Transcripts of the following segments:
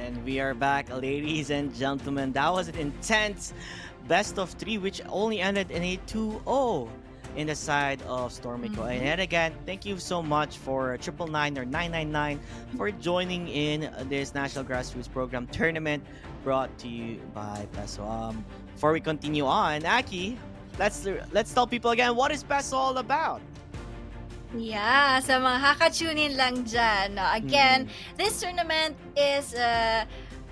And we are back, ladies and gentlemen. That was an intense best of three, which only ended in a 2-0 in the side of Stormico. And Mhm. yet again, thank you so much for 999 or 999 for joining in this National Grassroots Program tournament brought to you by Peso. Before we continue on, Aki, let's tell people again, what is Peso all about? Yeah, sa mga kaka-tune-in lang dyan, no, again, Mm-mm. this tournament is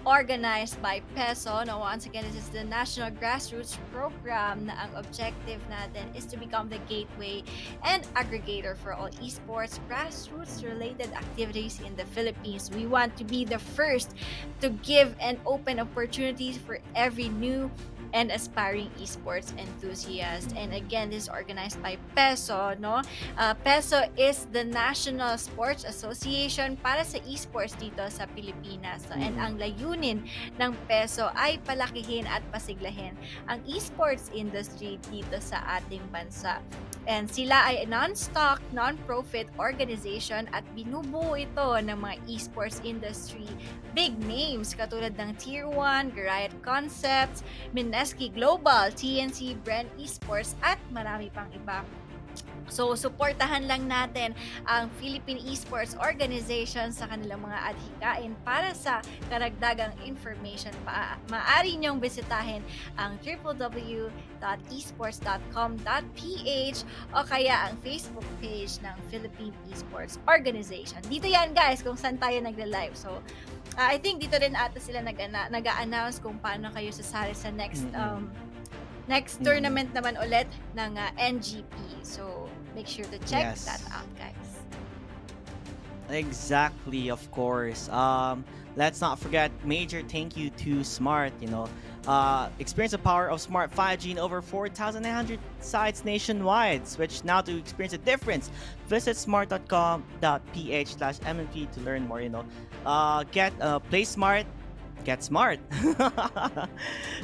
organized by PESO. No, once again, this is the National Grassroots Program na ang objective natin is to become the gateway and aggregator for all esports, grassroots-related activities in the Philippines. We want to be the first to give and open opportunities for every new and aspiring esports enthusiast. And again, this is organized by PESO, no? PESO is the National Sports Association para sa esports dito sa Pilipinas. So, and ang layunin ng PESO ay palakihin at pasiglahin ang esports industry dito sa ating bansa. And sila ay a non-stock, non-profit organization at binubuo ito ng mga esports industry big names katulad ng Tier 1, Riot Concepts, Mineski Global, TNC, Brand Esports at marami pang iba. So, suportahan lang natin ang Philippine Esports Organization sa kanilang mga adhikain para sa karagdagang information pa. Maaari niyong bisitahin ang www.esports.com.ph o kaya ang Facebook page ng Philippine Esports Organization. Dito yan guys kung saan tayo nagla-live. So, I think dito rin ata sila nag-a-announce kung paano kayo sasali sa next tournament naman ulit ng NGP. So, make sure to check that out, guys. Exactly, of course. Let's not forget major thank you to Smart, experience the power of Smart 5G in over 4,900 sites nationwide. Switch now to experience the difference. Visit smart.com.ph/MNP to learn more, play smart, get smart.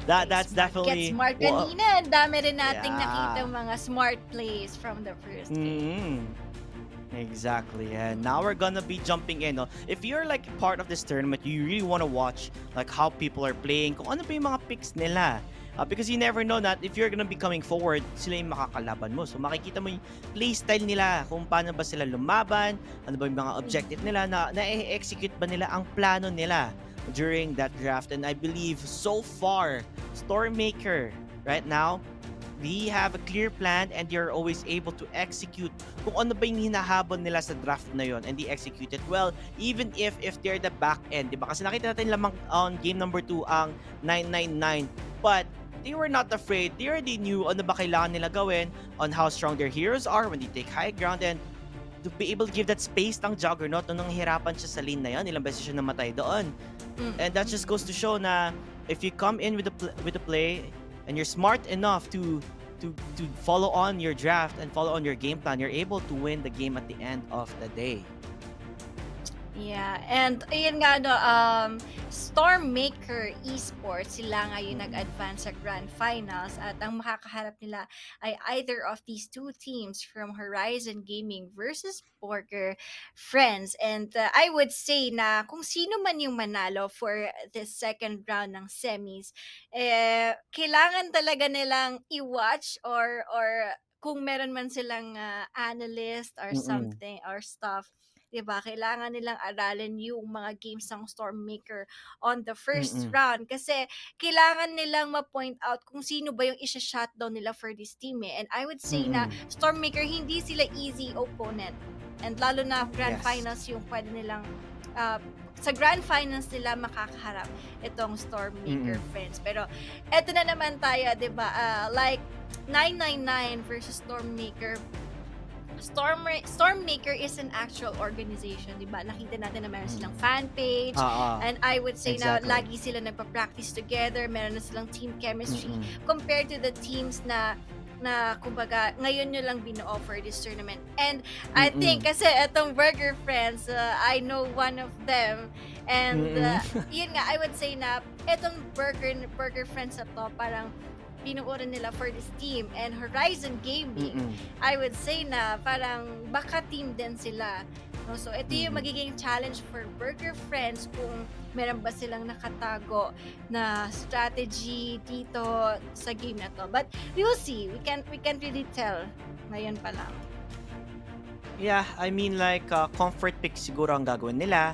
That's definitely Get smart. Kanina, ang dami rin nating Yeah. nakita mga smart plays from the first game. Exactly, and now we're gonna be jumping in. No? If you're like part of this tournament, you really want to watch like how people are playing, kung ano pa yung mga picks nila. Because you never know that if you're gonna be coming forward, sila yung makakalaban mo. So makikita mo yung playstyle nila, kung paano ba sila lumaban, ano ba yung mga objective nila, na-execute ba nila ang plano nila during that draft. And I believe so far, Stormmaker right now, we have a clear plan and you're always able to execute kung ano ba yung hinahabol nila sa draft na yon, and they execute it well even if they're the back end, di ba? Kasi nakita natin lamang on game number 2 ang 999, but they were not afraid. They already knew ano ba kailangan nila gawin, on how strong their heroes are when they take high ground, and to be able to give that space ng Juggernaut nung nanghihirapan siya sa lane na yon, ilang beses siya namatay doon. And that just goes to show na if you come in with the play and you're smart enough to follow on your draft and follow on your game plan, you're able to win the game at the end of the day. Yeah, and ayun nga Stormmaker Esports, sila nga yung nag-advance sa Grand Finals at ang makakaharap nila ay either of these two teams from Horizon Gaming versus Borgar Friends. And I would say na kung sino man yung manalo for the second round ng semis, kailangan talaga nilang i-watch or kung meron man silang analyst or something or stuff, diba? Kailangan nilang aralin yung mga games ng Stormmaker on the first round kasi kailangan nilang ma-point out kung sino ba yung isa-shutdown nila for this team eh. And I would say na Stormmaker, hindi sila easy opponent. And lalo na Grand Finals yung pwede nilang sa Grand Finals nila makakaharap itong Stormmaker Friends. Pero eto na naman tayo, diba? Like 999 versus Stormmaker. Stormmaker is an actual organization, di ba? Nakita natin na meron silang fan page. And I would say na lagi sila nagpa-practice together, meron na silang team chemistry compared to the teams na kumbaga ngayon nyo lang bino-offer this tournament. And I think kasi etong Burger Friends, I know one of them. And yun nga, I would say na etong Burger Friends na to, parang pinuuran nila for this team. And Horizon Gaming, I would say na parang baka team din sila No? So ito yung Mhm. magiging challenge for Burger Friends kung meron ba silang nakatago na strategy dito sa game na to. But we will see. We can't really tell ngayon pa lang. Yeah, I mean like comfort pick siguro ang gagawin nila,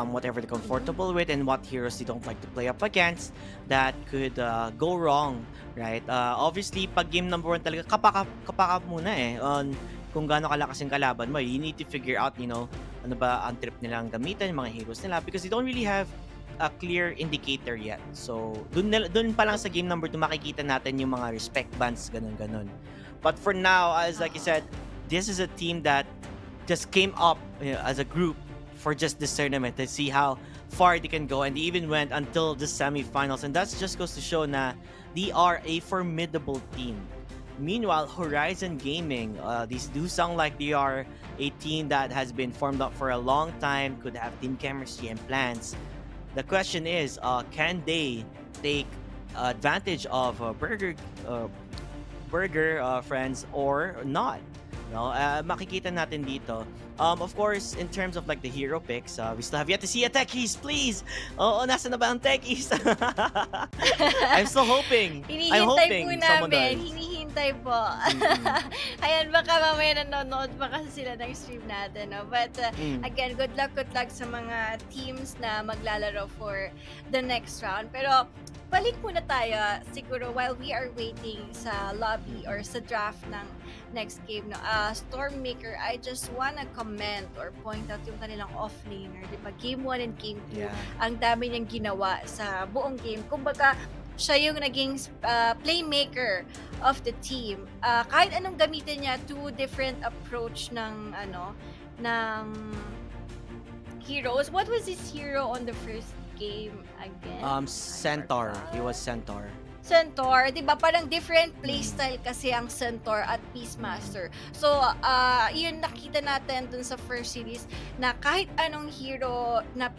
whatever they're Mhm. comfortable with and what heroes they don't like to play up against that could go wrong, right? Obviously, pag game number one talaga, kapaka muna on kung gaano kalakas yung kalaban mo. You need to figure out, ano ba ang trip nilang gamitin, yung mga heroes nila because they don't really have a clear indicator yet. So, dun pa lang sa game number 2 makikita natin yung mga respect bands, ganun-ganun. But for now, as like you Oo. said, this is a team that just came up as a group for just this tournament to see how far they can go, and they even went until the semifinals, and that just goes to show na they are a formidable team. Meanwhile, Horizon Gaming, these do sound like they are a team that has been formed up for a long time, could have team chemistry and plans. The question is, can they take advantage of uh, burger friends or not? No, makikita natin dito. Of course, in terms of like the hero picks, we still have yet to see a techies, please. Oo, nasa na ba ang techies? I'm still hoping. I'm Hinihintay po hoping someone namin, does. hinihintay po. Mm-mm. Ayan, baka mamaya nanonood pa kasi sila ng stream natin, no? But Mm. again, good luck sa mga teams na maglalaro for the next round. Pero balik muna tayo siguro while we are waiting sa lobby or sa draft ng next game, no? Stormmaker, I just wanna comment or point out yung kanilang offlaner, di ba? Game 1 and Game 2, Yeah. ang dami niyang ginawa sa buong game. Kumbaga, siya yung naging playmaker of the team. Kahit anong gamitin niya, two different approach ng ng heroes. What was his hero on the first game again? I Centaur. He forgot. was Centaur. Centaur, 'di ba? Parang different Mm. playstyle kasi ang Centaur at Peacemaster. So, yun nakita natin dun sa first series na kahit anong hero na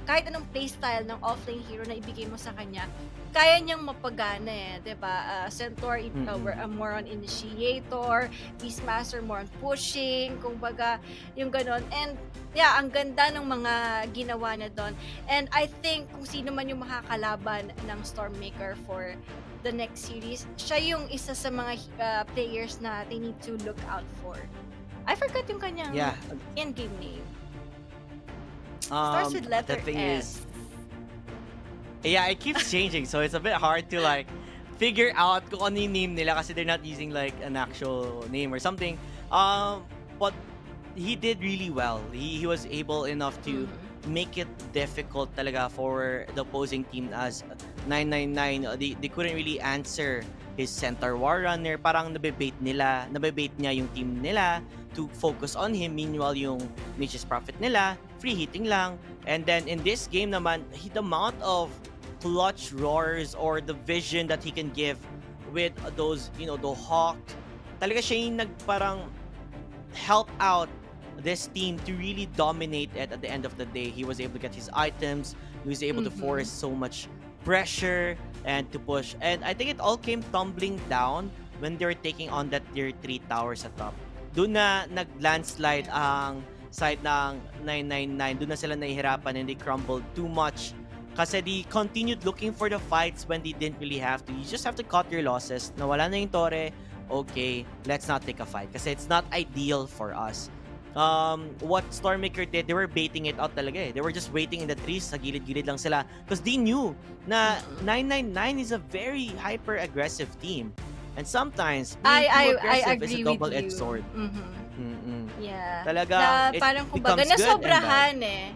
kahit anong playstyle ng offlane hero na ibigay mo sa kanya, kaya niyang mapagana 'di ba? Centaur Mm-mm. more on initiator, Peacemaster more on pushing, kumbaga yung ganon. And yeah, ang ganda ng mga ginawa na doon. And I think kung sino man yung makakalaban ng Stormmaker for the next series, siya yung isa sa mga players na they need to look out for. I forgot yung kanyang Yeah. in-game name. Starts with The letter thing is, S. yeah, it keeps changing, so it's a bit hard to like figure out kung ano yung name nila kasi they're not using like an actual name or something. But he did really well. He was able enough to make it difficult talaga for the opposing team as 999. They couldn't really answer his center war runner. Parang nabebait niya yung team nila to focus on him. Meanwhile, yung Nature's Prophet nila, free hitting lang. And then in this game naman, the amount of clutch roars or the vision that he can give with those, the hawk, talaga siya yung parang help out this team to really dominate it at the end of the day. He was able to get his items. He was able to force so much pressure and to push. And I think it all came tumbling down when they were taking on that tier 3 tower sa top. Doon na nag-landslide ang side ng 999. Doon na sila nahihirapan and they crumbled too much. Kasi they continued looking for the fights when they didn't really have to. You just have to cut your losses. Nawala na yung Torre. Okay, let's not take a fight. Kasi it's not ideal for us. What Stormmaker did, they were baiting it out talaga eh. They were just waiting in the trees, sa gilid-gilid lang sila. Because they knew na 999 is a very hyper-aggressive team. And sometimes, being too I aggressive is a agree with double-edged you. sword. Mhm. Yeah. Talaga, Na it parang kumbaga becomes good and bad. nasobrahan eh.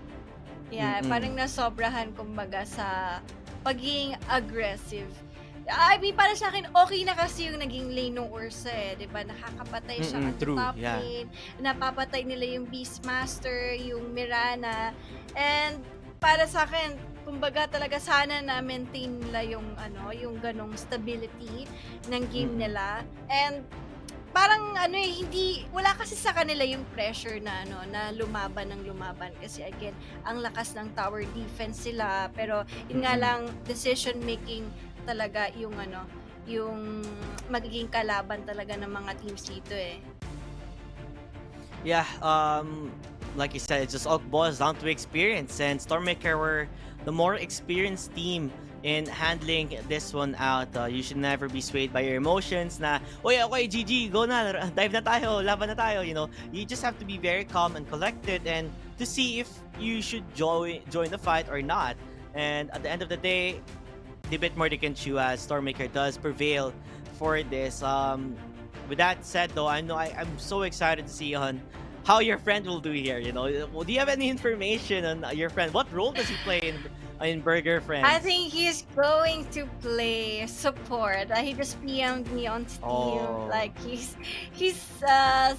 Yeah, Mm-mm. parang nasobrahan kumbaga sa pagiging aggressive. I mean, para sa akin, okay na kasi yung naging lane ng Ursa eh. Diba? Nakakapatay siya Mm-mm, at true, top yeah. lane. Napapatay nila yung Beastmaster, yung Mirana. And para sa akin, kumbaga talaga sana na-maintain nila yung ganong stability ng game Mm-mm. nila. And parang wala kasi sa kanila yung pressure na na lumaban ng lumaban kasi again, ang lakas ng tower defense sila, pero yun nga Mm-mm. lang, decision making talaga yung yung magiging kalaban talaga ng mga teams dito eh. Yeah, like you said, it just all boils down to experience. And Stormmaker were the more experienced team in handling this one out. You should never be swayed by your emotions na, oy, okay, GG, go na, dive na tayo, laban na tayo, you know. You just have to be very calm and collected and to see if you should join the fight or not. And at the end of the day, the bit more they can chew as Stormmaker does prevail for this. With that said, though, I'm so excited to see on how your friend will do here. You know, do you have any information on your friend? What role does he play in Burger I Friends? think he's going to play support. He just PM'd me on Steam. Oh. Like he's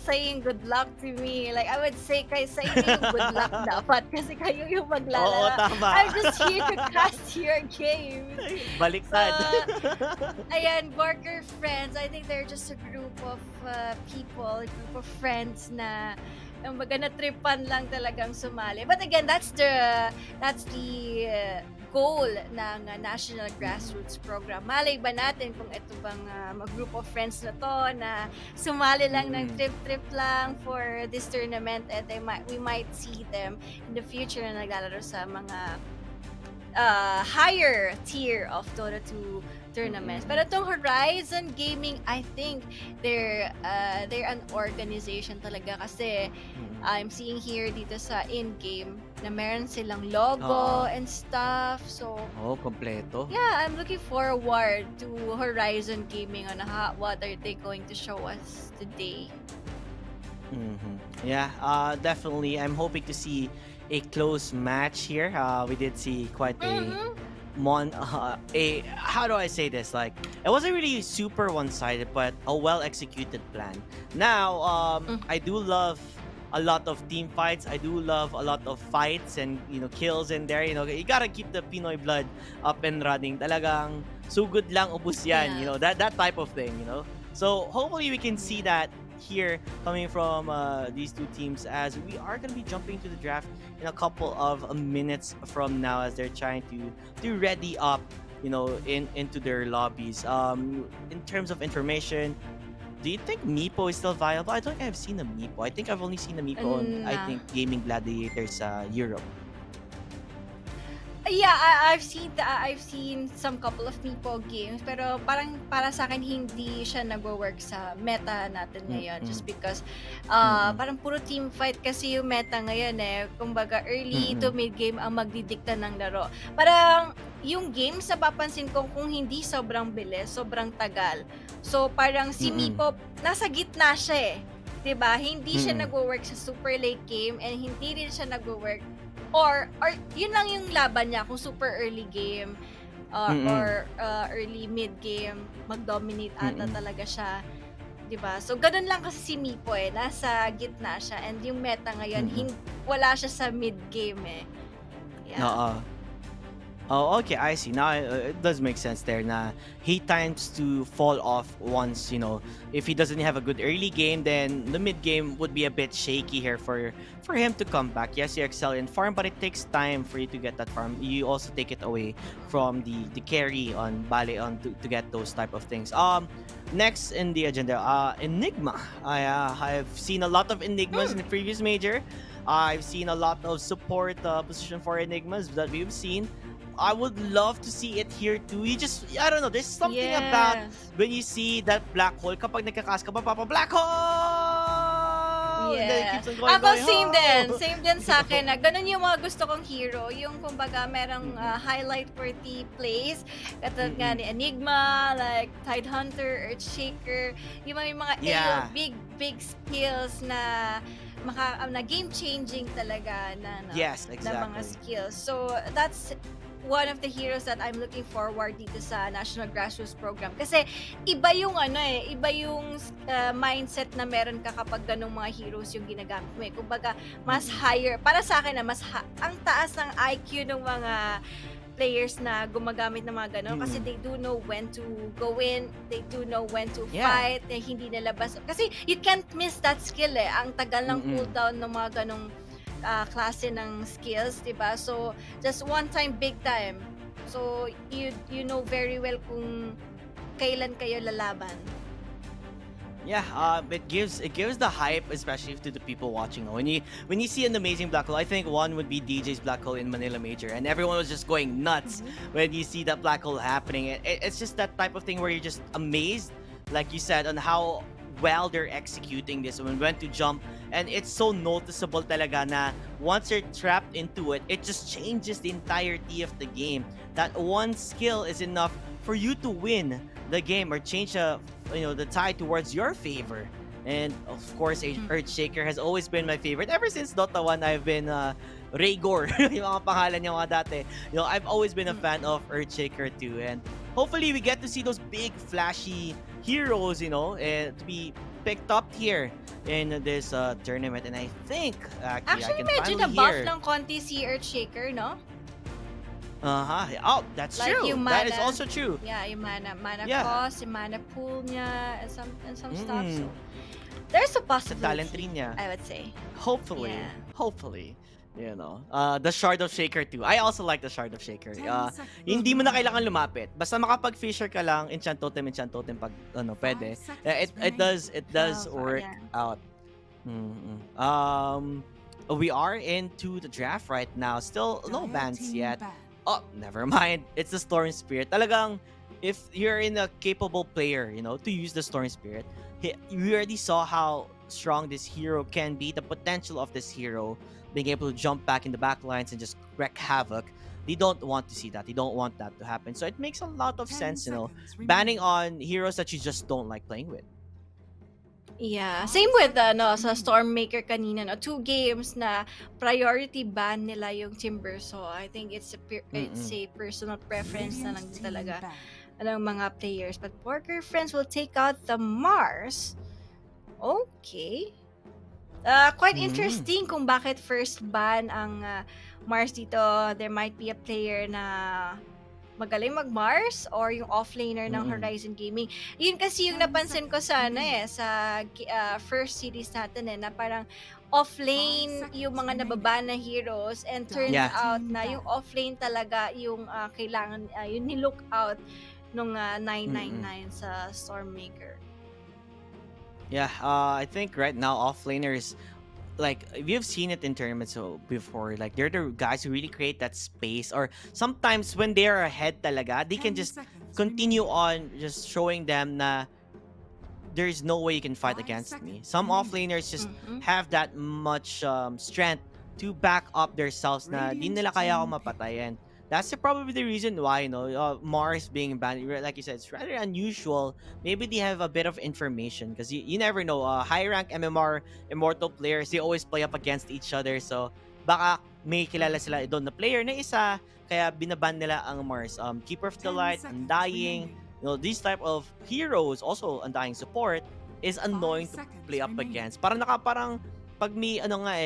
saying good luck to me. Like I would say kay sa inyo yung good luck dapat kasi kayo yung Oo, maglalaro. tama. I'm just here to cast your games. Baliktad. Ayan, Borgar friends. I think they're just a group of people, a group of friends na kumbaga na-tripan lang talagang sumali. But again, that's the goal ng National Grassroots Program. Malay ba natin kung ito bang group of friends na to na sumali lang ng trip-trip lang for this tournament and we might see them in the future na naglalaro sa mga higher tier of Dota 2 tournaments. Pero itong Horizon Gaming, I think they're an organization talaga kasi I'm seeing here dito sa in-game na meron silang logo and stuff. So, kompleto. yeah, I'm looking forward to Horizon Gaming on what are they going to show us today. Yeah, definitely. I'm hoping to see a close match here. We did see quite how do I say this? Like, it wasn't really super one-sided, but a well-executed plan. Now, I do love a lot of team fights. I do love a lot of fights and kills in there. You gotta keep the Pinoy blood up and running. Talagang sugod lang ubus yan. Yeah. That type of thing. So hopefully we can see that here coming from these two teams as we are going to be jumping to the draft in a couple of minutes from now as they're trying to ready up into their lobbies. In terms of information, do you think Meepo is still viable? I don't think I've seen a Meepo. I think I've only seen a Meepo on I think Gaming Gladiators Europe. Yeah, I've seen some couple of Meepo games pero parang para sa akin hindi siya nagwo-work sa meta natin ngayon just because parang puro team fight kasi yung meta ngayon kumbaga early to mid game ang magdidikta ng laro. Parang yung games napapansin ko kung hindi sobrang bilis, sobrang tagal. So parang si Meepo nasa gitna siya 'di ba? Hindi siya nagwo-work sa super late game and hindi rin siya nagwo-work or yun lang yung laban niya kung super early game or early mid game mag-dominate ata talaga siya, 'di ba? So ganun lang kasi si Meepo nasa gitna siya and yung meta ngayon wala siya sa mid game Yeah. Oh, okay, I see. Now it does make sense there. Na he tends to fall off once, if he doesn't have a good early game, then the mid game would be a bit shaky here for him to come back. Yes, you excel in farm, but it takes time for you to get that farm. You also take it away from the carry on Bale on to get those type of things. Next in the agenda, Enigma. I've seen a lot of Enigmas in the previous major. I've seen a lot of support position for Enigmas that we've seen. I would love to see it here too. I don't know, there's something about when you see that black hole, kapag nagkakas ka, black hole! And then it keeps on going, Ako going, same din sa akin na ganun yung mga gusto kong hero, yung kumbaga merong highlight worthy plays, katulad nga ni Enigma, like Tidehunter, Earthshaker, yung mga big skills na na game changing talaga na yes, exactly. na mga skills. So that's one of the heroes that I'm looking forward dito sa National Grassroots Program kasi iba yung iba yung mindset na meron ka kapag ganung mga heroes yung ginagamit mo kumbaga mas higher para sa akin na ang taas ng IQ ng mga players na gumagamit ng mga ganun kasi they do know when to go in, they do know when to fight, hindi nalabas kasi you can't miss that skill ang tagal ng cooldown ng mga ganung klase ng skills, diba? So, just one time, big time. So, you know very well kung kailan kayo lalaban. Yeah, it gives the hype, especially to the people watching. When you see an amazing black hole, I think one would be DJ's black hole in Manila Major, and everyone was just going nuts Mhm. when you see that black hole happening. It's just that type of thing where you're just amazed, like you said, on how well they're executing this when to jump, and it's so noticeable talaga na once you're trapped into it, it just changes the entirety of the game. That one skill is enough for you to win the game or change the tide towards your favor. And of course, Mhm. Earthshaker has always been my favorite. Ever since Dota 1, I've been Raygor, yung mga pangalan niya mga dati. I've always been a Mhm. fan of Earthshaker too. And hopefully we get to see those big flashy heroes, to be picked up here in this tournament. And I think actually I Actually, can medyo finally na-buff hear. ng konti si Earthshaker, no? Uh-huh. Oh, that's Like true. yung That is mana, also true. yeah, yung mana Yeah. cost, yung mana pool niya, and some stuff. So Mm. there's a Sa talent possibility, rin niya. I would say. Hopefully. Yeah. Hopefully. The Shard of Shaker too. I also like the Shard of Shaker. 10 seconds. Hindi mo na kailangan lumapit. Basta makapag-fisher ka lang, enchant totem pag pwede. 5 seconds It does So, work yeah. out. Mm-mm. We are into the draft right now. Still no Dire bans team yet. ban. Oh, never mind. It's the Storm Spirit. Talagang, if you're in a capable player, to use the Storm Spirit, we already saw how strong this hero can be, the potential of this hero, being able to jump back in the back lines and just wreak havoc. They don't want to see that. They don't want that to happen. So it makes a lot of 10 sense, seconds banning remaining. on heroes that you just don't like playing with. Yeah, same with sa Stormmaker kanina, no, 2 games na priority ban nila yung Timber. So I think it's Mm-mm. a personal preference na Radiant lang team talaga ban. ng mga players. But Borgar friends will take out the Mars. Okay. Quite Mm. interesting kung bakit first ban ang Mars dito. There might be a player na magaling mag-Mars or yung offlaner ng Mm-mm. Horizon Gaming. Yun kasi yung 10 napansin ko seconds sa first series natin na parang offlane 5 yung seconds mga remaining. nababa na heroes, and turns Yeah. out Team na ban. yung offlane talaga yung kailangan, yung nilook out nung 999 sa Stormmaker. Yeah, I think right now offlaners, like we've seen it in tournaments before, like they're the guys who really create that space, or sometimes when they're ahead talaga, they can 10 just seconds continue remaining. on just showing them na there's no way you can fight 5 against me. seconds Some remaining. offlaners just Mhm. have that much strength to back up themselves na di Radiant nila kaya ako team pick. mapatay. And that's probably the reason why, Mars being banned, like you said, it's rather unusual. Maybe they have a bit of information, because you never know. High rank MMR Immortal players, they always play up against each other. So baka may kilala sila doon na player na isa, kaya binaban nila ang Mars. Keeper of the 10 Light, seconds Undying, remaining. these type of heroes, also Undying support, is 5 annoying to seconds play up remaining. against. Parang pag may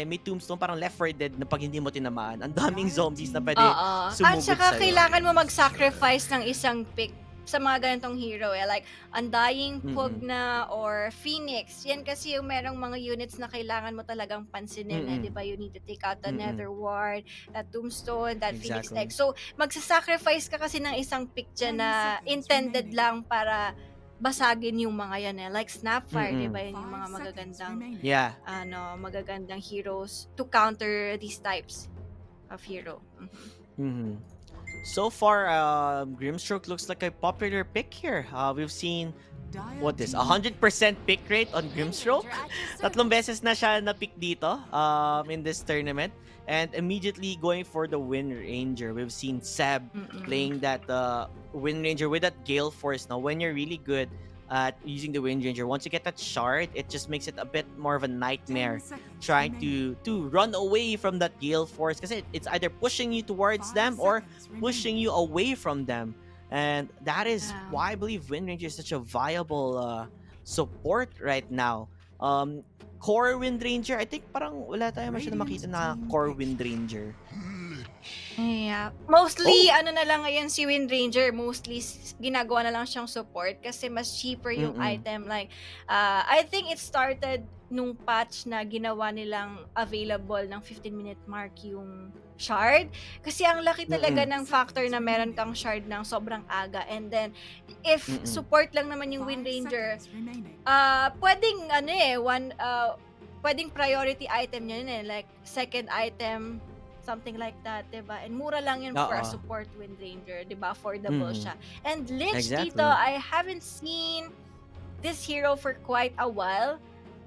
may tombstone, parang Left 4 Dead na pag hindi mo tinamaan, ang daming Dire zombies na team pwede Oo. At sumugod saka sa'yo. kailangan mo mag-sacrifice ng isang pick sa mga ganitong hero, like Undying, Pug Mm-mm. na, or Phoenix. Yan kasi yung merong mga units na kailangan mo talagang pansinin, Mm-mm. di ba? You need to take out the Mm-mm. Nether Ward, that Tombstone, that Phoenix Exactly. Egg. So, magsasacrifice ka kasi ng isang pick 10 dyan na seconds intended remaining. lang para basagin yung mga yan, like Snapfire, di Mm-mm. ba? Yun yung 5 mga seconds magagandang remaining. Yeah. magagandang heroes to counter these types of hero. Mhm. Mm-hmm. So far, Grimstroke looks like a popular pick here. We've seen Dire what is team 100% pick rate on Grimstroke. Tatlong beses na siya na-pick dito in this tournament. And immediately going for the Wind Ranger. We've seen Seb Mm-mm. playing that Wind Ranger with that Gale Force. Now, when you're really good at using the Wind Ranger, once you get that shard, it just makes it a bit more of a 10 nightmare seconds trying remaining. to run away from that Gale Force, kasi it's either pushing you towards 5 them or seconds remaining. pushing you away from them. And that is Yeah. why I believe Wind Ranger is such a viable support right now. Core Wind Ranger, I think parang wala tayo masyadong makita na Radiant team core pick. Wind Ranger. Yeah. Mostly, Oh! na lang ngayon si Wind Ranger, mostly ginagawa na lang siyang support kasi mas cheaper yung Mm-mm. item. Like, I think it started nung patch na ginawa nilang available ng 15-minute mark yung shard. Kasi ang laki talaga Mm-mm. ng factor na meron kang shard ng sobrang aga. And then, if Mm-mm. support lang naman yung Wind Ranger, pwedeng ano pwedeng priority item yun eh. Like, second item, something like that, diba? And mura lang yun for a Oo. support Wind Ranger, diba? Affordable Mhm. siya. And Lich dito, Exactly. I haven't seen this hero for quite a while.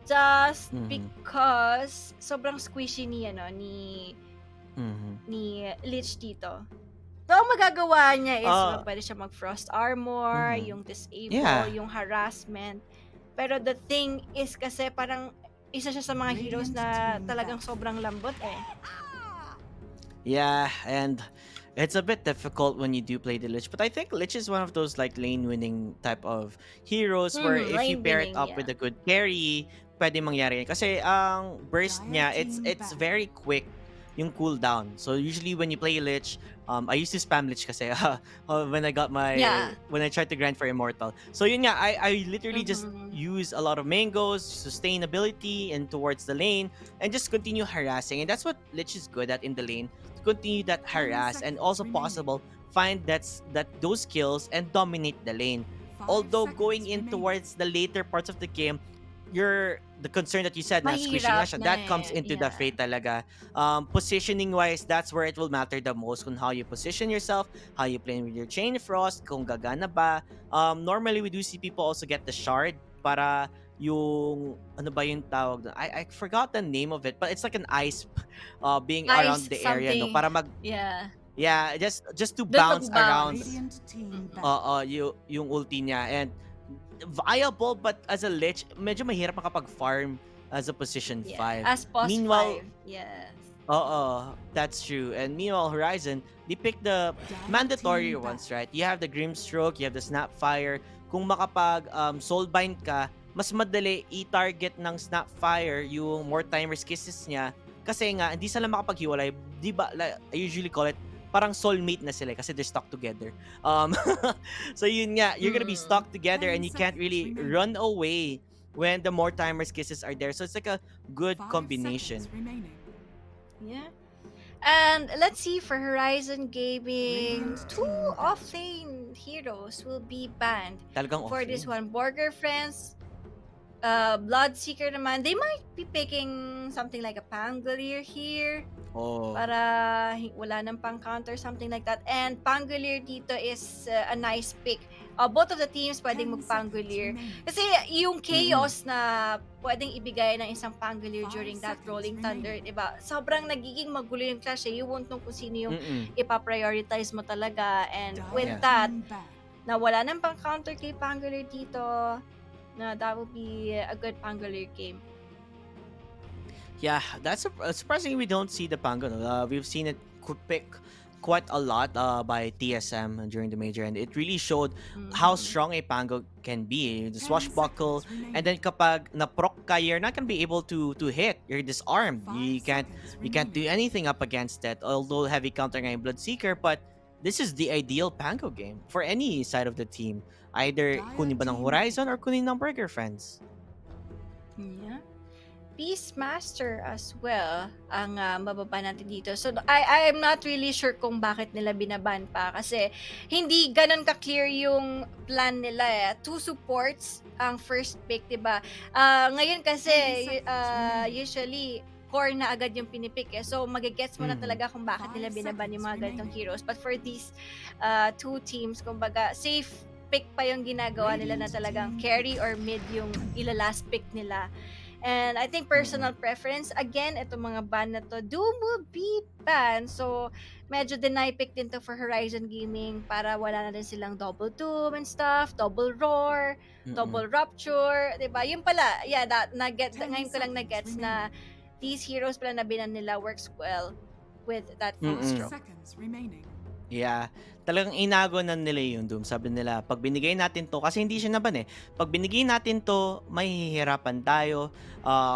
Just Mhm. because sobrang squishy ni Mhm. ni Lich dito. So, ang magagawa niya is Ah, pwede siya mag-frost armor, mhm. yung disable, Yeah. yung harassment. Pero the thing is kasi parang isa siya sa mga heroes na talagang sobrang lambot eh. Yeah, and it's a bit difficult when you do play the Lich, but I think Lich is one of those like lane winning type of heroes where if you Lane pair it winning, up yeah. with a good carry, pwede mangyari yan. Kasi ang burst niya, it's very quick yung cooldown. So usually when you play Lich, I used to spam Lich kasi when I got Yeah. when I tried to grind for Immortal. So yun nga, I literally just Mhm. use a lot of mangoes, sustainability and towards the lane, and just continue harassing. And that's what Lich is good at in the lane, continue that harass and also possible find that those skills and dominate the lane. Although going in towards the later parts of the game, the concern that you said na squishing nga Mahirap siya, na that comes eh. into the Yeah. fray talaga. Positioning wise, that's where it will matter the most, kung how you position yourself, how you play with your chain frost, kung gagana ba. Normally we do see people also get the shard para yung ano ba yung tawag doon? I forgot the name of it, but it's like an ice being around Ice the area, no, something. para mag Yeah. yeah, just to Doon bounce around mag-bounce. yung ulti niya. And viable, but as a lich, medyo mahirap makapag-farm as a position Yeah. 5. As pos Meanwhile, 5. Yes. that's true. And meanwhile, Horizon, they pick the mandatory ones, right? You have the Grimstroke, you have the Snapfire. Kung makapag Soulbind ka, mas madali i-target ng Snapfire yung more timers kisses niya. Kasi nga, hindi sila makapaghiwalay. Di ba, like, I usually call it, parang soulmate na sila kasi they're stuck together. Um, so yun nga, you're gonna be stuck together and you can't really run away when the more timers kisses are there. So it's like a good combination. Yeah. And let's see, for Horizon Gaming, 2 offlane heroes will be banned Talagang for this offlane. one. Borgar friends, Bloodseeker naman, they might be picking something like a Pangolier here Oh. para wala nang pang counter, something like that. And Pangolier dito is a nice pick. Both of the teams pwedeng mag-Pangolier. Kasi yung chaos na pwedeng ibigay ng isang Pangolier during that Rolling Thunder, diba? Sobrang nagiging magulo yung clash eh. You won't know kung sino yung ipaprioritize mo talaga. And with that, na wala nang pang counter kay Pangolier dito, na that will be a good Pangolier game. Yeah, that's surprisingly we don't see the Pango. No? We've seen it pick quite a lot by TSM during the major, and it really showed how strong a Pango can be. The swashbuckle, and then kapag na-proc ka, you're not gonna be able to hit. You're disarmed. You can't do anything up against it. Although heavy counter nga yung Bloodseeker, but this is the ideal Pango game for any side of the team. Either kunin ba ng Horizon or kunin ng Burger friends. Yeah. Beastmaster as well ang mababa natin dito. So I'm not really sure kung bakit nila binaban pa kasi hindi ganun ka-clear yung plan nila eh. 2 supports ang first pick, 'di ba? Ngayon kasi usually core na agad yung pinipik eh. So magigets mo na talaga kung bakit nila binaban yung mga ganitong heroes. But for these 2 teams, kumbaga safe pick pa yung ginagawa nila na talagang carry or mid yung ila-last pick nila. And I think personal preference, again, itong mga ban na to, Doom will be banned. So, medyo deny pick din to for Horizon Gaming para wala na din silang double Doom and stuff, double Roar, double Rupture, diba? Yun pala, yeah, ngayon ko lang na-gets na these heroes pala na binan nila works well with that stroke. Yeah, talagang inago na nila yung Doom. Sabi nila, pag binigay natin to, kasi hindi siya naban eh. Pag binigay natin to, mahihirapan tayo.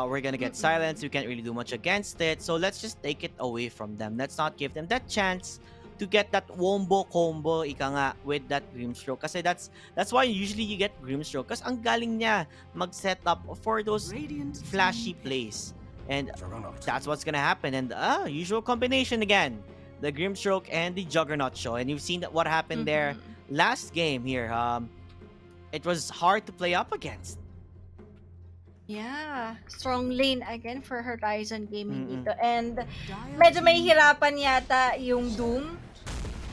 We're gonna get silenced. We can't really do much against it. So let's just take it away from them. Let's not give them that chance to get that wombo combo, ika nga, with that Grimstroke. Kasi that's why usually you get Grimstroke. Kasi ang galing niya mag-set up for those flashy plays. And that's what's gonna happen. And usual combination again. The Grimstroke and the Juggernaut show. And you've seen that what happened there Mm-hmm. last game here. It was hard to play up against. Yeah, strong lane again for Horizon Gaming Mm-mm. dito. And medyo may hirapan yata yung Doom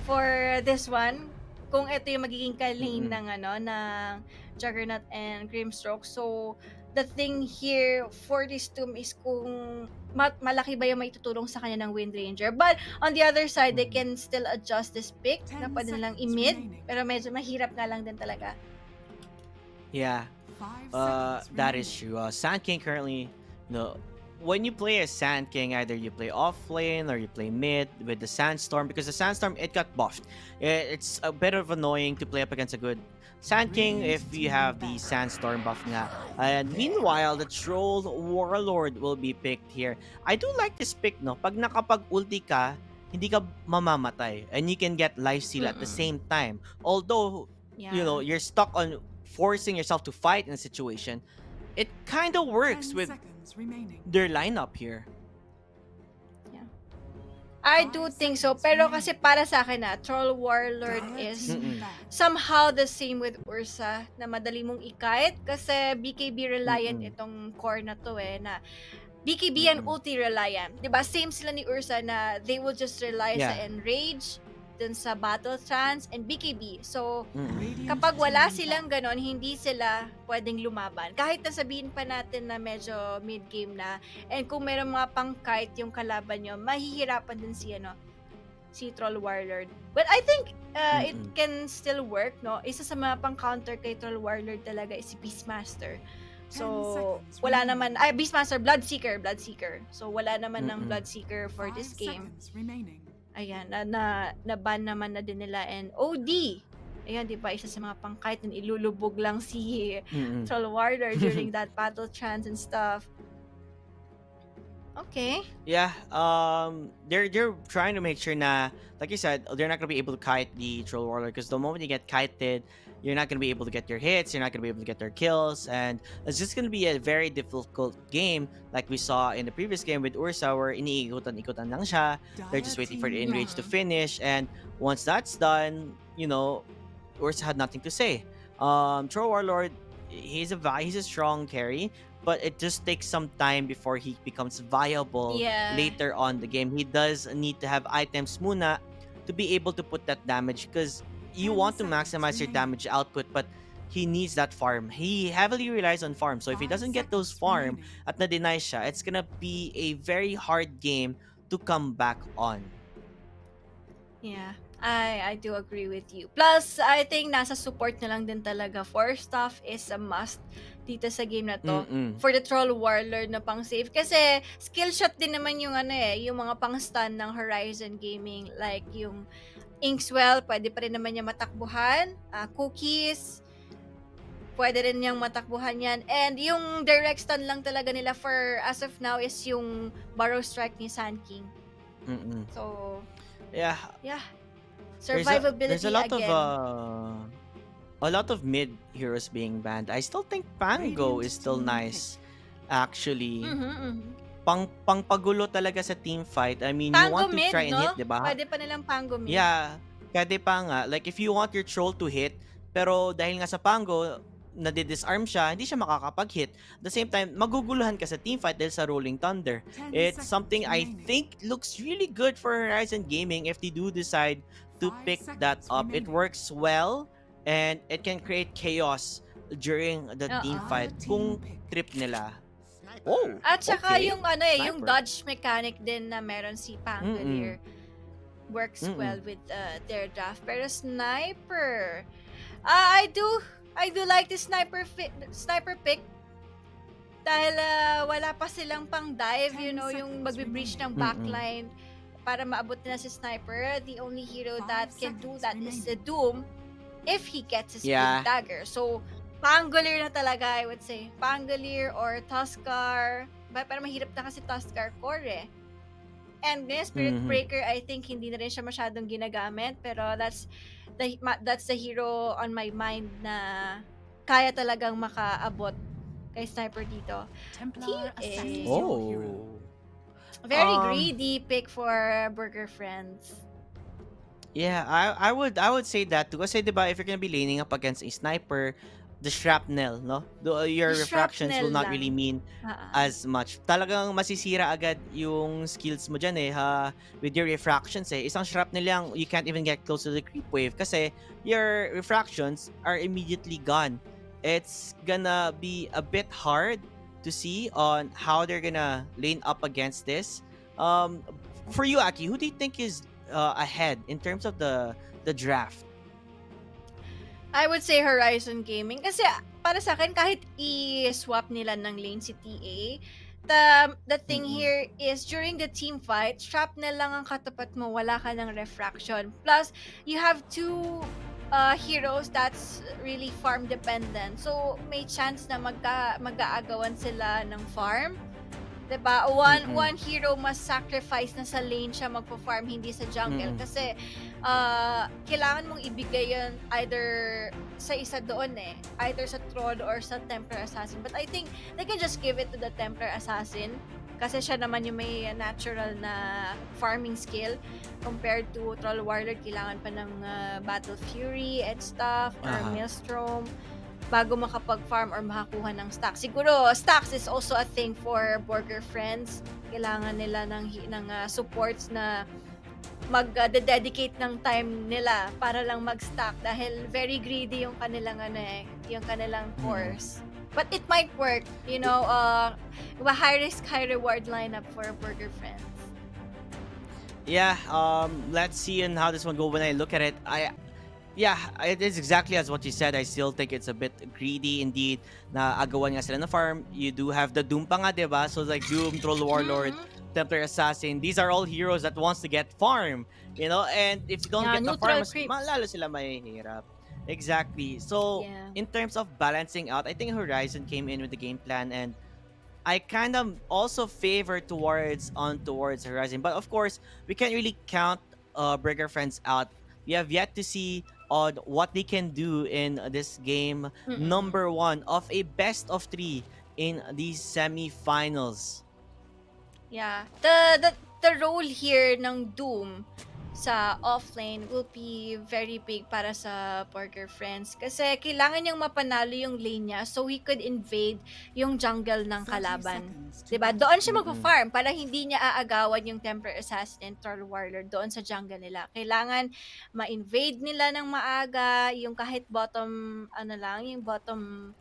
for this one. Kung ito yung magiging ka-lane Mm-mm. ng ng Juggernaut and Grimstroke. So the thing here for this Doom is kung malaki ba yung may tutulong sa kanya ng Wind Ranger. But on the other side, they can still adjust this pick na pwede nilang i-mid. Pero medyo mahirap nga lang din talaga. Yeah, that is true. Sand King currently, when you play as Sand King, either you play off lane or you play mid with the Sandstorm, because the Sandstorm, it got buffed. It's a bit of annoying to play up against a good Sand King if you have the Sandstorm buff nga. And meanwhile, the Troll Warlord will be picked here. I do like this pick, no? Pag nakapag-ulti ka, hindi ka mamamatay. And you can get lifesteal at the same time. Although, Yeah. you're stuck on forcing yourself to fight in a situation, it kind of works with their lineup here. I do think so. Pero kasi para sa akin Troll Warlord is Mm-mm. somehow the same with Ursa na madali mong ikait kasi BKB reliant Mm-mm. itong core na to na BKB and ulti reliant. 'Di ba? Same sila ni Ursa na they will just rely sa enrage, dun sa battle trance and BKB. So kapag wala silang ganon, hindi sila pwedeng lumaban. Kahit na sabihin pa natin na medyo mid-game na, and kung meron mga pang-kite yung kalaban nyo, mahihirapan din si Troll Warlord. But I think it can still work, no? Isa sa mga pang-counter kay Troll Warlord talaga is si Beastmaster. So, wala naman, Beastmaster, Bloodseeker. So, wala naman ng Bloodseeker for this game. Ayan, na-ban naman na din nila, and OD. Ayan, di ba, isa sa mga pang-kite na ilulubog lang si Troll Warlord during that battle trance and stuff. Okay. Yeah, they're trying to make sure na, like you said, they're not gonna be able to kite the Troll Warlord, because the moment you get kited, you're not gonna be able to get your hits, you're not gonna be able to get their kills, and it's just gonna be a very difficult game, like we saw in the previous game with Ursa, where iniikutan-ikutan lang siya. They're just waiting for the enrage to finish, and once that's done, Ursa had nothing to say. Troll Warlord, he's a strong carry, but it just takes some time before he becomes viable later on the game. He does need to have items muna to be able to put that damage, because you want to maximize your damage output, but he needs that farm. He heavily relies on farm. So if he doesn't get those farm at na-deny siya, it's gonna be a very hard game to come back on. Yeah, I do agree with you. Plus, I think nasa support na lang din talaga. Force stuff is a must dito sa game na to. For the Troll Warlord na pang save. Kasi skill shot din naman yung yung mga pang stun ng Horizon Gaming. Like yung Inkswell, pwede pa rin naman niya matakbuhan. Cookies, pwede rin niyang matakbuhan yan. And yung direct stun lang talaga nila for as of now is yung Burrow Strike ni Sand King. So, yeah. Survivability there's a lot again. of a lot of mid heroes being banned. I still think Pango is still nice, actually. Pangpagulo talaga sa team fight. I mean, you want to mid, try and no? hit, diba? Pwede pa nilang Pango mid. Yeah, pwede pa nga. Like, if you want your troll to hit, pero dahil nga sa Pango, nadi-disarm siya, hindi siya makakapag-hit. At the same time, maguguluhan ka sa teamfight dahil sa Rolling Thunder. It's something I think looks really good for Horizon Gaming if they do decide to pick that up. It works well, and it can create chaos during the teamfight kung trip nila. Oh, at saka okay. yung yung dodge mechanic din na meron si Pangolier works well with their draft. Pero sniper, I do like the sniper pick dahil wala pa silang pang dive, yung magbe-breach ng backline para maabot nila si sniper. The only hero that can do that is the Doom if he gets his big dagger. So Pangolier na talaga, I would say. Pangolier or Tuskar. Pero mahirap na kasi Tuskar core And Spirit Breaker, I think hindi na rin siya masyadong ginagamit. Pero that's the hero on my mind na kaya talagang makaabot kay Sniper dito. Templar ascends TA. your hero. Oh. Very Um. greedy pick for Burger Friends. Yeah, I would say that too. Kasi 'di ba, if you're gonna be laning up against a sniper, the shrapnel, no? Your refractions Shrapnel will not really lang. mean Ah. as much. Talagang masisira agad yung skills mo dyan with your refractions eh. Isang shrapnel lang, you can't even get close to the creep wave kasi your refractions are immediately gone. It's gonna be a bit hard to see on how they're gonna lane up against this. Um, for you, Aki, who do you think is ahead in terms of the draft? I would say Horizon Gaming kasi para sa akin kahit i-swap nila ng lane si TA, the thing Mm-mm. here is during the team fight, shrapnel lang ang katapat mo, wala ka ng refraction. Plus, you have two heroes that's really farm dependent. So, may chance na mag-aagawan sila ng farm. 'Di ba? Mm-mm. One hero must sacrifice na sa lane siya magpo-farm, hindi sa jungle Mm-mm. kasi kailangan mong ibigay 'yon either sa isa doon either sa troll or sa Templar Assassin. But I think they can just give it to the Templar Assassin kasi siya naman yung may natural na farming skill compared to Troll Warlord, kailangan pa ng Battle Fury and stuff or Aha. Maelstrom bago makapag-farm or makakuha ng stacks. Siguro, stacks is also a thing for Burger Friends. Kailangan nila ng supports na dedicate ng time nila para lang mag-stack dahil very greedy yung kanilang yung kanilang Mm-mm. course. But it might work, high risk, high reward lineup for Burger Friends. Yeah, let's see on how this one go when I look at it. Yeah, it is exactly as what you said. I still think it's a bit greedy indeed na agawan nga sila na farm. You do have the Doom pa nga, diba? So like Doom, Troll Warlord, Mhm. Templar Assassin, these are all heroes that wants to get farm, and if you don't Yeah, get the farm, neutral creeps. lalo sila mahihirap. Exactly. So, Yeah. in terms of balancing out, I think Horizon came in with the game plan, and I kind of also favor towards Horizon. But of course, we can't really count Burger Friends out. We have yet to see on what they can do in this game Mm-mm. number one of a best of three in these semifinals. Yeah. The role here ng Doom sa offlane will be very big para sa Burger Friends kasi kailangan niyang mapanalo yung lane niya so he could invade yung jungle ng 30 kalaban. seconds to 'Di ba? battle. Doon siya Mm-mm. magfa-farm para hindi niya aagawan yung Temper Assassin and Troll Warlord doon sa jungle nila. Kailangan ma-invade nila ng maaga yung kahit bottom yung bottom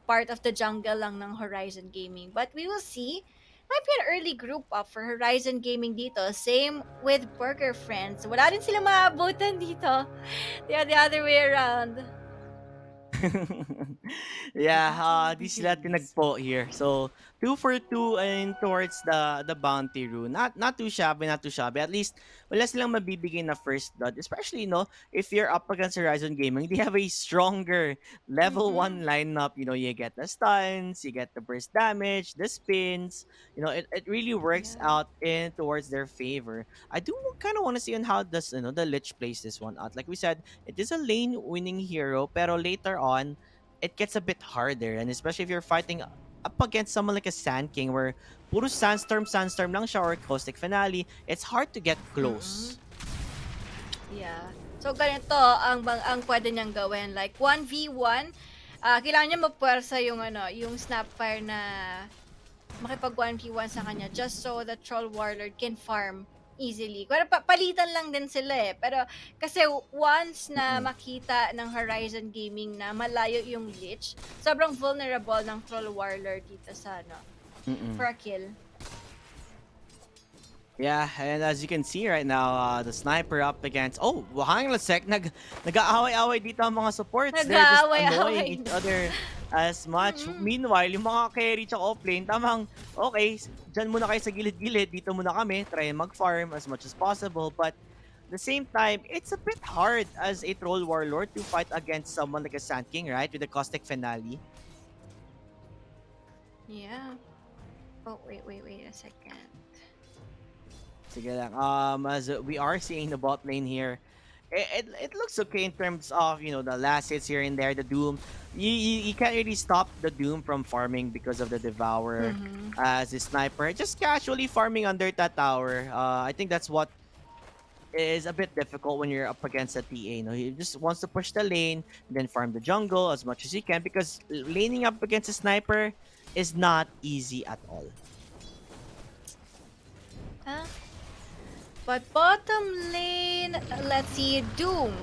part of the jungle lang ng Horizon Gaming. But we will see. Might be an early group up for Horizon Gaming dito. Same with Burger Friends. Wala rin sila maabutan dito. They are the other way around. The Yeah, battle di sila begins. tinagpo here. So, 2 for 2 and towards the bounty rune. Not too shabby, not too shabby. At least wala silang mabibigay na first blood. Especially, if you're up against Horizon Gaming, they have a stronger level Mm-hmm. 1 lineup. You get the stuns, you get the burst damage, the spins. It really works Yeah. out in towards their favor. I do kind of want to see on how does the Lich plays this one out. Like we said, it is a lane winning hero, pero later on, it gets a bit harder. And especially if you're fighting up against someone like a Sand King where puro sandstorm lang siya or caustic finale, it's hard to get Mm-hmm. close. Yeah. So, ganito ang pwede niyang gawin. Like, 1v1, kailangan niya mapuwersa yung Snapfire na makipag 1v1 sa kanya just so the Troll Warlord can farm easily. Pero palitan lang din sila Pero kasi once na Mm-mm. makita ng Horizon Gaming na malayo yung Lich, sobrang vulnerable ng Troll Warlord dito sa Mm-mm. for a kill. Yeah, and as you can see right now, the sniper up against... Oh, hang on a sec. Nag-aaway-away dito ang mga supports. They're just annoying Nag-aaway-away. each other as much. Mm-mm. Meanwhile, yung mga carry tsaka offlane, tamang, okay, dyan muna kayo sa gilid-gilid. Dito muna kami. Try mag-farm as much as possible. But at the same time, it's a bit hard as a Troll Warlord to fight against someone like a Sand King, right? With the caustic finale. Yeah. Oh, wait a second. Sige lang. As we are seeing the bot lane here, it looks okay in terms of the last hits here and there. The Doom, you can't really stop the Doom from farming because of the Devourer Mm-hmm. as a sniper. Just casually farming under that tower. I think that's what is a bit difficult when you're up against a TA. He just wants to push the lane, then farm the jungle as much as he can because laning up against a sniper is not easy at all. Huh? But bottom lane, let's see, Doom.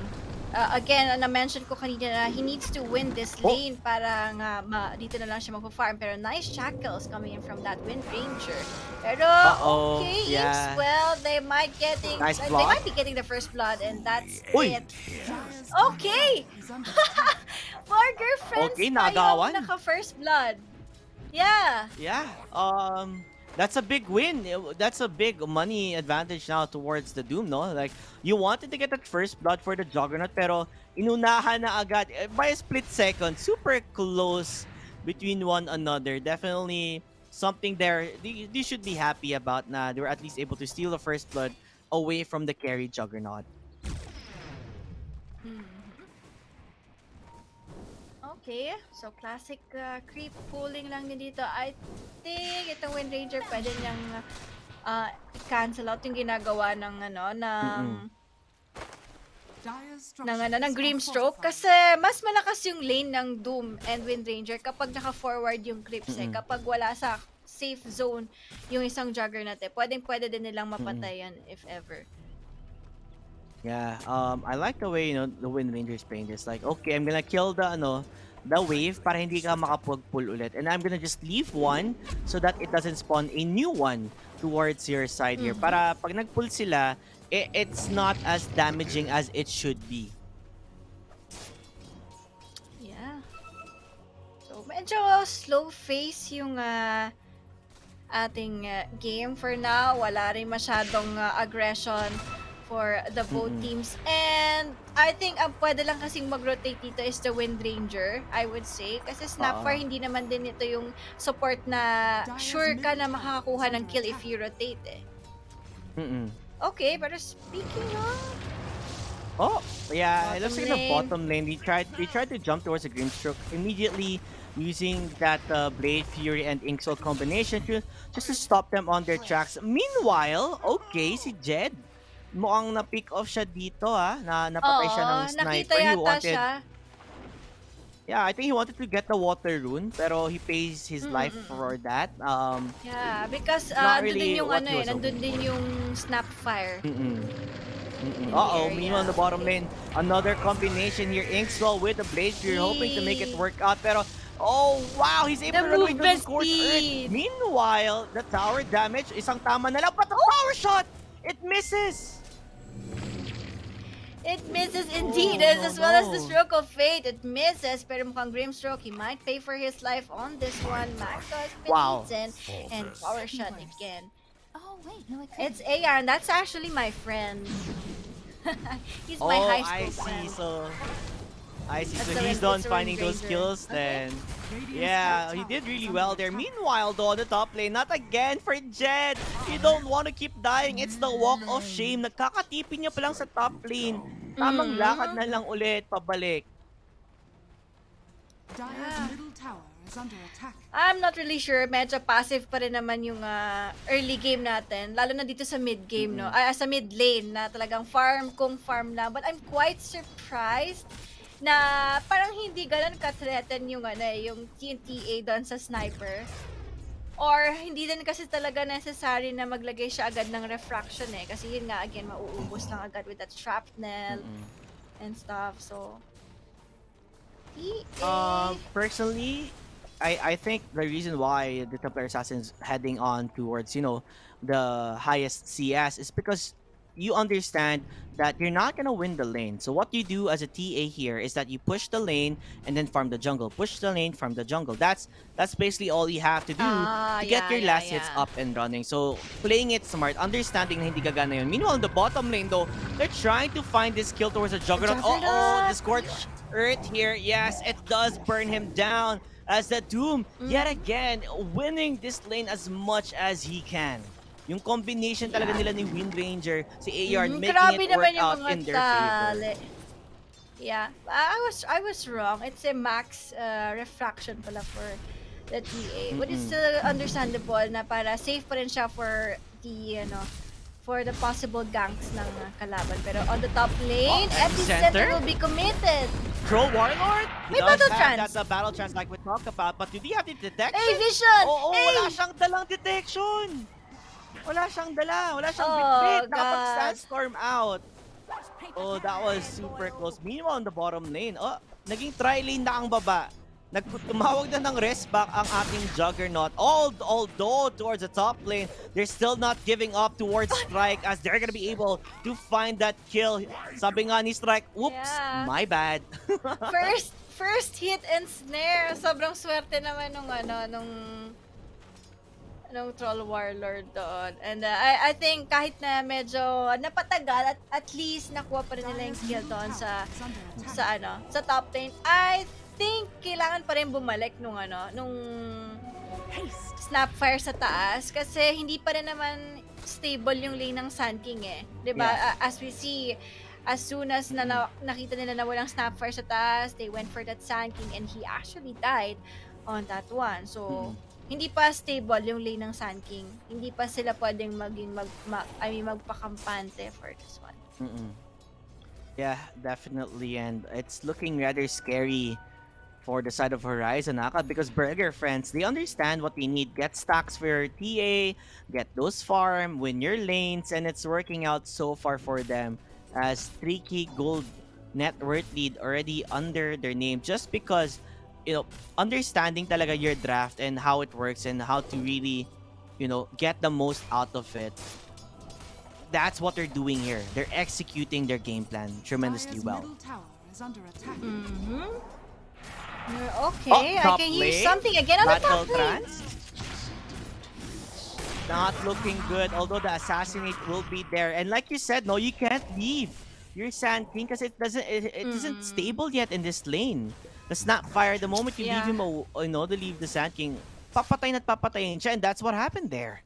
Again, na-mention ko kanina na he needs to win this Oh. lane para nga dito na lang siya magpa-farm. Pero nice shackles coming in from that Wind Ranger. Pero Uh-oh, okay, yeah. well, they might Nice they block. might be getting the first blood and that's Uy. it. Okay! Borgar friends Okay, pa nagawan. yung naka-first blood. Yeah. Yeah. That's a big win. That's a big money advantage now towards the Doom, no? Like, you wanted to get that first blood for the Juggernaut, pero inunahan na agad by a split second. Super close between one another. Definitely something there they should be happy about na they were at least able to steal the first blood away from the carry Juggernaut. Okay, so classic creep pulling lang din dito. I think itong Wind Ranger pwede niyang i-cancel out yung ginagawa ng ng Grimstroke kasi mas malakas yung lane ng Doom and Wind Ranger kapag naka-forward yung creeps kapag wala sa safe zone yung isang Juggernaut pwede din nilang mapatayan if ever. Yeah, I like the way the Wind Ranger is playing this. Like, okay, I'm gonna kill the wave para hindi ka makapag-pull ulit, and I'm gonna just leave one so that it doesn't spawn a new one towards your side here. Para pag nag-pull sila, it's not as damaging as it should be. Yeah. So medyo slow face yung ating game for now. Wala rin masyadong aggression for the both teams. And I think ang pwede lang kasing mag-rotate dito is the Wind Ranger, I would say. Kasi Snapfire, hindi naman din ito yung support na sure ka na makakakuha ng kill if you rotate Okay, pero speaking of... Oh, yeah, it looks like in the lane. bottom lane, they tried to jump towards the Grimstroke immediately using that Blade Fury and Inksol combination just to stop them on their tracks. Meanwhile, okay, si Jed, mukhang na-pick off siya dito na napatay siya ng sniper. Nakita yata siya. Yeah, I think he wanted to get the water rune, pero he pays his life for that. Yeah, because not nandun really din yung what he was nandun hoping din for. yung Snapfire. Uh-oh, meanwhile on the bottom lane, another combination here. Inkswell with the Blade Fury, hoping to make it work out, pero oh wow, he's able to run away to the scorched earth. Meanwhile, the tower damage, isang tama na lang, but the power shot, it misses. It misses indeed, as well as the stroke of fate. It misses, pero mukhang Grimstroke, he might pay for his life on this one. Marcos Wow. and power shot again. Oh, wait, no, it couldn't. It's AR, and that's actually my friend. He's my high school friend. I see. That's So the he's Wind- done it's the finding Wind those Ranger. kills then. Yeah, he did really well there. Meanwhile, though, on the top lane, not again for Jed. You don't want to keep dying. It's the walk of shame. Nagkakatipin niya pa lang sa top lane. Tamang lakad na lang ulit, pabalik. Dire's middle tower is under attack. I'm not really sure. Medyo passive pa rin naman yung early game natin. Lalo na dito sa mid game, no? Sa mid lane na talagang farm kung farm lang. But I'm quite surprised na parang hindi ganun ka-threaten yung yung TNTA doon sa sniper. Or hindi din kasi talaga necessary na maglagay siya agad ng refraction kasi yun nga again mauubos lang agad with that shrapnel and stuff. So Personally, I think the reason why the Templar Assassin's heading on towards, the highest CS is because you understand that you're not gonna win the lane. So what you do as a TA here is that you push the lane and then farm the jungle. Push the lane, farm the jungle. That's basically all you have to do to get your last hits up and running. So playing it smart, understanding na hindi gagana yun. Meanwhile, on the bottom lane though, they're trying to find this kill towards a Juggernaut. The scorched earth here. Yes, it does burn him down as the Doom yet again winning this lane as much as he can. Yung combination talaga nila ni Wind Ranger, si Ayard, making Grabe it work naman yung out mga in their favor. Yeah, I was wrong. It's a max refraction pala for the TA. But it's Mm-mm. still understandable na para safe pa rin siya for the for the possible ganks ng kalaban. Pero on the top lane, Epicenter? Epicenter will be committed. Troll Warlord? He May does battle have trance. that battle trance like we talked about, but do they have the detection? Hey, Vision! Oo, Hey! wala siyang dalang detection! Wala siyang dala, wala siyang Oh, bit-bit. God. Nakapag-sandstorm out. Oh, that was super close. Meanwhile, on the bottom lane, naging tri-lane na ang baba. Tumawag na ng rest back ang ating Juggernaut. Although towards the top lane, they're still not giving up towards Strike as they're gonna be able to find that kill. Sabi nga ni Strike, oops, Yeah. my bad. First hit and snare. Sobrang swerte naman nung Troll Warlord doon. And I think kahit na medyo napatagal at least nakuha pa rin nila yung skill doon sa top lane. I think kailangan pa rin bumalik nung Snapfire sa taas kasi hindi pa rin naman stable yung lane ng Sand King eh. 'Di ba? Yeah. As we see, as soon as nakita nila na walang Snapfire sa taas, they went for that Sand King and he actually died on that one. So hindi pa stable yung lane ng Sand King. Hindi pa sila pwedeng magpakampante for this one. Yeah, definitely, and it's looking rather scary for the side of Horizon Naka because Burger friends, they understand what they need. Get stacks for your TA, get those farm, win your lanes, and it's working out so far for them as 3k gold net worth lead already under their name just because understanding talaga your draft and how it works and how to really, get the most out of it. That's what they're doing here. They're executing their game plan tremendously well. Okay, I top can hear lane, something again on the battle top lane. trance. Not looking good, although the assassinate will be there. And like you said, no, you can't leave your Sand King because it isn't stable yet in this lane. The Snapfire, the moment you leave him, to leave the Sand King, papatayin at papatayin siya, and that's what happened there.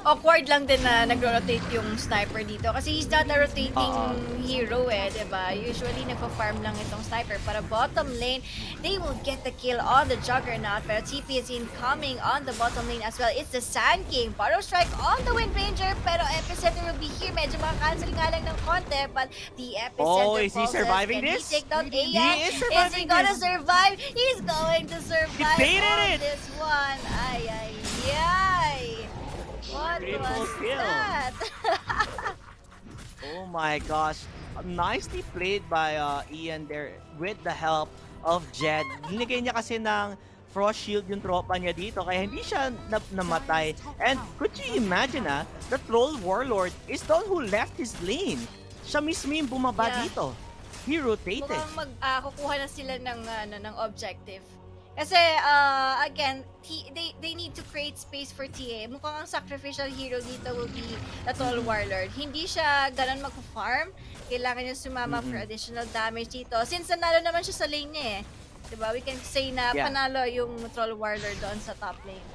Awkward lang din na nagro-rotate yung sniper dito kasi he's not a rotating hero diba? Usually nagpa-farm lang itong sniper para bottom lane, they will get the kill on the Juggernaut pero TP is incoming on the bottom lane as well. It's the Sand King, Borrow Strike on the Wind Ranger pero Epicenter will be here. Medyo maka-cancel nga lang ng konti but the Epicenter is he surviving can this? he take down He Ayan? is surviving Is he gonna this. survive? He's going to survive baited on it. this one. Ay. What Triple was kill. that? Oh my gosh. Nicely played by Ian there with the help of Jed. Linigay niya kasi ng Frost Shield yung tropa niya dito kaya hindi siya namatay. And could you imagine the Troll Warlord is the one who left his lane. Siya mismo yung bumaba dito. He rotated. Mukhang kukuha na sila ng objective. Kasi, again, they need to create space for TA. Mukhang ang sacrificial hero dito will be the Troll Warlord. Hindi siya ganun mag-farm. Kailangan niya sumama for additional damage dito. Since nanalo naman siya sa lane niya Diba? We can say na panalo yung Troll Warlord doon sa top lane.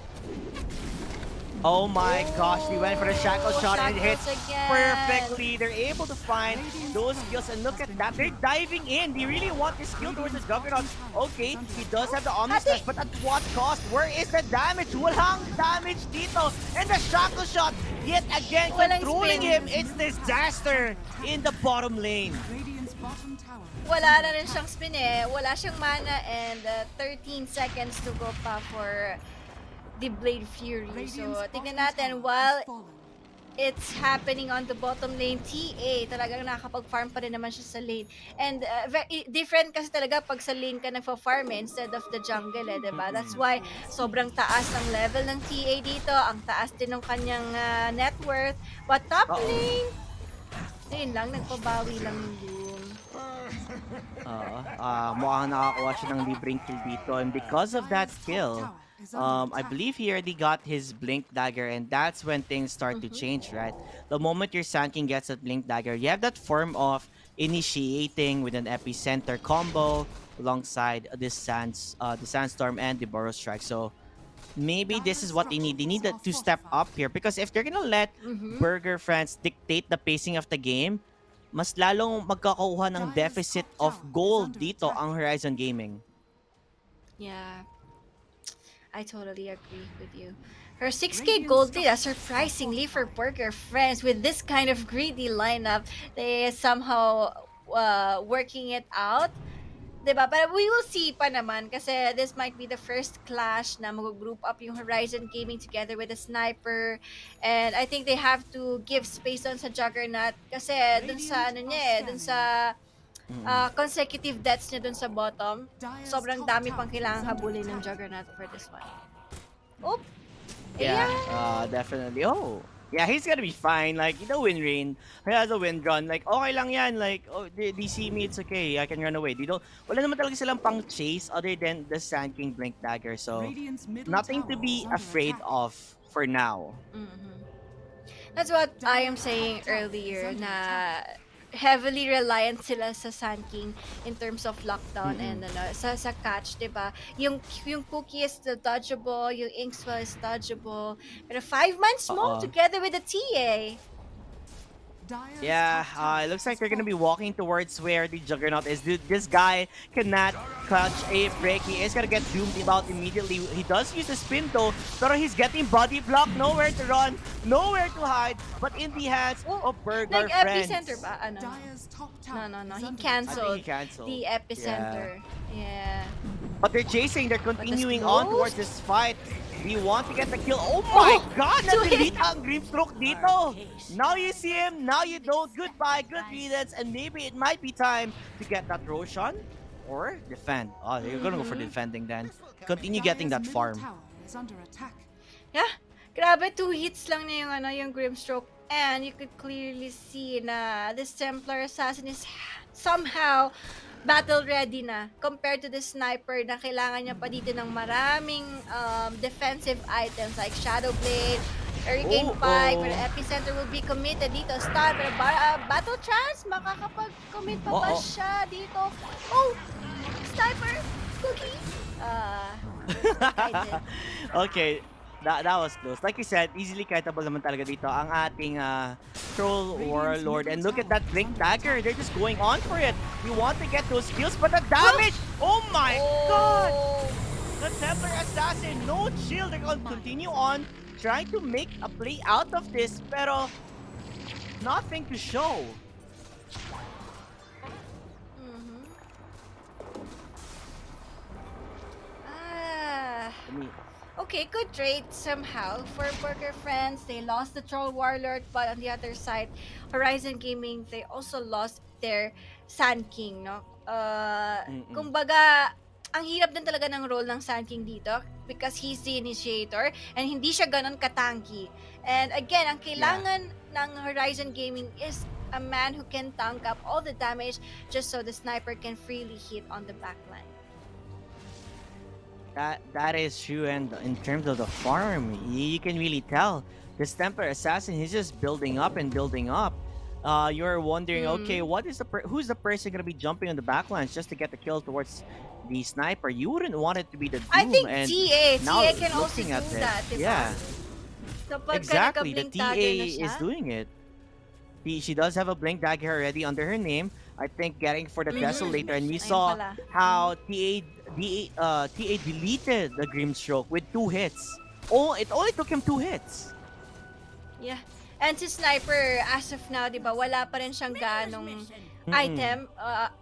Oh my gosh, we went for the shackle shot and it hit again. perfectly. They're able to find those kills and look at that. They're diving in. They really want this kill towards the Juggernaut. Okay, he does have the Omni Slash, but at what cost? Where is the damage? Walang damage dito. And the shackle shot yet again controlling him. It's disaster in the bottom lane. Wala na rin siyang spin Wala siyang mana and 13 seconds to go pa for the Blade Fury. So, tignan natin while it's happening on the bottom lane, TA talagang nakakapag-farm pa rin naman siya sa lane. And very different kasi talaga pag sa lane ka nagfa-farm instead of the jungle diba? That's why sobrang taas ng level ng TA dito, ang taas din ng kanyang net worth. But top lane, yun lang, nagpabawi lang yung mukhang nakakuha siya ng libreng kill dito. And because of that kill, I believe he already got his Blink Dagger, and that's when things start to change, right? The moment your Sand King gets that Blink Dagger, you have that form of initiating with an Epicenter combo alongside this the Sandstorm and the Borrow Strike. So maybe this is what they need. They need to step up here because if they're gonna let Mm-hmm. Burger Friends dictate the pacing of the game, mas lalong magkakakuha ng deficit of gold dito ang Horizon Gaming. Yeah, I totally agree with you. Her 6K gold lead, surprisingly for Burger Friends, with this kind of greedy lineup, they somehow working it out. Diba? But we will see pa naman kasi this might be the first clash na mag-group up yung Horizon Gaming together with a Sniper, and I think they have to give space on sa Juggernaut kasi dun sa ano niya dun sa consecutive deaths niya dun sa bottom, sobrang dami pang kailangang habulin ng Juggernaut for this one. Oop! Yeah, Ayan! definitely. Oh, yeah, he's gonna be fine. Like, win rain. He has a win run. Like, okay lang yan. Like, oh, they see me, it's okay. I can run away. Wala naman talaga silang pang chase other than the Sand King Blink Dagger. So, nothing to be afraid of for now. Mhm. That's what I am saying earlier na heavily reliant sila sa Sand King in terms of lockdown and sa catch, 'di ba? Yung Cookie is still dodgeable, yung Inkswell is dodgeable. Pero 5-man smoke together with the TA. Yeah, it looks like they're gonna be walking towards where the Juggernaut is. Dude, this guy cannot clutch a break. He is gonna get doomed about immediately. He does use a spin though, but he's getting body blocked. Nowhere to run, nowhere to hide. But in the hands of Burger Friends. Epicenter ba? Ano? No. He I canceled, think he canceled. the Epicenter. Yeah. But they're chasing. They're continuing on towards this fight. They want to get the kill. Oh my God! Na-delete ang Grimstroke dito. Now you see him. Now you don't. Goodbye. Good riddance. And maybe it might be time to get that Roshan or defend. Oh, they're gonna go for defending then. Continue getting that farm. Yeah. Grabe, 2 hits lang na yung Grimstroke. And you could clearly see na this Templar Assassin is somehow battle ready na compared to the Sniper na kailangan niya pa dito ng maraming defensive items like Shadow Blade, Hurricane Pike, pero Epicenter will be committed dito. Stun, pero Battle Trance, makakapag-commit pa ba siya dito? Oh! Sniper! Cookie! Okay, that was close. Like you said, easily kiteable naman talaga dito ang ating Troll Warlord. And look at that Blink Dagger. They're just going on for it. We want to get those kills, but the damage! Oh my God! The Templar Assassin, no chill. They're going to continue on trying to make a play out of this, pero nothing to show. Okay, good trade somehow for Burger Friends. They lost the Troll Warlord, but on the other side, Horizon Gaming, they also lost their Sand King, no? Kumbaga, ang hirap din talaga ng role ng Sand King dito because he's the initiator and hindi siya ganun katanky. And again, ang kailangan ng Horizon Gaming is a man who can tank up all the damage just so the sniper can freely hit on the backline. That is true, and in terms of the farm, you can really tell this Templar Assassin is just building up and building up. You're wondering, okay, who's the person gonna be jumping on the backlines just to get the kill towards the sniper? You wouldn't want it to be the Doom. I think and TA can also do that, diba? Yeah, So, pag exactly. The naka-blink dagger na TA siya, is doing it. She does have a Blink Dagger already under her name. I think getting for the Desolator, and we Ayun saw pala. how TA deleted the Grimstroke with 2 hits. Oh, it only took him 2 hits. Yeah. And si Sniper, as of now, di ba, wala pa rin siyang ganong item.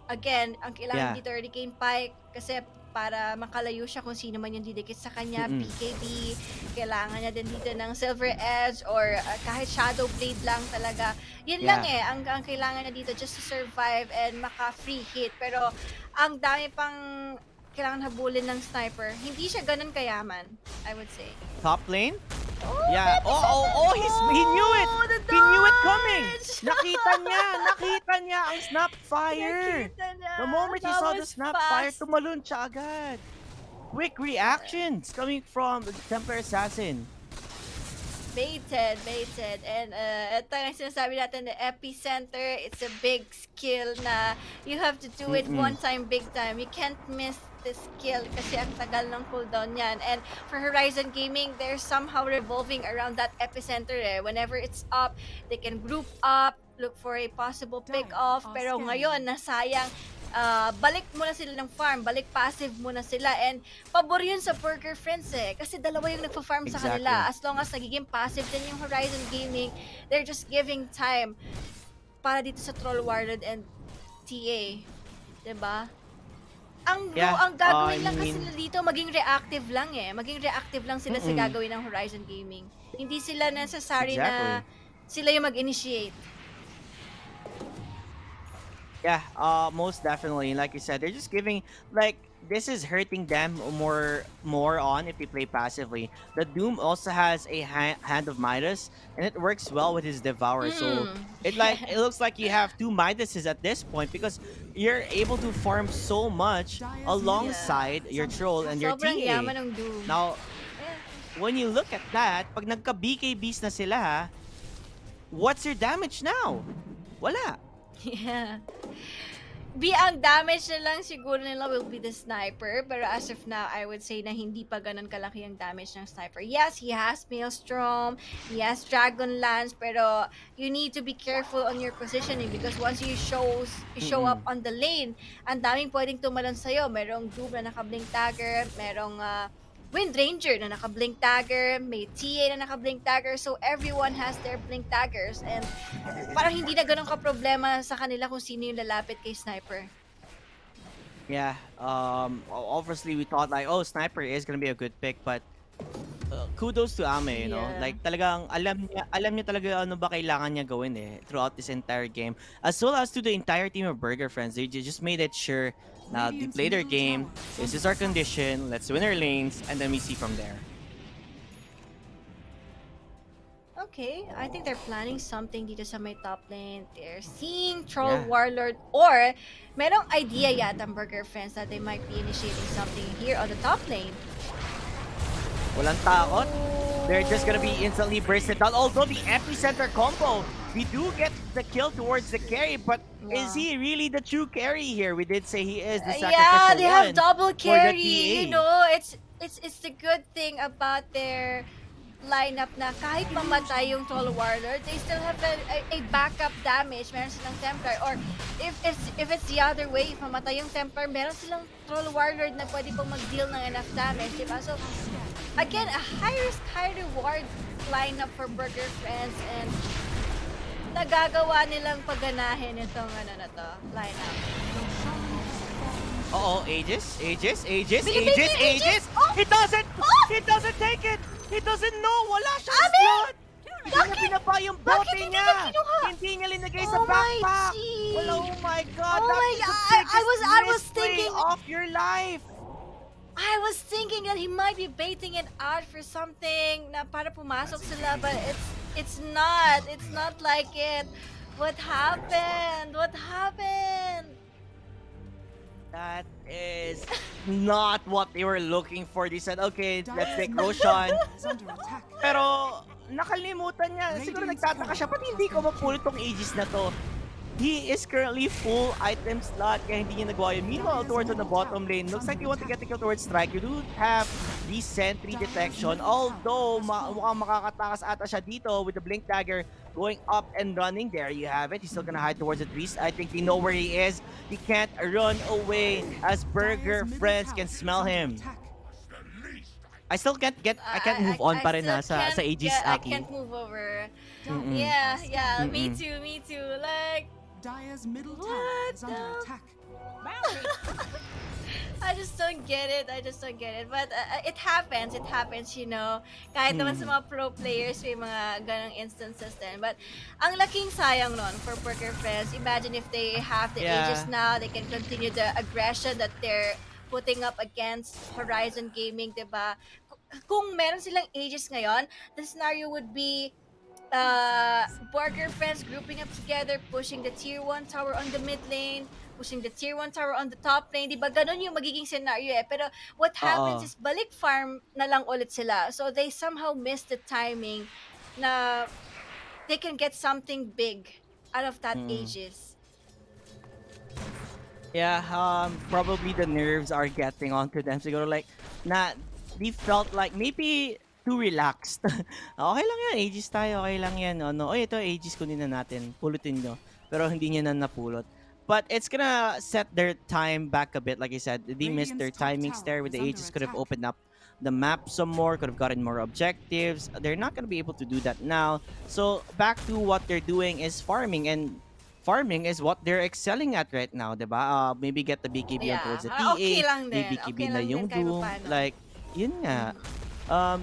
Again, ang kailangan dito, Hurricane Pike, kasi para makalayo siya kung sino man yung didikit sa kanya, PKB, kailangan niya din dito ng Silver Edge or kahit Shadow Blade lang talaga. Yun lang ang kailangan niya dito just to survive and maka-free hit. Pero ang dami pang kailangan habulin ng Sniper. Hindi siya ganun kayaman, I would say. Top lane? Oh, Yeah. He knew it. He knew it coming. Nakita niya ang Snapfire. The moment he saw the Snapfire, tumalon siya agad. Quick reactions coming from the Templar Assassin. Baited, baited. And ito yung sinasabi natin, the epicenter, it's a big skill na you have to do it Mm-mm. one time, big time. You can't miss the skill kasi ang tagal ng cooldown yan. And for Horizon Gaming, they're somehow revolving around that epicenter eh. Whenever it's up, they can group up, look for a possible pick-off. Pero ngayon, nasayang, balik muna sila ng farm, balik passive muna sila, and pabor yun sa Burger Friends eh, kasi dalawa yung nagpa-farm sa kanila. Exactly. As long as nagiging passive din yung Horizon Gaming, they're just giving time para dito sa Troll Warlord and TA. 'Di ba? Yeah, Ang gagawin I lang kasi mean, nila dito, maging reactive lang eh. Maging reactive lang sila sa mm-mm. gagawin ng Horizon Gaming. Hindi sila necessary Exactly. na sila yung mag-initiate. Yeah, most definitely. Like you said, they're just giving like this is hurting them more on if they play passively. The Doom also has a hand of Midas, and it works well with his Devourer. So Mm. it looks like you have two Midases at this point because you're able to farm so much alongside your troll and your Sobrang TA. yaman ng Doom. Now, Yeah. when you look at that, pag nagka BKBs na sila, what's your damage now? Wala. Yeah. Ang damage na lang siguro nila will be the sniper. Pero as of now, I would say na hindi pa ganun kalaki ang damage ng sniper. Yes, he has Maelstrom, he has Dragon Lance, pero you need to be careful on your positioning because once you show up on the lane, ang daming pwedeng tumalon sa'yo. Merong Doom na naka-blink dagger, merong Wind Ranger na naka-blink dagger, may TA na naka-blink dagger, so everyone has their blink daggers and parang hindi na ganun ka-problema sa kanila kung sino yung lalapit kay Sniper. Yeah, obviously we thought like, oh, Sniper is gonna be a good pick, but kudos to Ame, you know? Yeah. Like talagang alam niya talaga ano ba kailangan niya gawin eh throughout this entire game. As well as to the entire team of Burger Friends, they just made it sure na they play their game, this is our condition, let's win our lanes, and then we see from there. Okay, I think they're planning something dito sa may top lane. They're seeing Troll Yeah. Warlord or merong idea yata ang Burger Friends that they might be initiating something here on the top lane. Walang takot. They're just gonna be instantly bursted down. Although the epicenter combo, we do get the kill towards the carry, but is he really the true carry here? We did say he is the sacrificial Yeah, they have one double for the carry. TA. You know, it's the good thing about their lineup na kahit mamatay yung Troll Warlord, they still have a backup damage. Meron silang Templar. Or if it's the other way, if mamatay yung Templar, meron silang Troll Warlord na pwede pong mag-deal ng enough damage, diba? So, again, a high risk, high reward lineup for Burger Friends, and nagagawa nilang pagganahin itong lineup. Uh-oh, Aegis. Bilibili yung Aegis! Oh! He doesn't! Oh! He doesn't take it! He doesn't know! Wala siyang Ame! slot! Hindi niya Bakit? pinapa yung Bakit bote hindi niya! niya kinuha? Hindi niya linagay sa Oh my backpack! gee! Wala, oh my god! Oh That my is the God, biggest I was misplay thinking- of your life! I was thinking that he might be baiting it out for something na para pumasok sila, but it's not. It's not like it. What happened? What happened? That is not what they were looking for. They said, okay, let's take Roshan. Pero nakalimutan niya. Siguro nagtataka siya, pati hindi ko mapulot tong Aegis na to. He is currently full item slot kaya hindi niya nagawa yun. Meanwhile, towards on the bottom lane, looks like you want to get the kill towards Strike. You do have the sentry detection. Although, mukhang makakatakas ata siya dito with the Blink Dagger going up and running. There you have it. He's still gonna hide towards the trees. I think they know where he is. He can't run away as Burger Friends can smell him. I still can't move on pa rin still sa Aegis I Aki. can't move over. Mm-mm. Yeah, me Mm-mm. too. Like, Dire's middle tower What is under the- attack. I just don't get it. But it happens, you know. Kahit naman sa mga pro players, may mga ganong instances din. But ang laking sayang nun for Burger Friends. Imagine if they have the Yeah. Aegis now, they can continue the aggression that they're putting up against Horizon Gaming, diba? Kung meron silang Aegis ngayon, the scenario would be Borgar Friends grouping up together, pushing the tier 1 tower on the mid lane, pushing the tier 1 tower on the top lane. Diba ganun yung magiging scenario eh. Pero what happens is balik farm na lang ulit sila. So they somehow missed the timing na they can get something big out of that Mm. Aegis. Yeah, probably the nerves are getting onto them. Siguro like, they felt like maybe too relaxed. Okay lang yan, ages tayo, okay lang yan. Ano, ito, ages kunin na natin, pulutin nyo. Pero hindi niya na napulot. But it's gonna set their time back a bit. Like I said, they missed their Radiant's top timings there tower with is the under ages. Could have attack. opened up the map some more, could have gotten more objectives. They're not gonna be able to do that now. So back to what they're doing is farming, and farming is what they're excelling at right now, 'di ba? Maybe get the BKB on Yeah, towards the okay TA, lang may din. BKB Okay na lang din yung kahit Doom, paano. like yun nga. Mhm. Um,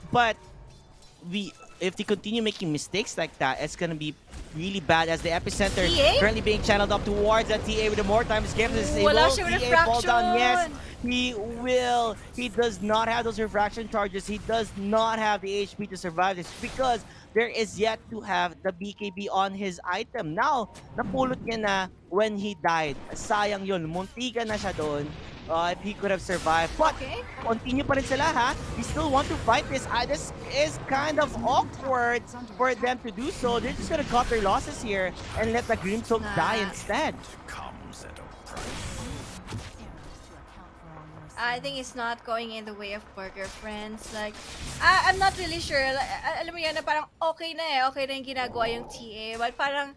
but we if they continue making mistakes like that, it's gonna be really bad as the epicenter TA? currently being channeled up towards the TA with the more time escape is Wala able. siyang TA fall down, yes. refraction! He will. He does not have those refraction charges. He does not have the HP to survive this because there is yet to have the BKB on his item. Now, napulot niya na when he died. Sayang yun. Muntika na siya doon. If he could have survived. But Okay. continue pa rin sila, ha? They still want to fight this. This is kind of awkward for them to do so. They're just gonna cut their losses here and let the Green Soap die instead. I think it's not going in the way of Burger Friends. Like, I'm not really sure. Alam mo yan, na parang okay na eh. Okay na yung ginagawa yung TA. But parang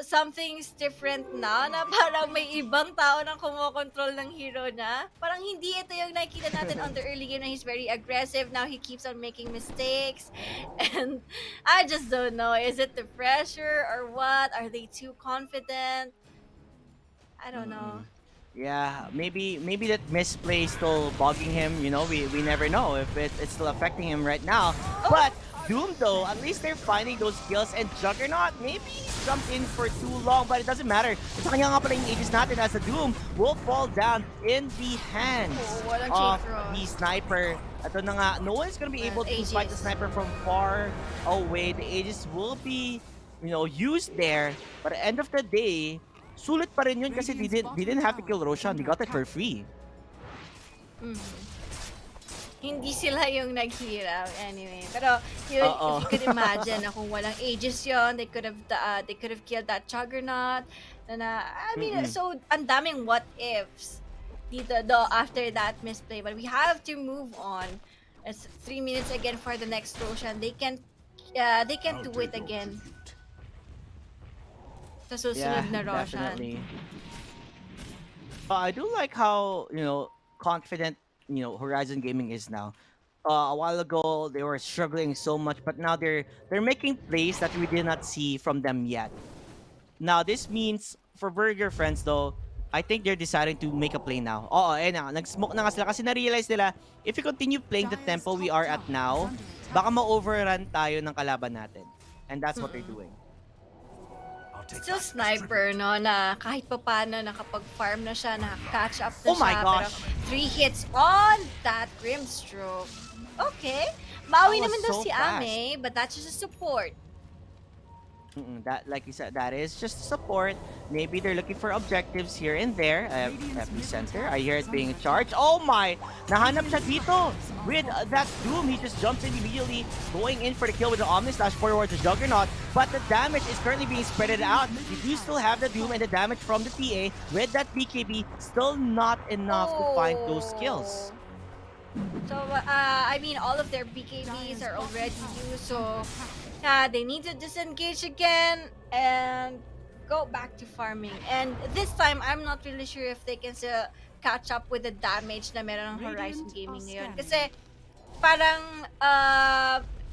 something's different na parang may ibang tao nang kumokontrol ng hero na. Parang hindi ito yung nakikita natin on the early game na he's very aggressive. Now he keeps on making mistakes. And I just don't know. Is it the pressure or what? Are they too confident? I don't know. Yeah, maybe that misplay is still bugging him. You know, we never know if it's still affecting him right now. But Doom though, at least they're finding those kills, and Juggernaut maybe jumped in for too long, but it doesn't matter. Sa kanya nga pala yung ages natin as the Doom will fall down in the hands Walang of Chain Frost. the sniper. Ito na nga, no one's gonna be able to fight the Aegis. sniper from far away. The ages will be, used there, but at the end of the day, sulit pa rin yun kasi they didn't have to kill Roshan. They got it for free. Hindi sila yung naghirap anyway. Pero yun, if you could imagine na kung walang Aegis yun, they could have killed that Juggernaut. I mean, so ang daming what ifs dito after that misplay. But we have to move on. It's 3 minutes again for the next Roshan. They can't do it again. Sa susunod na Roshan. Definitely. I do like how, confident, Horizon Gaming is now. A while ago, they were struggling so much, but now they're making plays that we did not see from them yet. Now, this means, for Burger Friends though, I think they're deciding to make a play now. Oo, na. Nag-smoke na nga sila kasi na-realize nila, if we continue playing the tempo we are at now, baka ma-overrun tayo ng kalaban natin. And that's what they're doing. Still sniper, no? Na kahit pa paano nakapag-farm na siya, naka-catch up na Oh my siya. gosh! Pero 3 hits on that Grimstroke. Okay. Maui That was naman daw so si fast. Ame, but that's just a support. That, like you said, that is just support. Maybe they're looking for objectives here and there. Epicenter, I hear it being charged. Oh my! Nahanap siya dito! With that Doom, he just jumps in immediately, going in for the kill with the Omni Slash forward to Juggernaut. But the damage is currently being spreaded out. You do still have the Doom and the damage from the TA. With that BKB, still not enough to find those kills. So, I mean, all of their BKBs are already used, so they need to disengage again and go back to farming. And this time, I'm not really sure if they can still catch up with the damage na meron ng Horizon Gaming ngayon. Kasi parang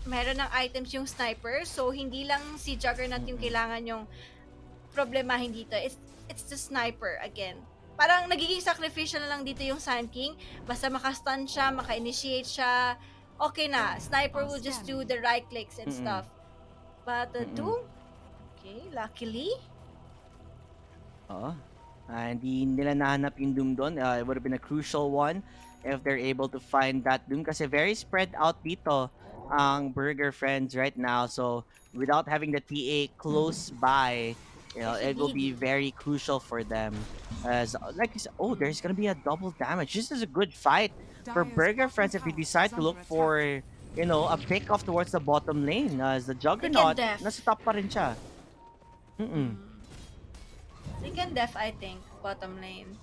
meron ng items yung sniper, so hindi lang si Juggernaut yung kailangan yung problemahin dito. It's the sniper again. Parang nagiging sacrificial na lang dito yung Sand King. Basta makastun siya, maka-initiate siya, okay na. Sniper will just do the right clicks and stuff. But the Doom, okay, luckily. Hindi nila nahanap yung Doom doon. It would have been a crucial one if they're able to find that Doom kasi very spread out dito ang Burger Friends right now. So without having the TA close by, it will be very crucial for them. As like you said, there's gonna be a double damage. This is a good fight for Burger Friends if they decide to look for a pick off towards the bottom lane as the They can Juggernaut, def. nasa top pa rin siya. Mm-mm. They can def, I think, bottom lane.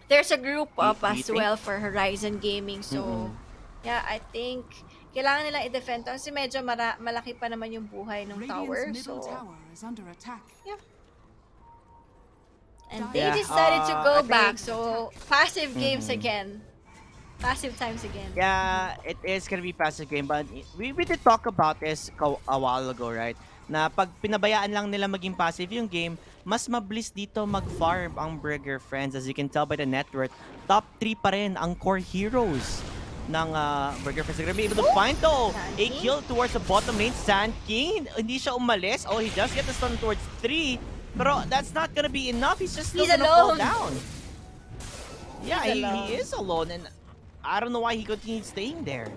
There's a group up Do you as think? well for Horizon Gaming. So, Mm-mm. yeah, I think kailangan nilang i-defend to kasi medyo malaki pa naman yung buhay ng tower. Radiant's middle So, tower is under attack. yeah. And Yeah, they decided to go I think- back. So, passive games Mhm. again. Passive times again. Yeah, it is gonna be passive game, but we did talk about this a while ago, right? Na pag pinabayaan lang nila maging passive yung game, mas mabilis dito mag-farm ang Burger Friends. As you can tell by the net worth, top 3 pa rin ang core heroes ng Burger Friends. They're gonna be able to find though Sand a King? kill towards the bottom lane. Sand King, hindi siya umalis. Oh, he does get the stun towards 3. Pero that's not gonna be enough. He's just still He's gonna fall alone. down. Yeah, He's he alone. is alone, and I don't know why he continued staying there.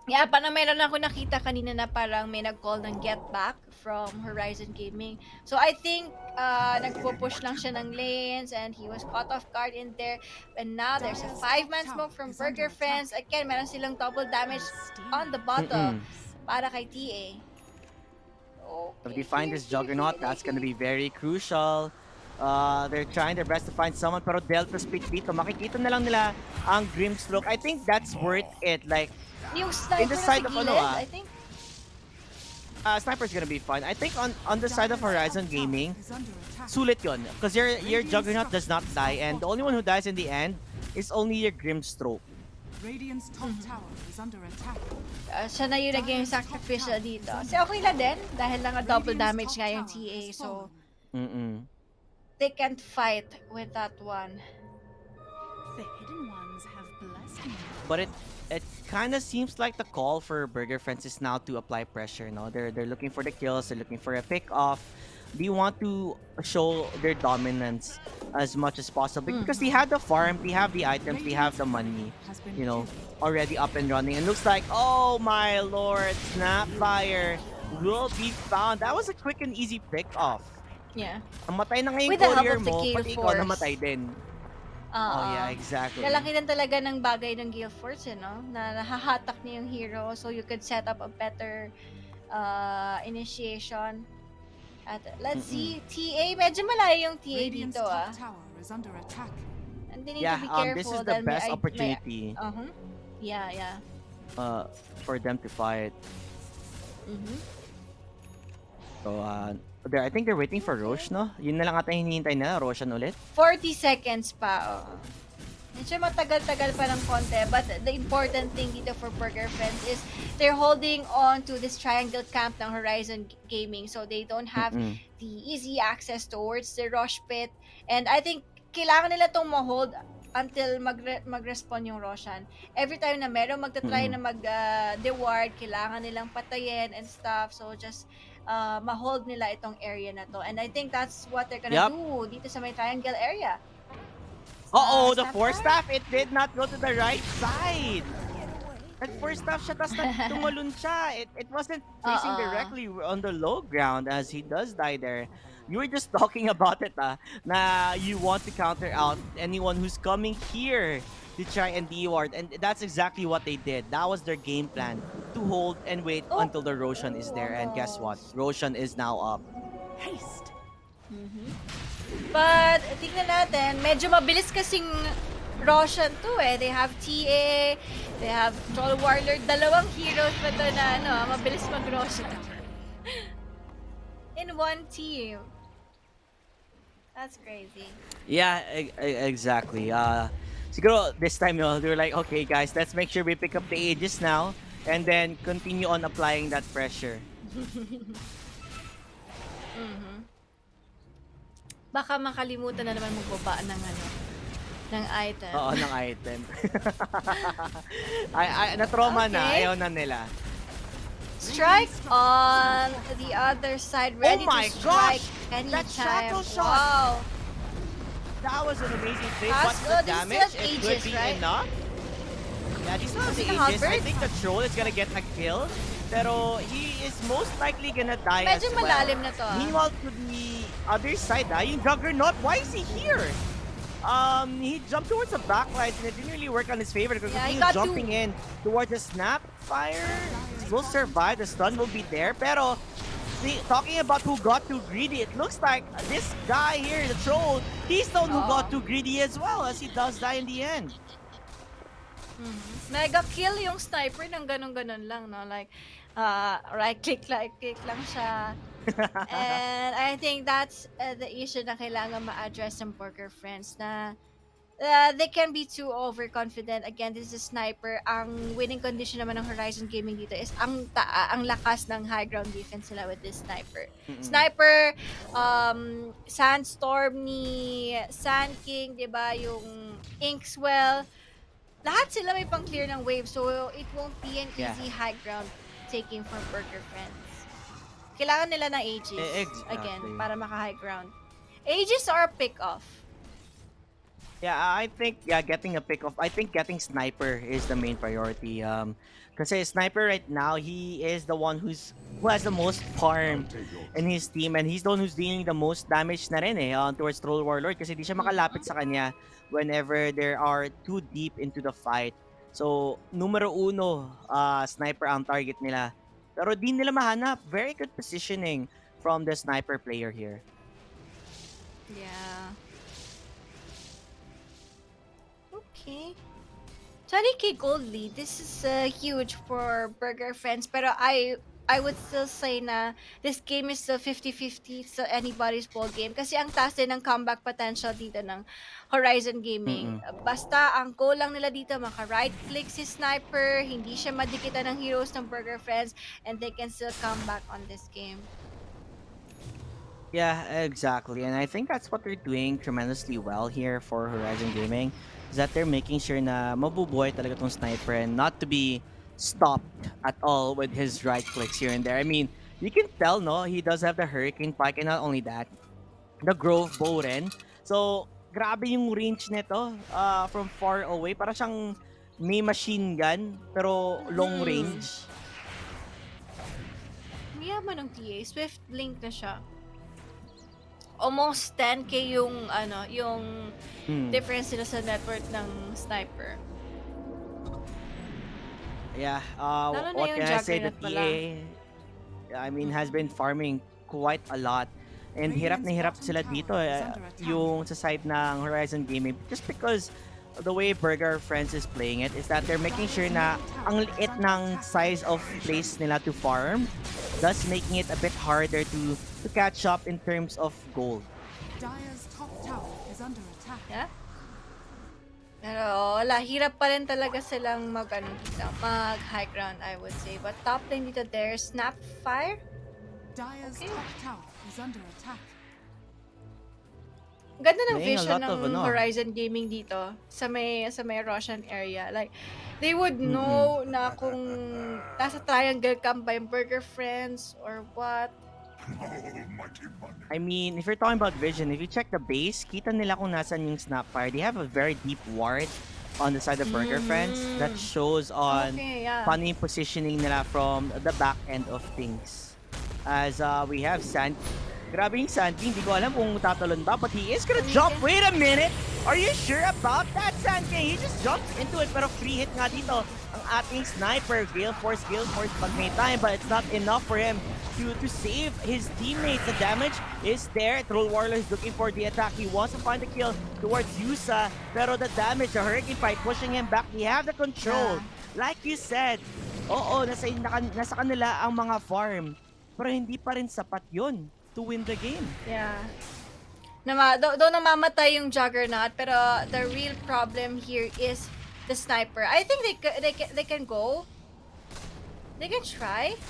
Yeah, parang meron ako nakita kanina na parang may nag-call ng get back from Horizon Gaming. So I think nagpo-push lang siya ng lanes and he was caught off guard in there. And now there's a 5-man smoke from Burger Friends. Again, meron silang double damage on the bottom para kay TA. If they find this Juggernaut, that's gonna be very crucial. They're trying their best to find someone, pero Delta Speed dito, makikita na lang nila ang Grimstroke. I think that's worth it. Like, Yung sniper in the na side sa of gilid, ano, I think. Sniper's gonna be fine. I think on the side of Horizon Gaming, Is under attack. sulit yun. Because your Juggernaut does not die, and the only one who dies in the end is only your Grimstroke. Radiant's top tower is under attack. Siya na yung naging sacrificial dito. Kasi okay lang din, dahil lang a double damage nga yung TA. So, they can't fight with that one. The hidden ones have blessed me. But it kind of seems like the call for Burger Friends is now to apply pressure. No, they're looking for the kills. They're looking for a pick off. They want to show their dominance as much as possible because they have the farm, they have the items, they have the money. Already up and running. And looks like, oh my lord, Snapfire will be found. That was a quick and easy pick off. Yeah. Namatay na ngayon With the help courier of the mo, Gale pati ikaw Force. namatay din. Oh yeah, exactly. Lalaki din talaga ng bagay ng Gale Force, no? Na nahahatak niya yung hero so you could set up a better initiation. At let's see, TA, medyo malayo yung TA Radiant's dito top tower is under attack. And they need Yeah, to be careful. this is the dahil may best opportunity Yeah. for them to fight. Mhm. So, I think they're waiting for Roche, no? Yun na lang ata hinihintay nila, Roshan ulit. 40 seconds pa, Medyo matagal-tagal pa ng konti, but the important thing dito for Burger Friends is they're holding on to this triangle camp ng Horizon Gaming, so they don't have the easy access towards the rush pit. And I think kailangan nila tong ma-hold until mag-respawn yung Roshan. Every time na meron magta-try na mag-deward, kailangan nilang patayin and stuff. So just ma-hold nila itong area na to. And I think that's what they're gonna do dito sa may triangle area. Uh-oh, the force staff, it did not go to the right side. Nag-force staff siya, tapos tumalun siya. It wasn't facing directly on the low ground as he does die there. You were just talking about it, na you want to counter out anyone who's coming here to try and deward. And that's exactly what they did. That was their game plan, to hold and wait until the Roshan is there. And guess what? Roshan is now up. Haste. But, tingnan natin, medyo mabilis kasing Roshan to They have TA, they have Troll Warlord, dalawang heroes pa to na mabilis mag-Roshan. In one team. That's crazy. Yeah, exactly. Siguro this time, they were like, okay guys, let's make sure we pick up the Aegis now and then continue on applying that pressure. Baka makalimutan na naman magbaba ng item. Oo, ng item. Na-trauma na, ayaw na nila. Strike on the other side, ready my to strike gosh! anytime. That shackle shot! Wow. That was an amazing play, Pass- but the this is damage, still it could Aegis, be right? enough. Yeah, this is the the Aegis. I Halberd? think the troll is gonna get a kill, pero he is most likely gonna die Medyo as well. malalim na to. Meanwhile, to the other side, yung Juggernaut, why is he here? He jumped towards the backlight and it didn't really work on his favor because Yeah, he he got jumping two. in towards the snap fire. Will survive, the stun will be there, pero talking about who got too greedy, it looks like this guy here, the troll, he's the one who got too greedy as well as he does die in the end. Mega kill yung sniper ng ganun-ganun lang, no? Like, right click lang siya. And I think that's the issue na kailangan ma-address ng Borgar friends na they can be too overconfident. Again, this is a sniper. Ang winning condition naman ng Horizon Gaming dito is ang lakas ng high ground defense nila with this sniper. Sniper, Sandstorm ni Sand King, 'di ba? Yung Inkswell, lahat sila may pang-clear ng wave, so it won't be an easy high ground taking for Burger Friends. Kailangan nila ng Aegis, again, para maka-high ground. Aegis or pick-off? Yeah, I think getting a pick-off. I think getting Sniper is the main priority. Kasi Sniper right now, he is the one who has the most farm in his team and he's the one who's dealing the most damage na rin towards Troll Warlord kasi di siya makalapit sa kanya whenever they are too deep into the fight. So, numero uno, Sniper ang target nila. Pero di nila mahanap. Very good positioning from the Sniper player here. Yeah. Okay. 20k gold lead. This is huge for Burger Friends. Pero I would still say na this game is still 50-50 sa anybody's ball game. Kasi ang taas din ng comeback potential dito ng Horizon Gaming. Basta ang goal lang nila dito, maka-right click si Sniper, hindi siya madikitan ng heroes ng Burger Friends, and they can still come back on this game. Yeah, exactly. And I think that's what they're doing tremendously well here for Horizon Gaming. Is that they're making sure na mabubuhay talaga tong Sniper and not to be stopped at all with his right clicks here and there. I mean, you can tell, no? He does have the Hurricane Pike and not only that, the Grove Bow rin. So, grabe yung range nito from far away. Para siyang may machine gun pero long range. Mayaman ng TA. Swift blink na siya. Almost 10k yung difference nila sa net worth ng Sniper. Yeah, Lalo na what yung can I say? The Juggernaut TA, I mean, has been farming quite a lot. And hirap na hirap sila dito yung sa side ng Horizon Gaming just because the way Burger Friends is playing it is that they're making sure na ang liit ng size of place nila to farm, thus making it a bit harder to catch up in terms of gold. Dire's top tower is under attack. Yeah? Pero wala, hirap pa rin talaga silang mag-high ground, I would say. But top lane dito, there's Snapfire. Dire's top tower is under attack. Ganda ng Playing a vision lot of, ng Horizon Gaming dito sa may Russian area. Like, they would know na kung nasa triangle camp ba yung Burger Friends or what. I mean, if you're talking about vision, if you check the base, kita nila kung nasan yung Snapfire. They have a very deep ward on the side of Burger Friends that shows on paano yung positioning nila from the back end of things. As we have Sand. Grabe yung Sandy, hindi ko alam kung tatalon ba, but he is gonna jump. Wait a minute! Are you sure about that, Sandy? He just jumps into it, pero free hit nga dito ang ating Sniper. Gale Force pag may time, but it's not enough for him to save his teammates. The damage is there. Troll Warlord is looking for the attack. He wants to find the kill towards Yusa, pero the damage, the Hurricane Pike pushing him back. They have the control. Like you said, nasa kanila ang mga farm, pero hindi pa rin sapat yun to win the game. Yeah. Though namamatay yung Juggernaut, pero the real problem here is the Sniper. I think they can go. They can try.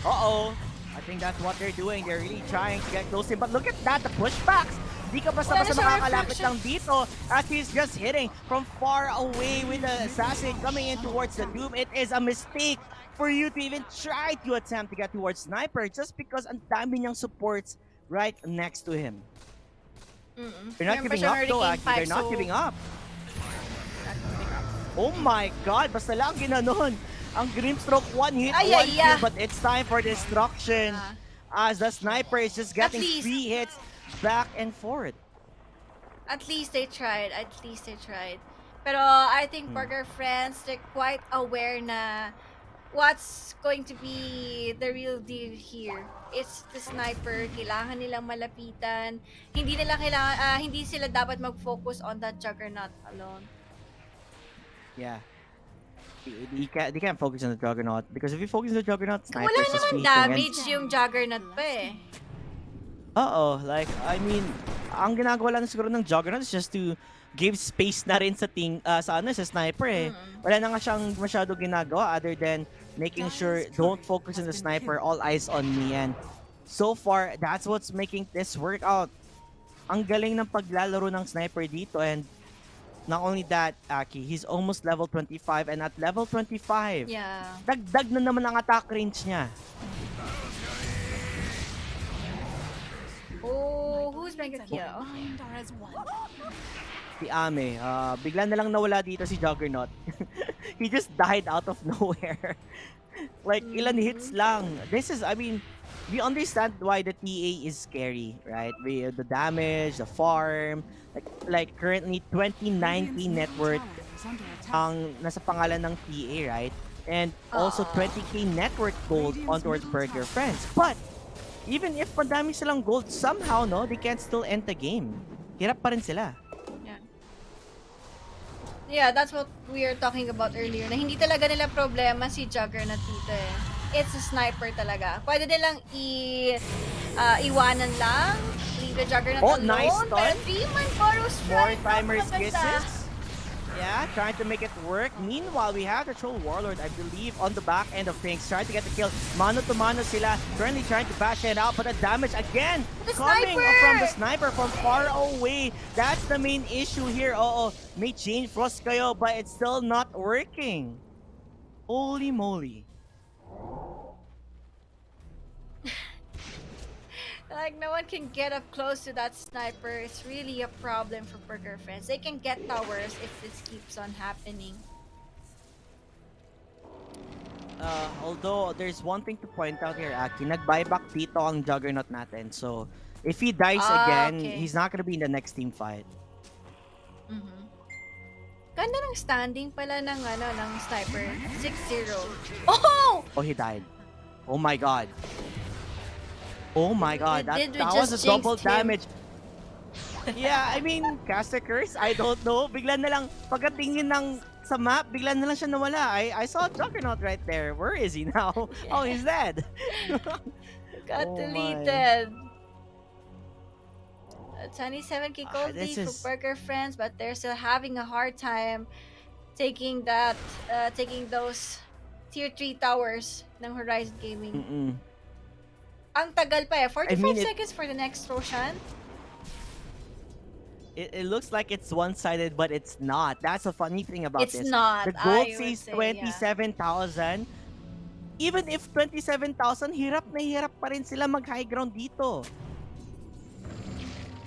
I think that's what they're doing. They're really trying to get close in. But look at that, the pushbacks. Di ka basta-basta makakalapit lang dito as he's just hitting from far away with the assassin coming in towards the Doom. It is a mistake for you to even try to attempt to get towards Sniper just because ang dami niyang supports right next to him. They're not giving up though, Aki. They're not giving up. Oh my god, basta lang ginanon. Ang Grimstroke, one hit, one kill, but it's time for destruction as the Sniper is just getting 3 hits back and forth. At least they tried. At least they tried. Pero I think Hmm. Burger Friends, they're quite aware na what's going to be the real deal here. It's the sniper. Kailangan nilang malapitan. Hindi sila dapat mag-focus on that juggernaut alone. Yeah. They can't focus on the Juggernaut because if you focus on the Juggernaut, Wala Sniper's just naman waiting and damage yung juggernaut pa eh. like I mean, ang ginagawa lang siguro ng Juggernaut is just to give space na rin sa Sniper eh. Wala na nga siyang masyado ginagawa other than making sure don't focus on the Sniper, all eyes on me, and so far that's what's making this work out. Ang galing ng paglalaro ng Sniper dito, and not only that, Aki, he's almost level 25, and at level 25, Yeah. dagdag na naman ang attack range niya. Oh, who's mega kill? Mind are as one. Si Ame, bigla na lang nawala dito si Juggernaut. He just died out of nowhere. Like, ilan hits lang. I mean, we understand why the TA is scary, right? The damage, the farm, like currently 2090 net worth ang nasa pangalan ng TA, right? And also 20k net worth gold on towards Burger Friends. But even if madami silang gold, somehow no, they can't still end the game. Hirap pa rin sila. Yeah, that's what we were talking about earlier. Na hindi talaga nila problema si Juggernaut dito eh. It's a sniper talaga. Pwede nilang iwanan lang. Leave the Juggernaut alone. Nice stun. Pero 3-man borrow strike. More timers Napakaganda. kisses. Yeah, trying to make it work. Meanwhile, we have the Troll Warlord, I believe, on the back end of things, trying to get the kill. Mano to mano sila, currently trying to bash it out, but the damage again The coming sniper! from the sniper from far away. That's the main issue here. May change frost kayo, but it's still not working. Holy moly. Like, no one can get up close to that sniper. It's really a problem for Burger Friends. They can get towers if this keeps on happening. Although, there's one thing to point out here, Aki. Nag-buyback dito ang Juggernaut natin. So, if he dies again, okay. he's not gonna be in the next team fight. Ganda ng standing pala ng sniper. 6-0. Oh! Oh, he died. Oh my god. Oh my god, that Did we was a just double jinxed him? damage. Yeah, I mean, caster curse, I don't know. Bigla na lang, pagkatingin sa map, bigla na lang siya nawala. I saw Juggernaut right there. Where is he now? Oh, he's dead. Got Oh my. deleted. 27k gold this lead is- for Burger Friends, but they're still having a hard time taking those tier 3 towers ng Horizon Gaming. Mm-mm. Ang tagal pa eh. 45 I mean, seconds for the next Roshan. It looks like it's one-sided, but it's not. That's the funny thing about It's this. not, The gold I would says say, 27,000. Even if 27,000, hirap na hirap pa rin sila mag-high ground dito.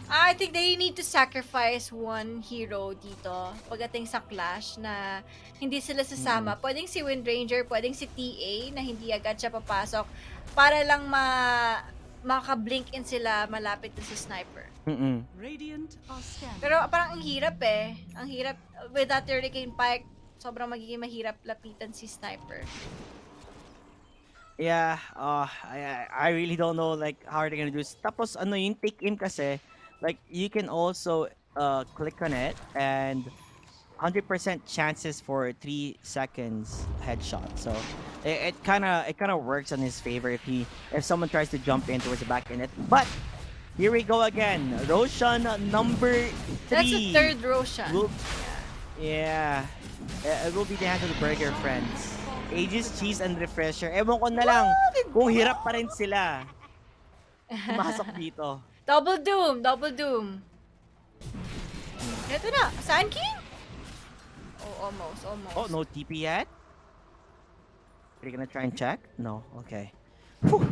I think they need to sacrifice one hero dito pagdating sa clash na hindi sila sasama. Pwedeng si Wind Ranger, pwedeng si TA na hindi agad siya papasok para lang maka-blink in sila malapit na sa sniper. Mm-mm. Radiant are scanning. Pero parang ang hirap eh. Ang hirap with that Hurricane Pike, sobrang magiging mahirap lapitan si sniper. Yeah, I really don't know like how are they gonna do this. Tapos yung take aim kasi, like you can also click on it and 100% chances for 3 seconds headshot. So it kind of works on his favor if someone tries to jump in towards the back end. But here we go again. Roshan number 3. That's the third Roshan. Yeah. It will be the hands of the Burger Friends. Aegis, Cheese, and Refresher. Ewan ko na lang kung hirap pa rin sila pumasok dito. Double Doom! Double Doom! Ito na! Sand King? Oh, almost. Oh, no TP yet? Are you gonna try and check? No, okay. Whew.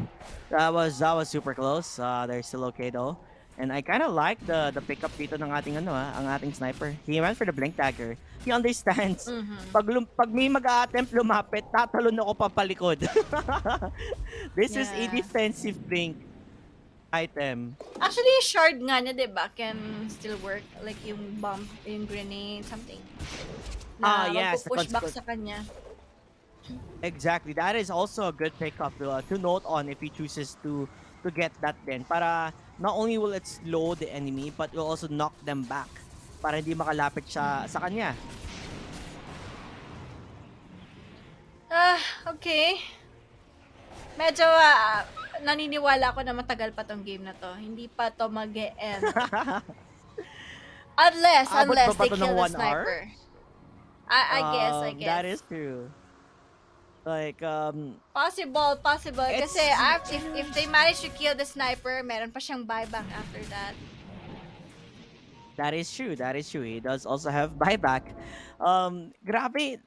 That was super close. They're still okay though. And I kind of like the pickup dito ng ating ang ating sniper. He went for the blink dagger. He understands. Pag may mag-a-attempt lumapit, tatalon ako papalikod. This is a Yeah. defensive blink. item. Actually, yung shard nga niya, diba, can still work. Like yung bomb, yung grenade, something. Na Yes, the magpo-push back consequence. sa kanya. Exactly. That is also a good pickup to note on if he chooses to get that then. Para not only will it slow the enemy, but will also knock them back. Para hindi makalapit siya sa kanya. Okay. Medyo naniniwala ako na matagal pa tong game na to. Hindi pa to mag-e-end. Unless Abot ba they to kill ng the 1 hour? sniper. I guess. That is true. Like, Possible. It's- Kasi if they manage to kill the sniper, meron pa siyang buyback after that. That is true. He does also have buyback. Grabe.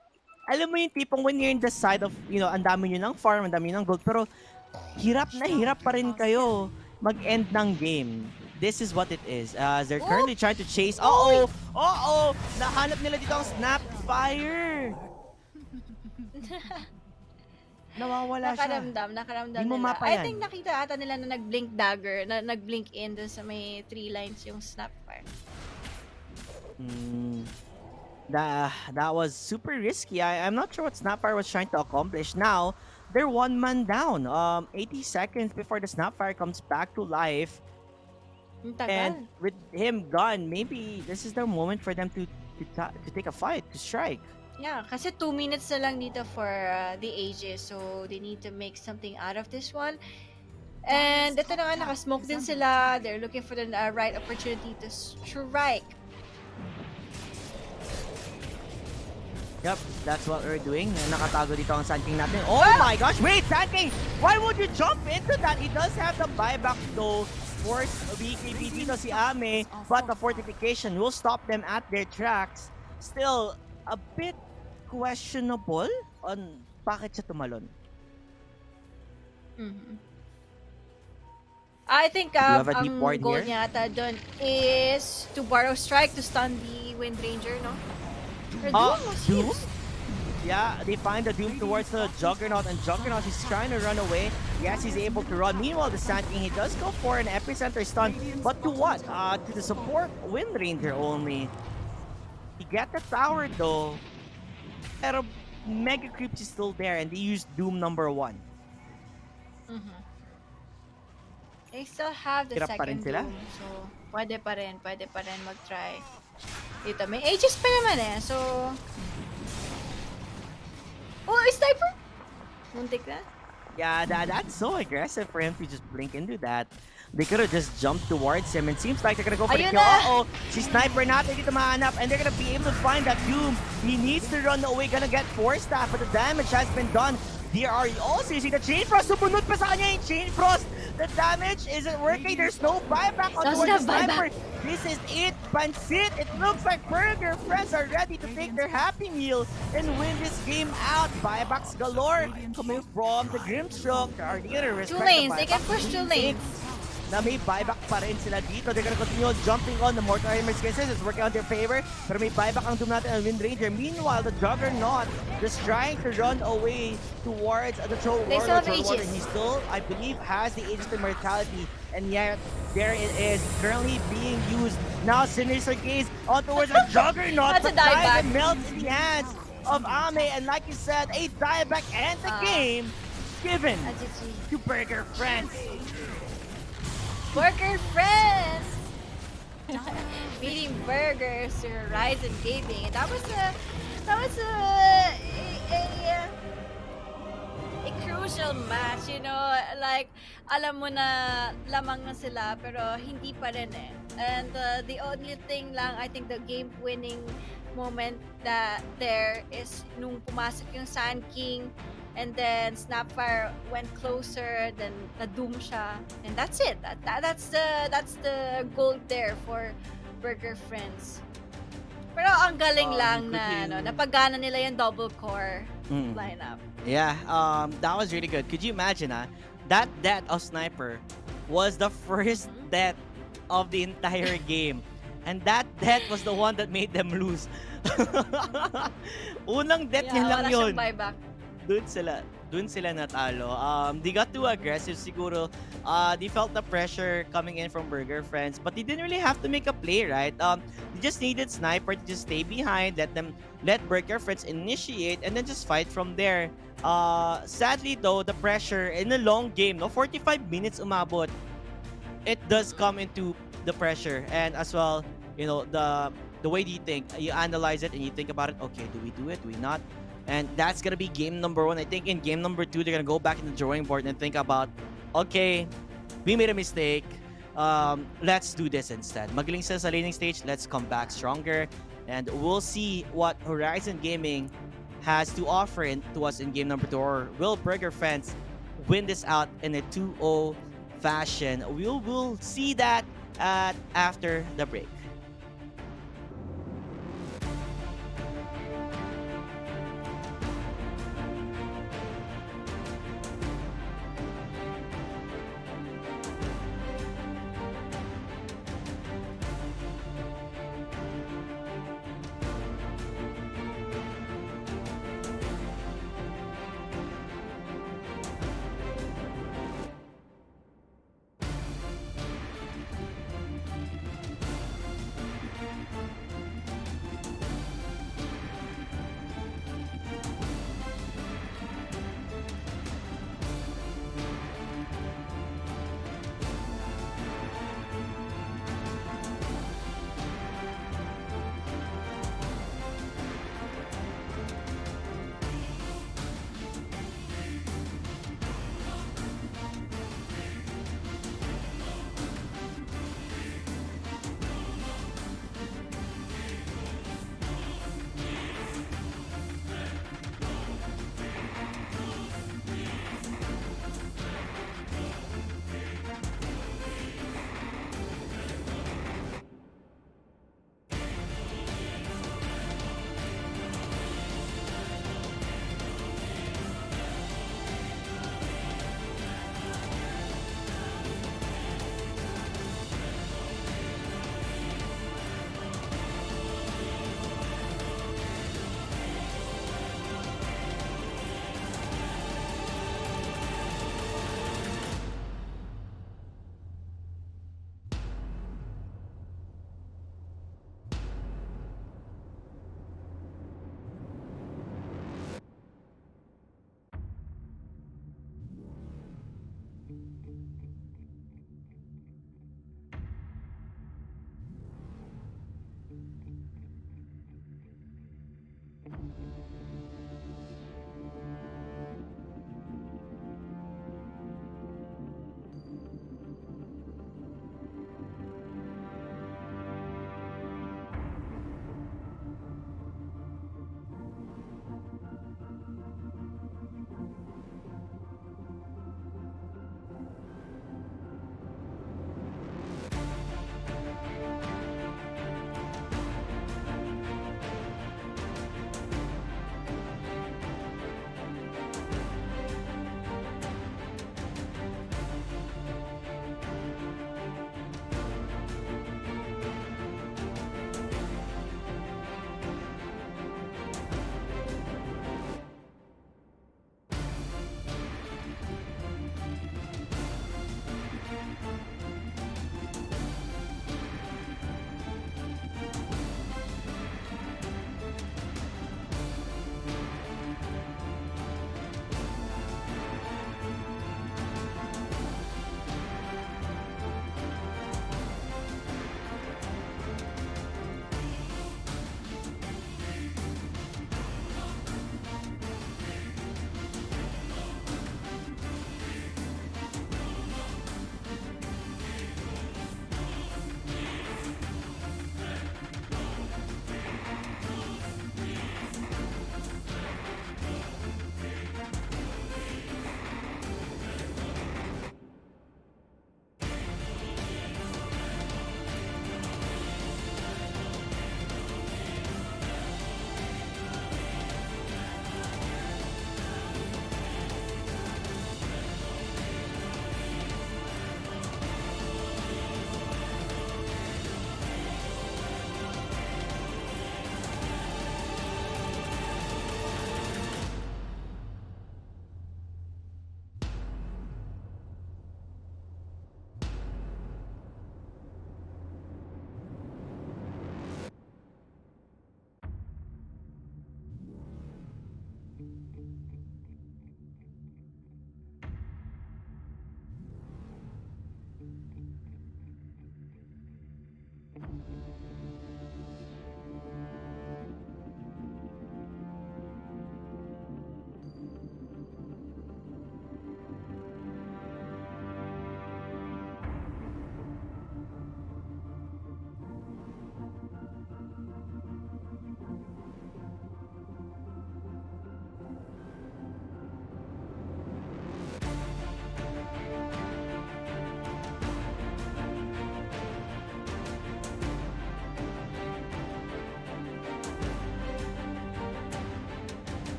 Alam mo yung tipong when you're in the side of, ang dami nyo ng farm, ang dami nyo ng gold, pero hirap na hirap pa rin kayo mag-end ng game. This is what it is. They're currently trying to chase. Uh-oh! Nahanap nila dito ang Snapfire! Nawawala siya. Nakaramdam Di mo nila. mapa I yan. think nakita ata nila na nag-blink dagger, na nag-blink in dun sa may 3 lines yung snapfire. That was super risky. I'm not sure what Snapfire was trying to accomplish. Now, they're 1 man down. 80 seconds before the Snapfire comes back to life. Ang tagal. And with him gone, maybe this is the moment for them to take a fight, to strike. Yeah, kasi 2 minutes na lang dito for the ages. So, they need to make something out of this one. And ito na nga, nakasmoke din sila. They're looking for the right opportunity to strike. Yep, that's what we're doing. Nakatago dito ang Sand King natin. Oh my gosh, wait, Sand King! Why would you jump into that? He does have the buyback though. Force BKB dito si Ame, but the fortification will stop them at their tracks. Still, a bit questionable on bakit siya tumalon. I think have a deep ang ward goal here? niya ata dun is to borrow strike to stun the Wind Ranger, no? Or Doom was Doom? used. Yeah, they find the Doom towards the Juggernaut, and Juggernaut is trying to run away. Yes, he's able to run. Meanwhile, the Sand King, he does go for an epicenter stun, but to what? To the support Wind Ranger only. He get the tower though, pero Mega Creeps is still there, and they use Doom number 1. They still have the Hirap pa rin second sila? Doom, so pwede pa rin mag-try. Dito, may ages pa naman eh, so... Oh, sniper! Muntik na. Yeah, that's so aggressive for him to just blink into that. They could have just jumped towards him, and seems like they're gonna go for the Ayun kill. na! Uh-oh, si Sniper natin dito mahanap, and they're gonna be able to find that Doom. He needs to run away, gonna get 4 staff, but the damage has been done. They are also using the Chain Frost. Sumunod pa sa kanya yung Chain Frost. The damage isn't working. There's no buyback on There's towards the no Sniper. buyback. This is it, Pansit. It looks like Burger Friends are ready to take their Happy Meal and win this game out. Buybacks galore coming from the Grimstroke. Are they gonna respect 2 lanes, the they can buyback? push 2 lanes. Na may buyback pa rin sila dito. They're gonna continue jumping on the Mortal Hammer's kisses. It's working on their favor. Pero may buyback ang Doom natin ang Wind Ranger. Meanwhile, the Juggernaut just trying to run away towards the Troll They still Warlord. have Troll Warlord. Aegis. He still, I believe, has the Aegis Immortality. And yet, there it is, currently being used. Now, Sinister Gaze on towards a Juggernaut. That's a but dieback. Dive melts in the hands of Ame. And like you said, a dieback and the game given to Burger Friends. Worker friends! Beating Burgers to Horizon Gaming. That was a crucial match, you know, like alam mo na lamang na sila pero hindi pa rin eh. And the only thing lang, I think the game winning moment that there is nung pumasok yung Sand King and then Snapfire went closer, then na-doom siya, and that's it. That's the goal there for Burger Friends. Pero ang galing lang could na you- napagana nila yung double core lineup. Yeah, that was really good. Could you imagine, that death of Sniper was the first death of the entire game. And that death was the one that made them lose. Unang death niya lang wala yun. siyang buyback. Doon sila. dun sila natalo. They got too aggressive siguro. They felt the pressure coming in from Burger Friends, but they didn't really have to make a play, right? They just needed Sniper to just stay behind, let Burger Friends initiate, and then just fight from there. Sadly though, the pressure in a long game, no, 45 minutes umabot, it does come into the pressure, and as well, the way you think, you analyze it and you think about it. Okay, do we do it? Do we not? And that's gonna be game number one. I think in game number two, they're gonna go back in the drawing board and think about, okay, we made a mistake. Let's do this instead. Magaling sila sa laning stage. Let's come back stronger, and we'll see what Horizon Gaming has to offer to us in game number two. Or will Burger fans win this out in a 2-0 fashion? We'll see that after the break.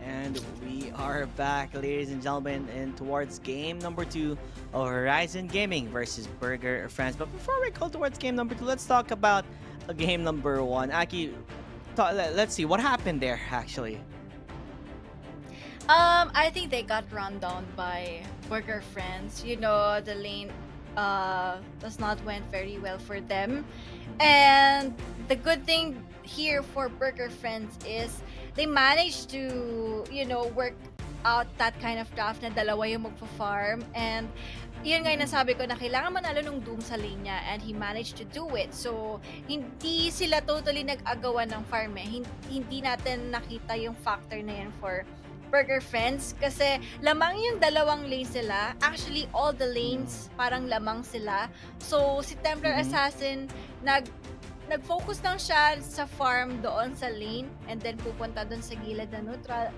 And we are back, ladies and gentlemen, and towards game number 2 of Horizon Gaming versus Burger France. But before we go towards game number 2, let's talk about game number 1. Aki, let's see what happened there, actually. I think they got run down by Burger Friends. You know, the lane does not went very well for them. And the good thing here for Burger Friends is they managed to, work out that kind of draft na dalawa yung magpa-farm. And yun nga yung nasabi ko na kailangan manalo nung Doom sa lane niya, and he managed to do it. So, hindi sila totally nag-agawan ng farm eh. Hindi natin nakita yung factor na yan for Burger Friends kasi lamang yung dalawang lanes sila. Actually, all the lanes parang lamang sila. So, si Templar Assassin nag-focus lang siya sa farm doon sa lane, and then pupunta doon sa gilid na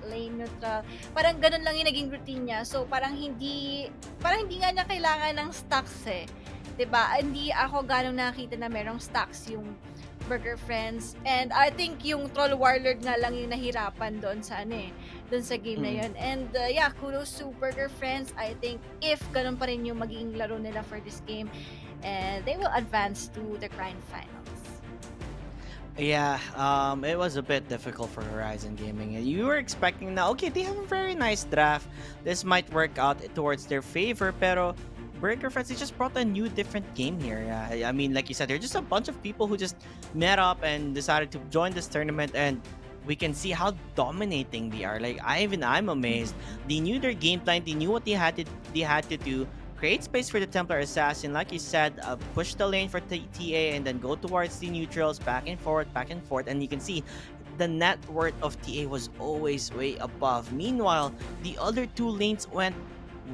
lane neutral. Parang ganun lang yung naging routine niya. So, parang hindi nga niya kailangan ng stacks eh. 'Di ba? Hindi ako ganong nakita na merong stacks yung Burger Friends. And I think yung Troll Warlord nga lang yung nahirapan doon sa doon sa game na yun. And yeah, kudos to Burger Friends. I think if ganun pa rin yung magiging laro nila for this game, they will advance to the grand finals. Yeah, it was a bit difficult for Horizon Gaming. You were expecting na, okay, they have a very nice draft. This might work out towards their favor, pero Burger Friends, they just brought a new, different game here. I mean, like you said, they're just a bunch of people who just met up and decided to join this tournament, and we can see how dominating they are. Like, I'm amazed. They knew their game plan. They knew what they had to do. Create space for the Templar Assassin, like you said, push the lane for TA, and then go towards the neutrals, back and forth, and you can see the net worth of TA was always way above. Meanwhile, the other two lanes went,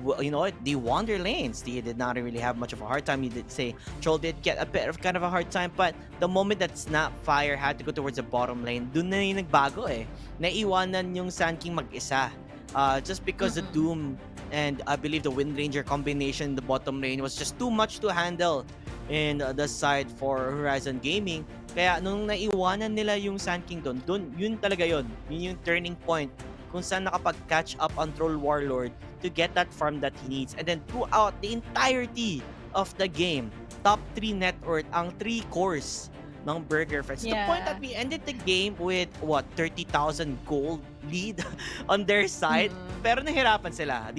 they won their lanes. They did not really have much of a hard time. You did say Troll did get a bit of kind of a hard time, but the moment that Snapfire had to go towards the bottom lane, dun na yung nagbago eh. Naiwanan yung Sun King mag-isa. Just because the Doom and I believe the Wind Ranger combination in the bottom lane was just too much to handle in the side for Horizon Gaming. Kaya nung naiwanan nila yung Sun King doon, yun talaga yun. Yun yung turning point kung saan nakapag-catch up ang Troll Warlord to get that farm that he needs. And then throughout the entirety of the game, top 3 net worth ang 3 cores ng Burger Friends. To the point that we ended the game with, 30,000 gold lead on their side. Pero nahirapan sila.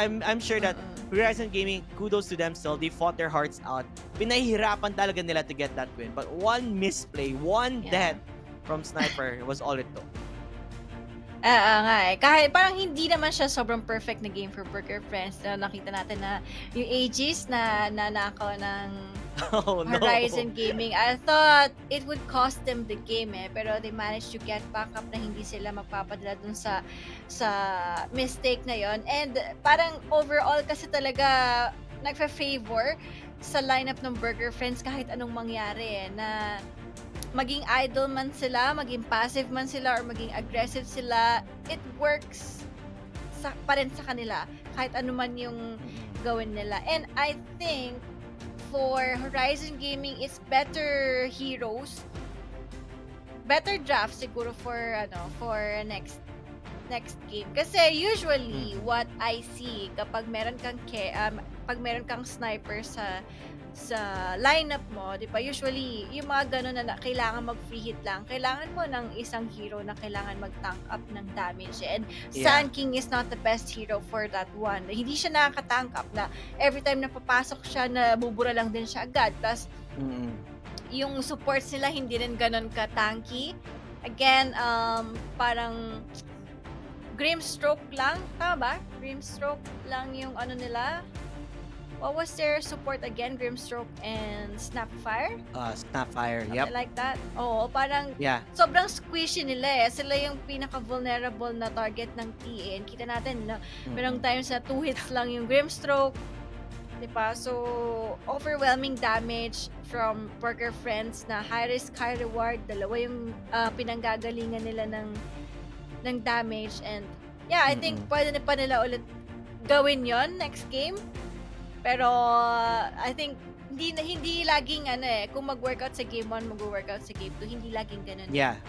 I'm sure that Horizon Gaming, kudos to them still. They fought their hearts out. Pinahirapan talaga nila to get that win. But one misplay, one death from Sniper was all it took. Nga eh. Kahit parang hindi naman siya sobrang perfect na game for Burger Friends. Nakita natin na yung Aegis na nanakaw ng Horizon Gaming. I thought it would cost them the game eh. Pero they managed to get back up na hindi sila magpapadala dun sa mistake na yon. And parang overall kasi talaga nagfa-favor sa lineup ng Burger Friends kahit anong mangyari eh. Na maging idle man sila, maging passive man sila, or maging aggressive sila, it works pa rin sa kanila kahit ano man yung gawin nila. And I think for Horizon Gaming, it's better heroes, better draft siguro for next game. Kasi usually what I see kapag meron kang sniper sa lineup mo, di ba? Usually, yung mga ganun na kailangan mag-free hit lang. Kailangan mo ng isang hero na kailangan mag-tank up ng damage. And Sun King is not the best hero for that one. Hindi siya nakaka-tank up na every time na papasok siya, na bubura lang din siya agad. Plus, yung supports nila hindi rin ganun ka-tanky. Again, parang Grimstroke lang. Tama ba? Grimstroke lang yung nila. What was their support again? Grimstroke and Snapfire? Snapfire, Something like that. Oo, parang sobrang squishy nila eh. Sila yung pinaka-vulnerable na target ng TA. Kita natin na merong times na 2 hits lang yung Grimstroke. Diba? So, overwhelming damage from Burger Friends na high risk, high reward. Dalawa yung pinanggagalingan nila ng damage. And yeah, I think pwede na pa nila ulit gawin yon next game. Pero I think hindi laging kung mag-workout sa game 1, mag-workout sa game 2, hindi laging ganun. Yeah.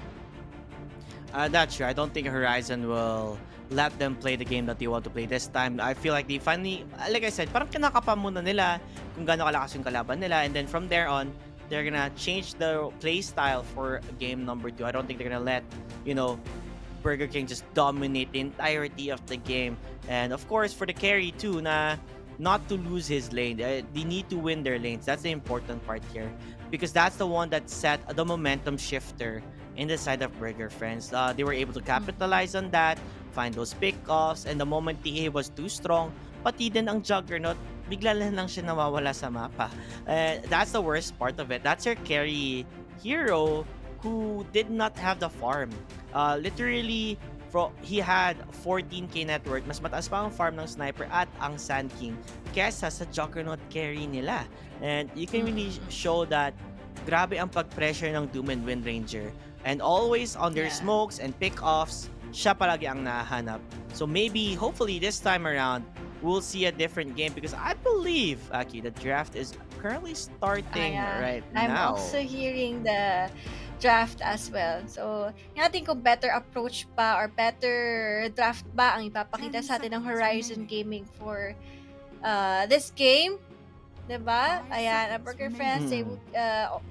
That's true. I don't think Horizon will let them play the game that they want to play this time. I feel like they finally, like I said, parang kinakapa muna nila kung gaano kalakas yung kalaban nila, and then from there on, they're gonna change the play style for game number 2. I don't think they're gonna let, you know, Burger King just dominate the entirety of the game. And of course, for the carry too, na not to lose his lane. They need to win their lanes. That's the important part here. Because that's the one that set the momentum shifter in the side of Burger Friends. They were able to capitalize on that, find those pickoffs, and the moment TA was too strong, pati din ang Juggernaut, bigla lang siya nawawala sa mapa. That's the worst part of it. That's your carry hero who did not have the farm. Literally, he had 14k net worth. Mas mataas pa ang farm ng Sniper at ang Sand King kesa sa Juggernaut carry nila. And you can really show that grabe ang pag-pressure ng Doom and Wind Ranger. And always on their smokes and pick-offs, siya palagi ang nahanap. So maybe, hopefully this time around, we'll see a different game because I believe, Aki, the draft is currently starting right now. I'm also hearing the draft as well. So, natin kung better approach pa or better draft ba ang ipapakita sa atin ng Horizon Gaming for this game. Diba? Ayan, Burger Friends, they would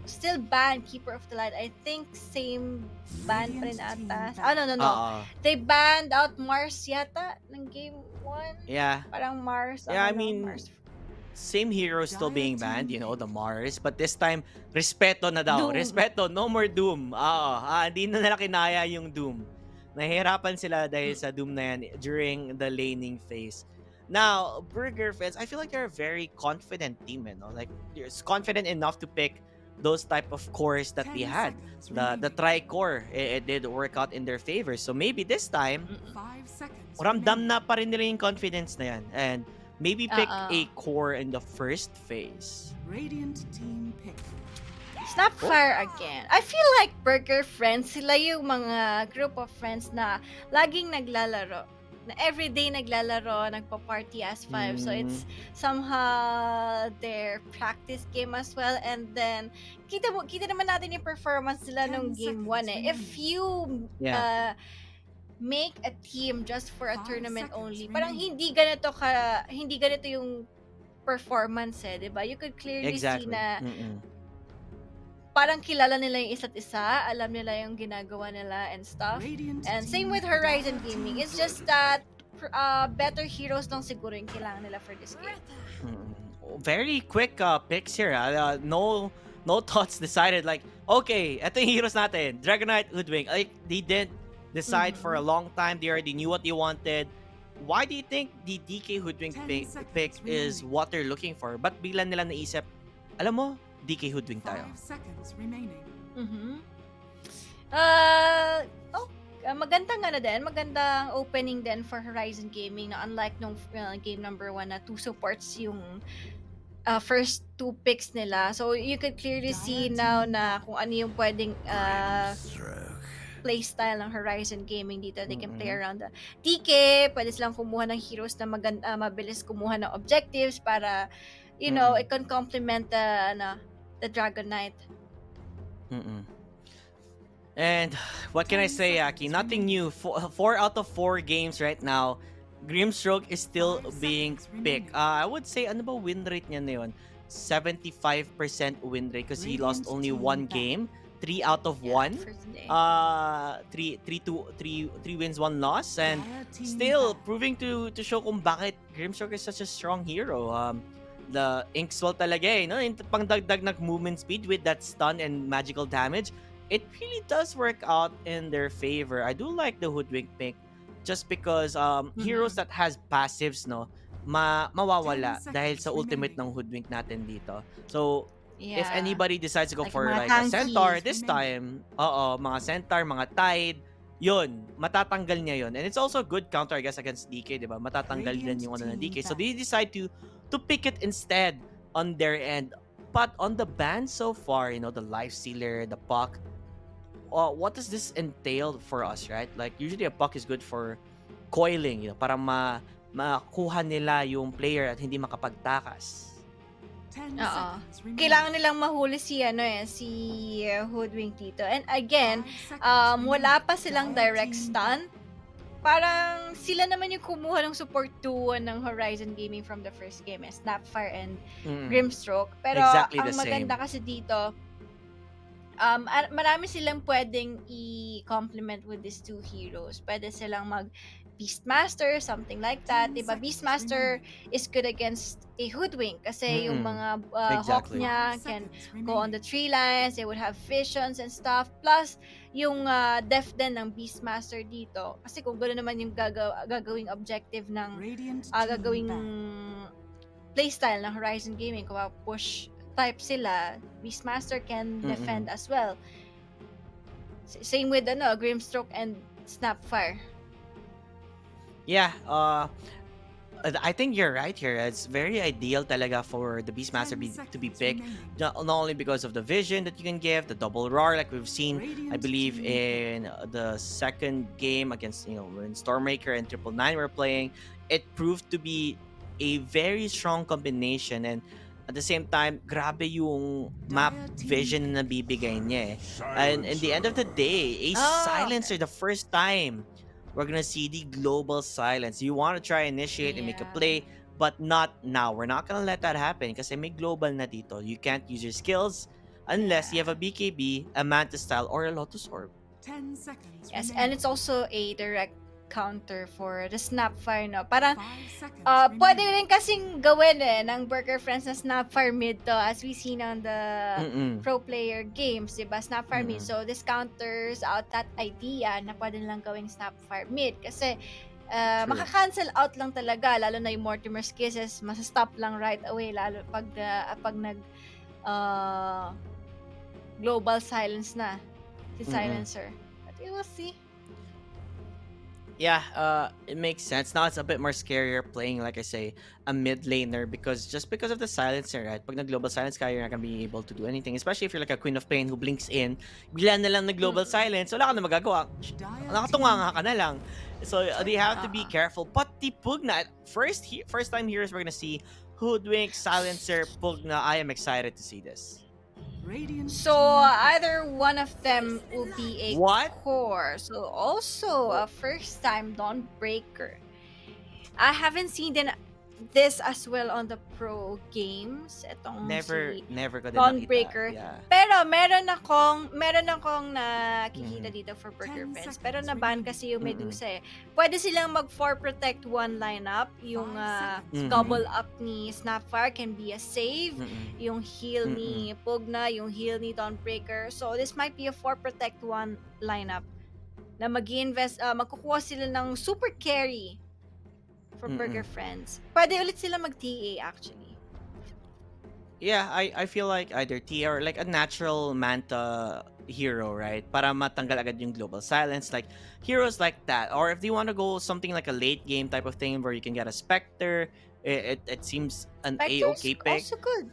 still ban Keeper of the Light. I think same ban pa rin ata. No. They banned out Mars yata ng game 1. Yeah. Parang Mars. Yeah, I mean, Mars. same hero still being banned, you know, the Mars. But this time, respeto na daw. Doom. Respeto, no more Doom. Hindi na nila kinaya yung Doom. Nahihirapan sila dahil sa Doom na yan during the laning phase. Now, Burger Fans, I feel like they're a very confident team, you know? Like, they're confident enough to pick those type of cores that they had. The tri-core, it did work out in their favor. So maybe this time, ramdam na pa rin nila yung confidence na yan. And maybe pick a core in the first phase. Radiant team pick. Snapfire again. I feel like Burger Friends, sila yung mga group of friends na laging naglalaro. Na everyday naglalaro, nagpa-party as 5. So it's somehow their practice game as well. And then, kita naman natin yung performance nila nung game 1 eh. If you make a team just for a tournament only, parang hindi ganito yung performance eh, diba? You could clearly see na parang kilala nila yung isa't isa, alam nila yung ginagawa nila and stuff. And same with Horizon Gaming. It's just that better heroes lang siguro yung kailangan nila for this game. Very quick picks here. No thoughts decided like, okay, eto yung heroes natin. Dragonite, Hoodwink. Like, they didn't decide for a long time. They already knew what they wanted. Why do you think the DK Hoodwink pick is what they're looking for? But bigla nila naisip, alam mo, DK Hoodwink tayo. 5 seconds remaining. Magandang magandang opening din for Horizon Gaming na unlike nung game number 1 na 2 supports yung first 2 picks nila. So you could clearly see now na kung ano yung pwedeng playstyle ng Horizon Gaming dito. They can play around the DK, pwede silang kumuha ng heroes na mabilis kumuha ng objectives para you know, it can complement the Dragon Knight. And what can I say, Aki? Nothing new. 4 out of 4 games right now. Grimstroke is still being picked. I would say, ano ba win rate niya na yun? 75% win rate because he lost only 1 game. 3 out of 1. 3 wins, 1 loss. And still proving to show kung bakit Grimstroke is such a strong hero. The Inkswell talaga eh, no? Pangdagdag ng movement speed with that stun and magical damage, it really does work out in their favor. I do like the Hoodwink pick just because heroes that has passives, no, mawawala dahil sa ultimate ng Hoodwink natin dito. So, if anybody decides to go for like a Centaur this time, mga Centaur, mga Tide, yun, matatanggal niya yun. And it's also a good counter, I guess, against DK, di ba? Matatanggal din yung ano ng DK. So, they decide to pick it instead on their end. But on the ban so far, you know, the Life Sealer, the Puck, what does this entail for us, right? Like, usually a Puck is good for coiling, you know, para makuha nila yung player at hindi makapagtakas. Oo. Kailangan nilang mahuli si Hoodwink dito. And again, wala pa silang direct stun. Parang sila naman yung kumuha ng support duo ng Horizon Gaming from the first game, Snapfire and Mm. Grimstroke. Pero Exactly the ang maganda same. kasi dito, marami silang pwedeng i-complement with these two heroes. Pwede silang mag Beastmaster, something like that. Diba? Beastmaster is good against a Hoodwink kasi yung Mm-mm. mga hawk Exactly. niya can go on the tree lines, they would have visions and stuff. Plus, yung def din ng Beastmaster dito. Kasi kung gano'n naman yung gagawing objective ng gagawing playstyle ng Horizon Gaming, kung push type sila, Beastmaster can defend Mm-mm. as well. Same with Grimstroke and Snapfire. Yeah, I think you're right here. It's very ideal talaga for the Beastmaster to be picked, not only because of the vision that you can give, the double roar like we've seen, I believe in the second game against, when Stormmaker and 999 were playing, it proved to be a very strong combination, and at the same time, grabe yung map vision na nabibigay niya eh. And in the end of the day, a silencer the first time we're gonna see the global silence. You want to try initiate and make a Yeah. play, but not now. We're not gonna let that happen kasi may global na dito. You can't use your skills unless you have a BKB, a Manta Style, or a Lotus Orb. 10 seconds. Yes, and it's also a direct counter for the Snapfire, no? Parang, 5 seconds. pwede rin kasing gawin ng Burger Friends na Snapfire mid to, as we seen on the Mm-mm. pro player games, diba? Snapfire mid. Mm-mm. So, this counters out that idea na pwede lang gawing Snapfire mid. Kasi, True. maka-cancel out lang talaga, lalo na yung Mortimer's Kisses, masa-stop lang right away, lalo pag nag global silence na si Mm-mm. Silencer. But we will see. Yeah, it makes sense. Now it's a bit more scarier playing, like I say, a mid laner because of the silencer, right? Pag nag-global silence ka, you're not gonna be able to do anything. Especially if you're like a Queen of Pain who blinks in, bigla na lang nag-global silence, wala ka na magagawa. Nakatunganga ka na lang. So they have to be careful. But the Pugna, first time heroes we're gonna see Hoodwink, Silencer, Pugna. I am excited to see this. So either one of them will be a core. So also a first time Dawnbreaker. I haven't seen this as well on the pro games. Itong Never si ko din Dawnbreaker. nakita. Yeah. Pero meron akong nakikita dito for Burger Friends. Pero naban kasi yung Medusa eh. Pwede silang mag 4 protect 1 lineup. Yung double up ni Snapfire can be a save. Yung heal ni Pugna, yung heal ni Dawnbreaker. So this might be a 4 protect 1 lineup na mag-invest, magkukuha sila ng super carry for Burger Friends. Pwede ulit sila mag-TA actually. Yeah, I feel like either TA or like a natural Manta hero, right? Para matanggal agad yung global silence, like heroes like that. Or if you want to go something like a late game type of thing where you can get a Spectre, it seems an Spectre's A-okay pick. also good.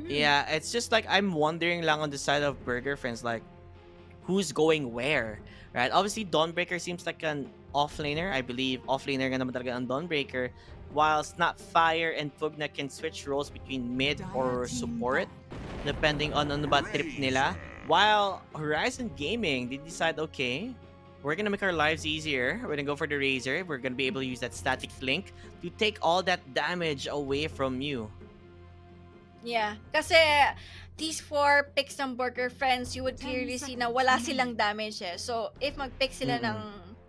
Yeah, it's just like I'm wondering lang on the side of Burger Friends, like who's going where, right? Obviously, Dawnbreaker seems like an offlaner. I believe offlaner nga naman talaga ang Dawnbreaker, while Snapfire and Pugna can switch roles between mid or support, depending on ano ba trip nila. While Horizon Gaming, they decide, okay, we're gonna make our lives easier. We're gonna go for the Razor. We're gonna be able to use that static link to take all that damage away from you. Yeah, kasi these 4 picks ng Burger Friends, you would clearly see na wala silang damage eh. So, if mag-pick sila ng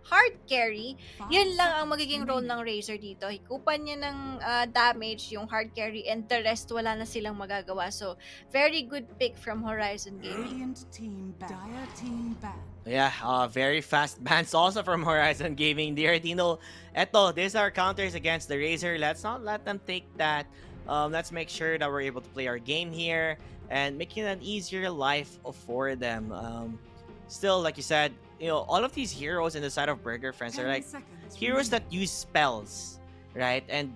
hard carry, yun lang ang magiging role ng Razor dito. Hikupan niya ng damage yung hard carry and the rest wala na silang magagawa. So, very good pick from Horizon Gaming. Yeah, very fast bans also from Horizon Gaming. They already know, eto, these are counters against the Razor. Let's not let them take that. Let's make sure that we're able to play our game here and making an easier life for them. Still, like you said, all of these heroes in the side of Burger Friends are like heroes that use spells, right? And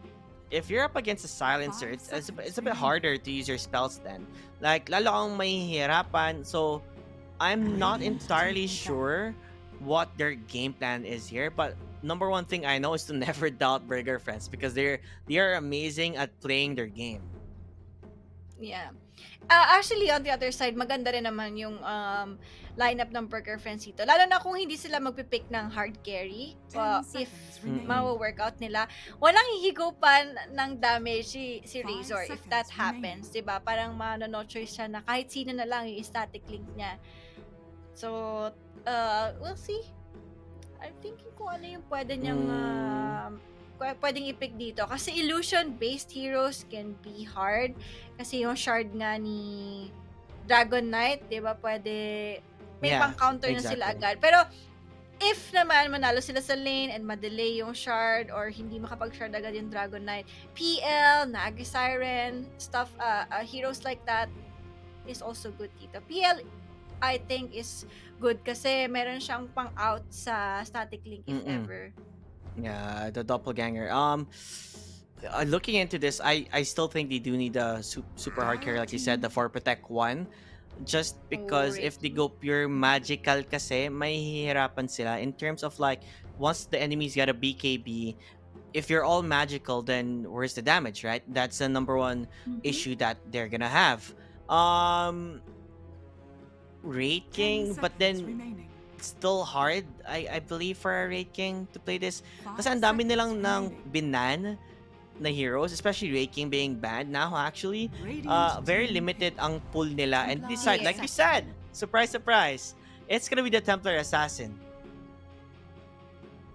if you're up against a silencer, it's a bit harder to use your spells then. Like, lalo kang mahihirapan. So, I'm not entirely sure what their game plan is here, but number one thing I know is to never doubt Burger Friends because they are amazing at playing their game. Yeah. Actually, on the other side, maganda rin naman yung lineup ng Burger Friends dito. Lalo na kung hindi sila magpipick ng hard carry. 10 If seconds Mm-mm. remaining. mawa-workout nila, walang hihigupan ng damage si 5 Razor if that seconds remaining. happens. 'Di ba? Parang no choice siya na kahit sino na lang yung static link niya. So, we'll see. I'm thinking kung ano yung pwede niyang Mm, pwedeng i-pick dito. Kasi illusion-based heroes can be hard. Kasi yung shard nga ni Dragon Knight, di ba, pwede may yeah, pang-counter na sila exactly. agad. Pero if naman manalo sila sa lane and madelay yung shard or hindi makapag-shard agad yung Dragon Knight, PL, Nagi Siren, stuff, heroes like that is also good dito. PL, I think, is good kasi meron siyang pang-out sa static link if Mm-mm. ever. Yeah, the doppelganger. Looking into this, I still think they do need a super hard carry, like you said, the for protect one. Just Oh, because if they Reiki. go pure magical kasi, may hihirapan sila in terms of like, once the enemy's got a BKB, if you're all magical, then where's the damage, right? That's the number one Mhm. issue that they're gonna have. Um, 10 Raid King, but seconds then remaining. still hard, I believe, for a Raid King to play this. 5 Kasi ang dami seconds nilang nang remaining. binan na heroes, especially Raid King being banned now actually. Radiant Very team limited ang pool nila, and decide, Supply like you said, accepted. surprise, surprise, it's gonna be the Templar Assassin.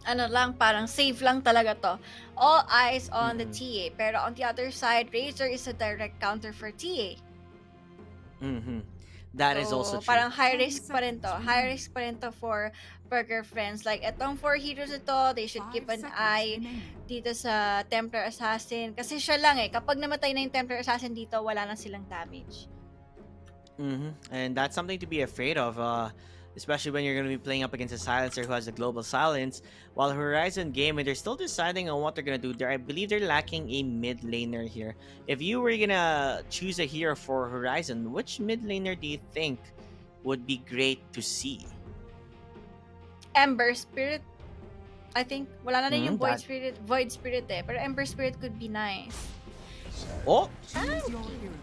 Ano lang, parang safe lang talaga to. All eyes on the Mm-mm. TA. Pero on the other side, Razor is a direct counter for TA. Mm-hmm. That is also So, true. parang high 10 risk pa rin to. seconds High remaining. risk pa rin to for Burger Friends. Like, etong 4 heroes ito, they should 5 keep an seconds eye remaining. dito sa Templar Assassin. Kasi siya lang eh. Kapag namatay na yung Templar Assassin dito, wala na silang damage. Mm-hmm. And that's something to be afraid of, especially when you're going to be playing up against a silencer who has a global silence. While Horizon Gaming, they're still deciding on what they're going to do there. I believe they're lacking a mid laner here. If you were going to choose a hero for Horizon, which mid laner do you think would be great to see? Ember Spirit, I think, wala na rin yung That. Void Spirit eh. Pero Ember Spirit could be nice. Oh, Choose your hero.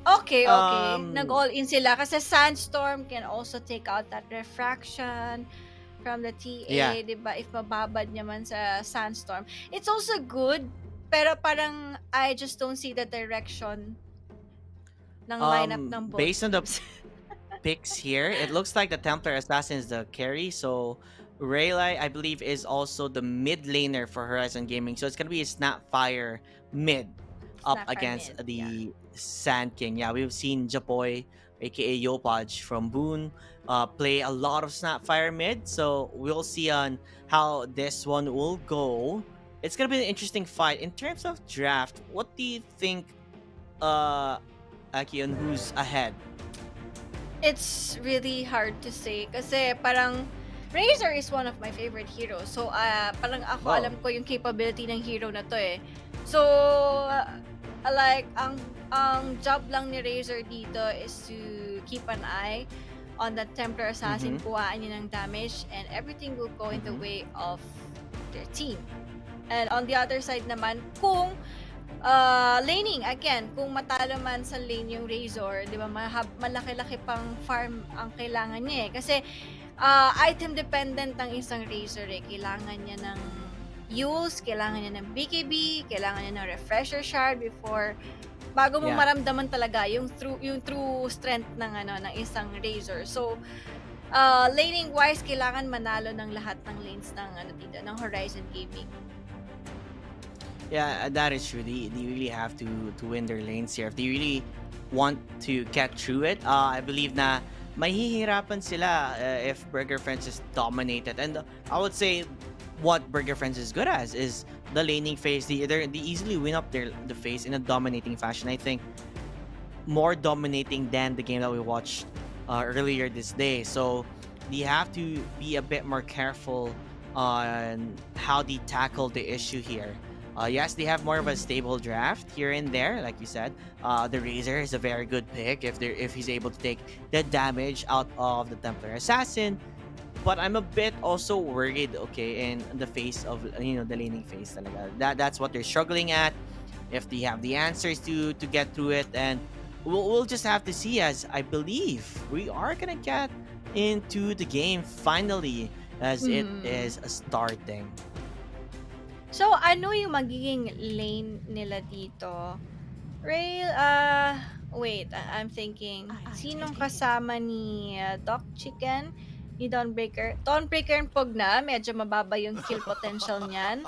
Okay. Um, Nag-all in sila kasi Sandstorm can also take out that refraction from the TA, Yeah. 'di ba? If mababad naman sa Sandstorm. It's also good, pero parang I just don't see the direction ng lineup ng both based on the teams. picks here, it looks like the Templar Assassin is the carry. So Rayleigh, I believe, is also the mid laner for Horizon Gaming. So it's gonna be a Snapfire mid up Snapfire against mid, the Sand King. Yeah, we've seen Japoy, aka Yopaj from Boon, play a lot of Snapfire mid. So we'll see on how this one will go. It's gonna be an interesting fight. In terms of draft, what do you think, Aki, on who's ahead? It's really hard to say kasi parang Razor is one of my favorite heroes. So, parang ako Wow. alam ko yung capability ng hero na to eh. So, like, ang job lang ni Razor dito is to keep an eye on the Templar Assassin, kuhaan niya ng damage, and everything will go in the Mhm. way of their team. And on the other side naman, kung laning, again, kung matalo man sa lane yung Razor, di ba, malaki-laki pang farm ang kailangan niya eh. Kasi, item dependent ang isang Razor eh. Kailangan niya ng use, kailangan niya ng BKB, kailangan niya ng refresher shard bago mo Yeah. maramdaman talaga yung true strength ng ng isang Razor. So, laning wise, kailangan manalo ng lahat ng lanes ng dito, ng Horizon Gaming. Yeah, that is true. They really have to win their lanes here. If they really want to get through it, I believe na mahihirapan sila if Burger Friends is dominated. And I would say what Burger Friends is good as is the laning phase. They easily win up the phase in a dominating fashion. I think more dominating than the game that we watched earlier this day. So they have to be a bit more careful on how they tackle the issue here. Yes, they have more of a stable draft here and there, like you said. The Razor is a very good pick if he's able to take the damage out of the Templar Assassin. But I'm a bit also worried, okay, in the face of the laning phase talaga. That's what they're struggling at. if they have the answers to get through it, and we'll just have to see, as I believe we are gonna get into the game finally as it Mhm. is starting. So, ano yung magiging lane nila dito? Rail, wait, I'm thinking, sinong kasama ni Doc Chicken, ni Dawnbreaker? Dawnbreaker and Pugna, medyo mababa yung kill potential niyan.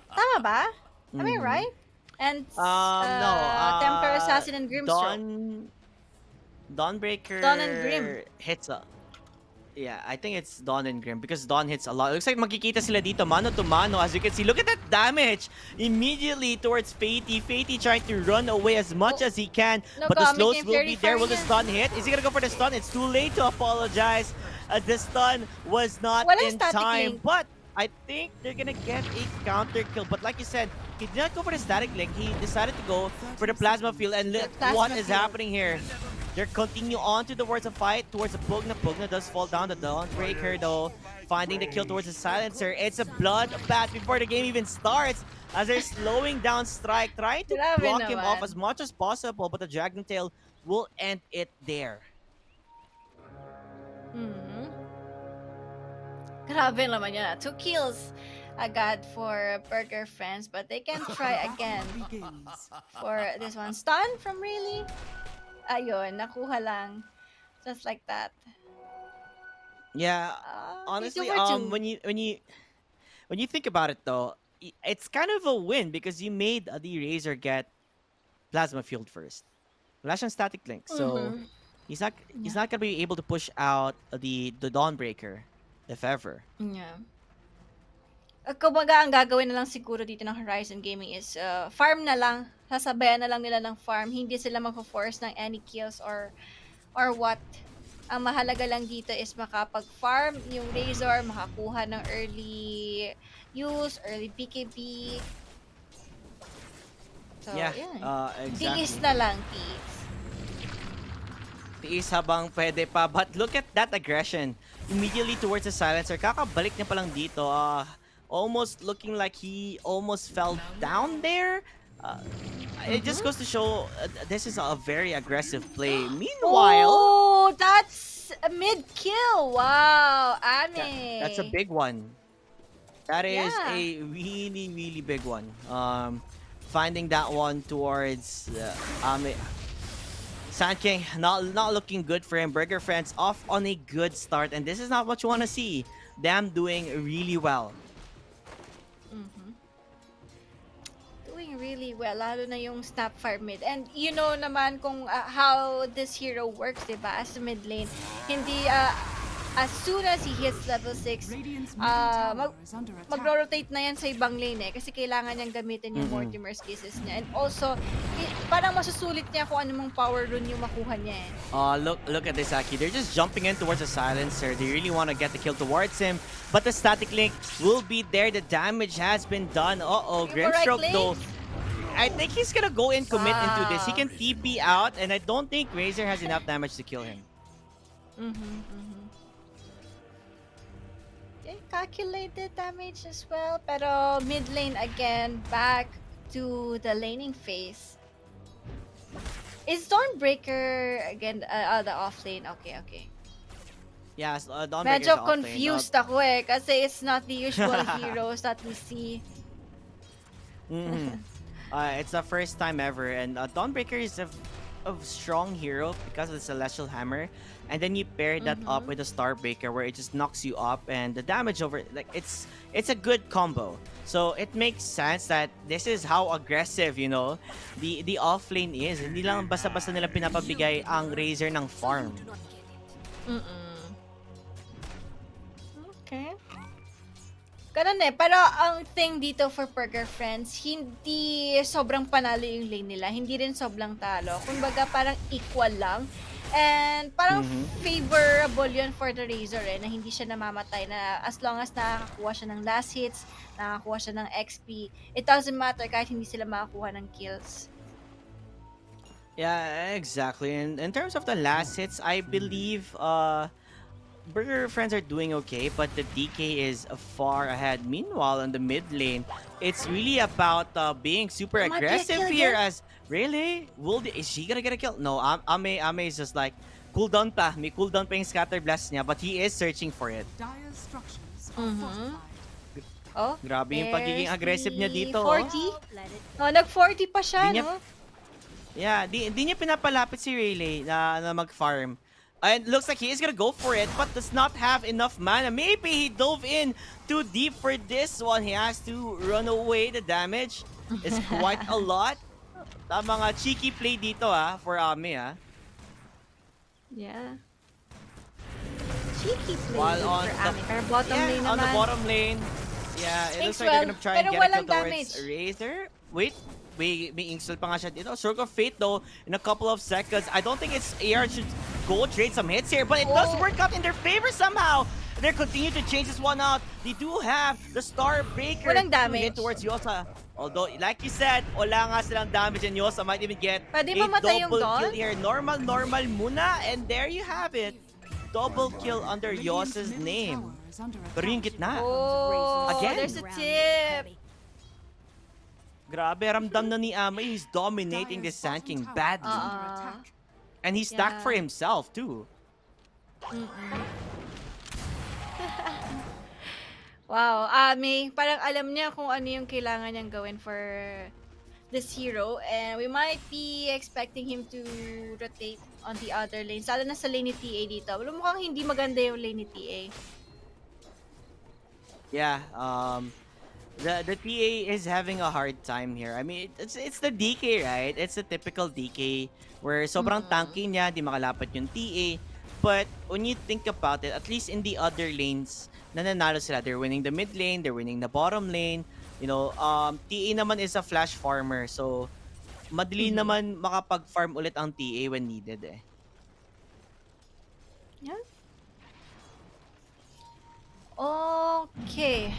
Tama ba? Am I Mm-hmm. right? And No. Templar Assassin and Grimstroke. Dawn and Grim. Dawnbreaker hits a. Yeah, I think it's Dawn and Grim because Dawn hits a lot. Looks like magkikita sila dito mano to mano. As you can see, look at that damage immediately towards Fatey. Fatey trying to run away as much Oh, as he can, no, but the Comic slows came will very be far there. Will the here. stun hit? Is he gonna go for the stun? It's too late to apologize. The stun was not Walang in static time, link. but I think they're gonna get a counter kill. But like you said, he did not go for the static link. He decided to go for the plasma field. And look what Plasma is field. happening here. They're continue on towards the fight, towards the Pugna. Pugna does fall down. The Dawnbreaker, though, finding the kill towards the Silencer. It's a bloodbath before the game even starts, as they're slowing down Strike, trying to Grabe block him off naman. as much as possible, but the Dragon Tail will end it there. Mhm. Grabe naman yan. 2 kills agad for Burger Friends, but they can try again for this one. Stun from Really? Ayun, nakuha lang. Just like that. Yeah, Okay, 2 honestly, for 2. when you think about it though, it's kind of a win because you made the Razor get Plasma Field first. Wala siyang static link, so Mhm. he's Yeah. not gonna be able to push out the Dawnbreaker, if ever. Yeah. Kumbaga, ang gagawin na lang siguro dito ng Horizon Gaming is farm na lang. Sasabayan na lang nila ng farm. Hindi sila magpo-force ng any kills or what. Ang mahalaga lang dito is makapag-farm yung Razor, makakuha ng early use, early PKB. So, Yeah, yan. Tiis exactly. na lang, tiis. Tiis habang pwede pa, but look at that aggression immediately towards the Silencer. Kakabalik niya pa lang dito. Almost looking like he almost fell down there. Uh, it just goes to show this is a very aggressive play. Meanwhile, Oh, that's a mid-kill. Wow, that's a Ame. big one. That is Yeah. a really, really big one. Finding that one towards Sand King, not looking good for him. Burger Friends off on a good start, and this is not what you want to see. Them doing really well. Mhm. Doing really well, lalo na yung Snapfire mid. And you know naman kung how this hero works, diba? As a mid lane, hindi as soon as he hits level 6, magro-rotate na yan sa ibang lane eh. Kasi kailangan niyang gamitin yung Mortimer's Kisses niya. And also, parang masusulit niya kung anong power rune yung makuha niya eh. Look at this, Aki. They're just jumping in towards the Silencer. They really want to get the kill towards him, but the static link will be there. The damage has been done. Grimstroke though. I think he's gonna go and commit into this. He can TP out, and I don't think Razor has enough damage to kill him. Okay, calculated damage as well. Pero mid lane again, back to the laning phase. Is Dawnbreaker again the off lane? Okay. Yeah, Dawnbreaker is Medyo off lane. confused ako eh kasi it's not the usual heroes that we see. It's the first time ever, and Dawnbreaker is a strong hero because of the Celestial Hammer, and then you pair that up with a Starbreaker where it just knocks you up, and the damage over it's a good combo. So it makes sense that this is how aggressive, the offlane is. Hindi lang basta-basta nila pinapabigay ang Razor ng farm. Okay. Ganun eh. Pero ang thing dito for Burger Friends, hindi sobrang panalo yung lane nila. Hindi rin sobrang talo. Kumbaga parang equal lang. And parang favorable yun for the Razor eh, na hindi siya namamatay, na as long as nakakakuha siya ng last hits, nakakakuha siya ng XP, it doesn't matter kahit hindi sila makakuha ng kills. Yeah, exactly. And in terms of the last hits, I believe Burger friends are doing okay, but the DK is far ahead. Meanwhile, on the mid lane, it's really about being super There might be a aggressive kill here. again. As really, is she gonna get a kill? No, Ame is just like cooldown pa. May cooldown pa yung scatter blast niya, but he is searching for it. Dire's structures are Mhm. fortified. Oh, Grabe yung pagiging there's aggressive niya the dito. 40. Oh, nag-40 pa siya, Di niya, no? yeah, di niya pinapalapit si Rayleigh na mag-farm. And looks like he is gonna go for it, but does not have enough mana. Maybe he dove in too deep for this one. He has to run away. The damage is quite a lot. Tama nga, cheeky play dito for Ame Yeah. Cheeky play While on for the, Ami. Pero bottom lane on the naman. bottom lane, yeah, it looks like Inkswell, they're gonna try and pero get a walang kill towards damage. Razor. Wait, may Inkswell pa nga siya dito. Circle of Fate though, in a couple of seconds. I don't think it's AR should go trade some hits here, but it does work out in their favor somehow. They continue to change this one out. They do have the Star Breaker Walang to damage. hit towards Yosa. Although, like you said, wala nga silang damage and Yosa might even get Pwede a mamatay yung double Dawn? kill here. Normal muna, and there you have it. Double kill under Yosa's name. Pero yung gitna. Oh, Again. there's a tip. Grabe, ramdam na ni Ame. He's dominating this Sand King badly. And he's stacked Yeah. for himself, too. Wow, Ami, parang alam niya kung ano yung kailangan niyang gawin for this hero, and we might be expecting him to rotate on the other lanes, lalo na sa lane ni TA dito. Wala, mukhang hindi maganda yung lane ni TA. Yeah, the TA is having a hard time here. I mean, it's the DK, right? It's the typical DK where sobrang tanky niya, di makalapit yung TA. But when you think about it, at least in the other lanes, nananalo sila. They're winning the mid lane, they're winning the bottom lane. You know, TA naman is a flash farmer, so madali naman makapag-farm ulit ang TA when needed eh. Yeah. Okay.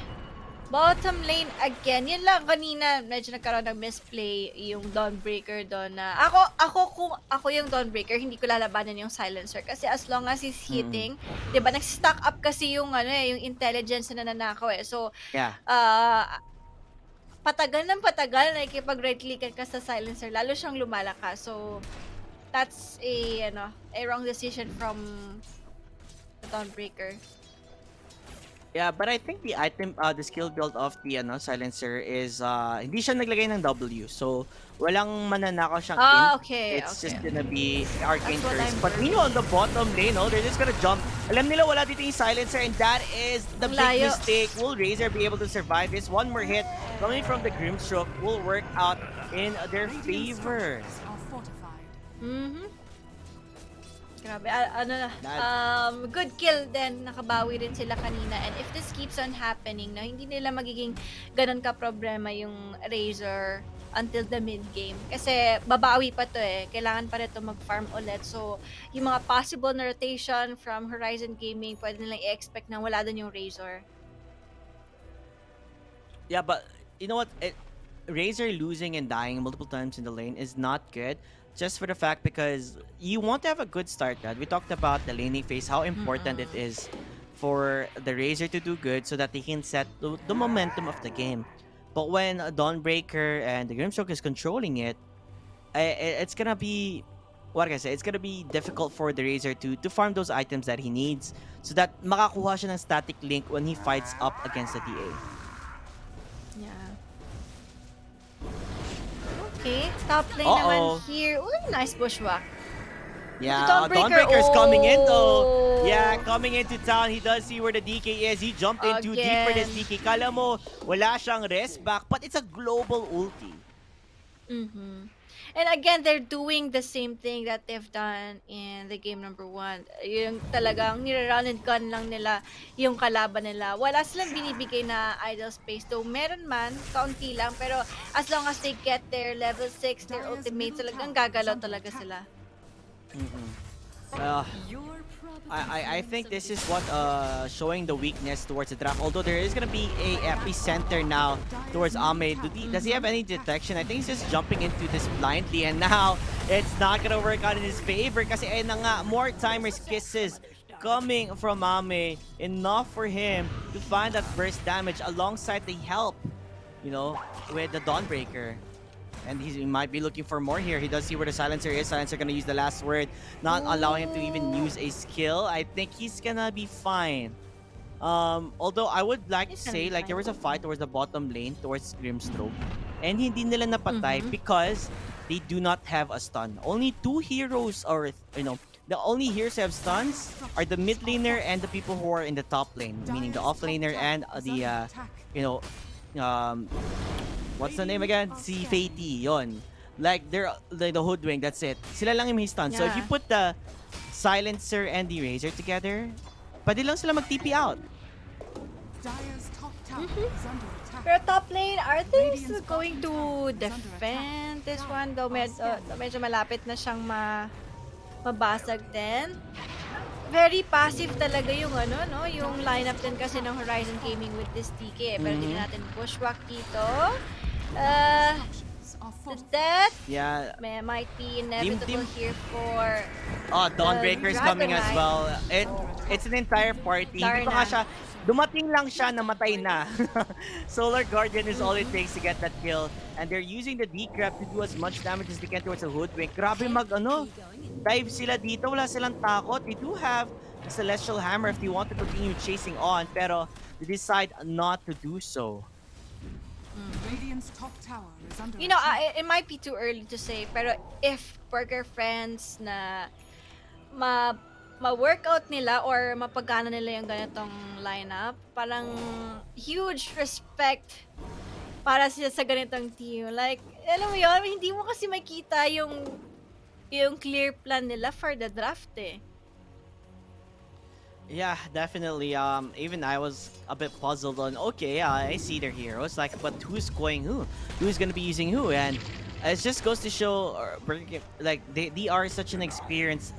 Bottom lane again. Yan lang kanina, medyo nagkaroon ng misplay yung Dawnbreaker doon na kung ako yung Dawnbreaker, hindi ko lalabanan yung silencer kasi as long as he's hitting, 'di ba? Nag-stack up kasi yung yung intelligence na nananakaw eh. So, Yeah. patagal ng patagal nakikipag right clickan ka sa silencer, lalo siyang lumalakas. So, that's a wrong decision from the Dawnbreaker. Yeah, but I think the item, the skill build of the silencer is hindi siya naglagay ng W. So, walang mananakaw siyang int. Okay. It's just gonna be Arcane That's what Curse. I'm But meanwhile, on the bottom lane, they're just gonna jump. Alam nila wala dito yung silencer, and that is the Ang big layo. mistake. Will Razor be able to survive this? One more hit coming from the Grimstroke will work out in their favor. Are fortified. Grabe, good kill din, nakabawi rin sila kanina, and if this keeps on happening, na hindi nila magiging ganun ka problema yung Razor until the mid game. Kasi babawi pa to kailangan pa rin to mag-farm ulit. So, yung mga possible na rotation from Horizon Gaming, pwede nilang i-expect na wala dun yung Razor. Yeah, but you know what? Razor losing and dying multiple times in the lane is not good. Just for the fact because you want to have a good start, right? We talked about the laning phase, how important it is for the Razor to do good so that they can set the momentum of the game. But when Dawnbreaker and the Grimstroke is controlling it, it's gonna be, what can I say? It's gonna be difficult for the Razor to farm those items that he needs so that makakuha siya ng static link when he fights up against the TA. Yeah. Okay, top lane Uh-oh. naman here. Uy, nice bushwhack. Yeah, Dawnbreaker, Dawnbreaker's coming in though. oh. Yeah, coming into town. He does see where the DK is. He jumped in too deep for this Again. DK. Kala mo, wala siyang rest back, but it's a global ulti. And again, they're doing the same thing that they've done in the game number 1. Yung talagang nire-run and gun lang nila yung kalaban nila. Wala silang binibigay na idle space. Though meron man, kaunti lang. Pero as long as they get their level 6, their ultimate, talagang gagalaw talaga sila. I think this is what showing the weakness towards the draft. Although there is gonna be a epicenter now towards Ame. Does he have any detection? I think he's just jumping into this blindly, and now it's not gonna work out in his favor. Kasi ayun na nga, more timers kisses coming from Ame. Enough for him to find that burst damage alongside the help, with the Dawnbreaker. And he might be looking for more here. He does see where the Silencer is. Silencer gonna use the last word, not allowing him to even use a skill. I think he's gonna be fine. Although I would like to He's gonna say, be like, there fine. was a fight towards the bottom lane, towards Grimstroke. And hindi nila napatay Mhm. because they do not have a stun. Only two heroes, or, the only heroes who have stuns are the mid laner and the people who are in the top lane, meaning the off laner and you know, um, what's the name again? Si Fatey, yon. Like, they're the hoodwink, that's it. Sila lang yung may stun. So if you Yeah. put the Silencer and the Razor together, pwede lang sila mag-TP out. Dire's top tower Mhm. is under attack. Pero top lane, are they Radiant's still going bottom tower to is under defend attack. this one? Though medyo malapit na siyang mabasag din. Very passive talaga yung yung lineup din kasi ng Horizon Gaming with this TK. Pero tingnan natin, Bushwhack dito. Options are The fortified. death Yeah. might be inevitable Team. here for Dawnbreaker is coming as Dragonite. well. It's an entire party. Hindi pa nga Darna. siya, dumating lang siya, namatay na. Solar Guardian is all it takes to get that kill. And they're using the decrep to do as much damage as they can towards the Hoodwink. Grabe dive sila dito. Wala silang takot. They do have a Celestial Hammer if they want to continue chasing on. Pero they decide not to do so. Radiant's top tower is under You know, attack. it might be too early to say, pero if Burger Friends na ma-workout nila or mapagana nila yung ganitong lineup, parang huge respect para sila sa ganitong team. Like, alam mo yun, hindi mo kasi makita yung clear plan nila for the draft eh. Yeah, definitely. Even I was a bit puzzled on. Okay, I see their heroes. Like, but who's going who? Who's gonna be using who? And it just goes to show, like they are such an experienced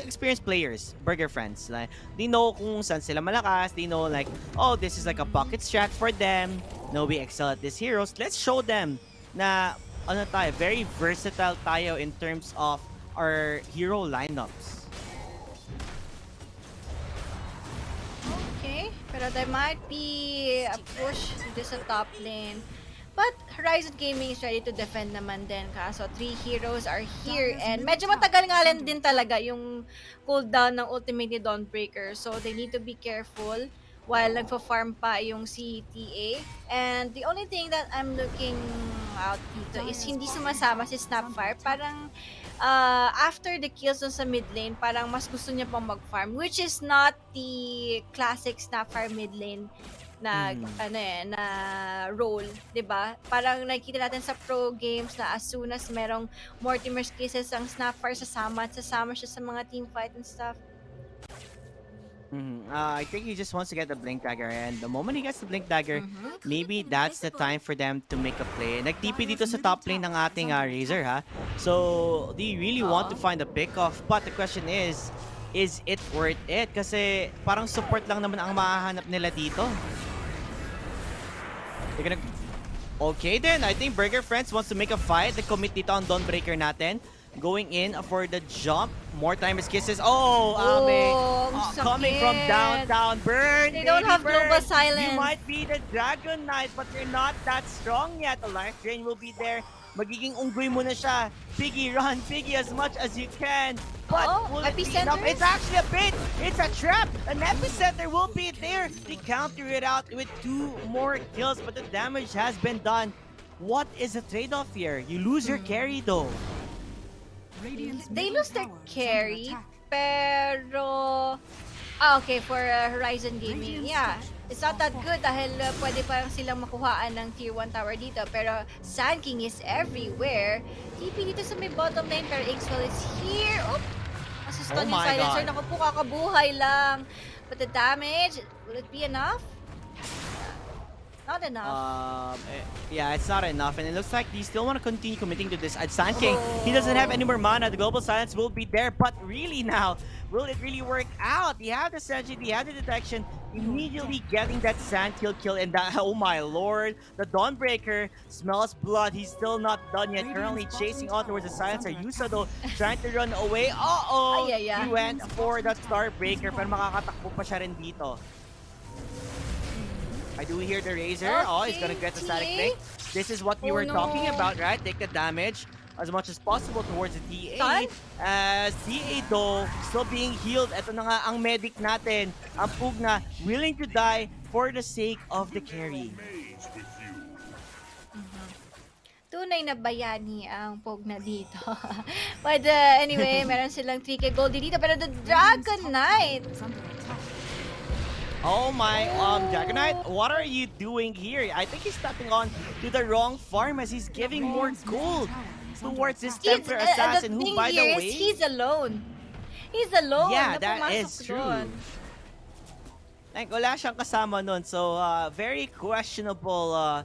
experienced players, Burger Friends. Like, they know kung saan sila malakas. They know like, oh, this is like a pocket strat for them. No, we excel at these heroes. Let's show them na very versatile tayo in terms of our hero lineups. Okay, pero there might be a push dito sa top lane. But Horizon Gaming is ready to defend naman din. Kaso 3 heroes are here and medyo matagal nga din talaga yung cooldown ng ultimate ni Dawnbreaker. So they need to be careful while nagfa-farm pa yung CTA. And the only thing that I'm looking out dito is hindi sumasama si Snapfire. Parang after the kills dun sa mid lane, parang mas gusto niya pang mag-farm, which is not the classic Snapfire mid lane na na role, 'di ba? Parang nakikita natin sa pro games na as soon as merong Mortimer's cases ang Snapfire sasama siya sa mga team fight and stuff. I think he just wants to get the Blink Dagger, and the moment he gets the Blink Dagger, maybe that's the time for them to make a play. Nag-TP dito sa top lane ng ating Razor, ha? So, they really want to find a pick-off, but the question is it worth it? Kasi parang support lang naman ang mahahanap nila dito. They're gonna... Okay then, I think Burger Friends wants to make a fight. The commit dito on Dawnbreaker natin. Going in for the jump. More time is kisses. Oh, Ame. ang Coming from sakit. downtown. Burn, They don't baby, have burn. global silence. You might be the Dragon Knight, but you're not that strong yet. The life drain will be there. Magiging unggoy mo na siya. Piggy, run. Piggy as much as you can. But will it be enough? epicenter? It's actually a bait. It's a trap. An epicenter will be there. They counter it out with 2 more kills, but the damage has been done. What is the trade-off here? You lose your carry though. Radiant's They middle lose their tower is under carry, attack. pero okay, for Horizon Gaming, yeah, it's not that good dahil pwede pa silang makuhaan ng tier 1 tower dito, pero Sand King is everywhere. TP dito sa may bottom lane, pero Inkswell is here. Oh, masustun Oh yung my silencer. God. Naku po, kakabuhay lang. But the damage, will it be enough? Not enough. Yeah, it's not enough, and it looks like they still want to continue committing to this. And Sand King, he doesn't have any more mana. The Global Silence will be there, but really now, will it really work out? You have the Senji, you have the detection, immediately getting that Sand kill, and that, oh my lord, the Dawnbreaker smells blood. He's still not done yet. Currently chasing on towards the Silencer. Yusa though, trying to run away. Uh-oh! Ay, ay, ay. He went for the Starbreaker, pero makakatakbo pa siya rin dito. I do hear the Razor. Oh, he's gonna get the static TA? pick. This is what we were no. talking about, right? Take the damage as much as possible towards the TA. Stun? As TA though, still being healed. Ito na nga ang medic natin. Ang Pugna, willing to die for the sake of the carry. Tunay na bayani ang Pogna dito. But anyway, meron silang 3k gold dito. Pero the Dragon Knight, Is under attack. Oh my, Dragon Knight, what are you doing here? I think he's stepping on to the wrong farm as he's giving more gold towards this Templar Assassin the who, thing by the here is way... he's alone. He's alone. Yeah, na that pumasok is true. doon. Like, wala siyang kasama nun. So, very questionable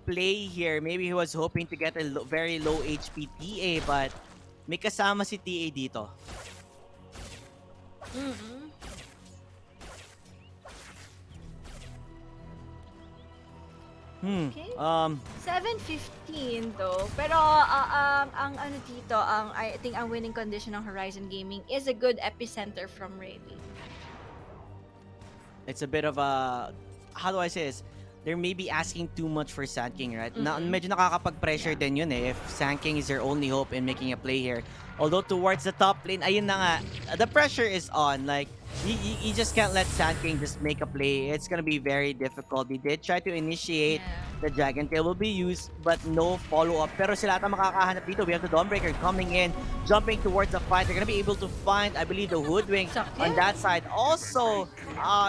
play here. Maybe he was hoping to get a very low HP TA, but may kasama si TA dito. Mm-hmm. Okay. 7:15 though. Pero ang ano dito, I think ang winning condition ng Horizon Gaming is a good epicenter from Rayleigh. It's a bit of a... How do I say this? They may be asking too much for Sand King, right? Na, medyo nakakapag-pressure din yun eh, if Sand King is your only hope in making a play here. Although towards the top lane, ayun na nga, the pressure is on. Like, you just can't let Sand King just make a play. It's gonna be very difficult. They did try to initiate. The Dragon Tail will be used, but no follow-up. Pero sila ata makakahanap dito. We have the Dawnbreaker coming in, jumping towards the fight. They're gonna be able to find, I believe, the Hoodwink on that side. Also,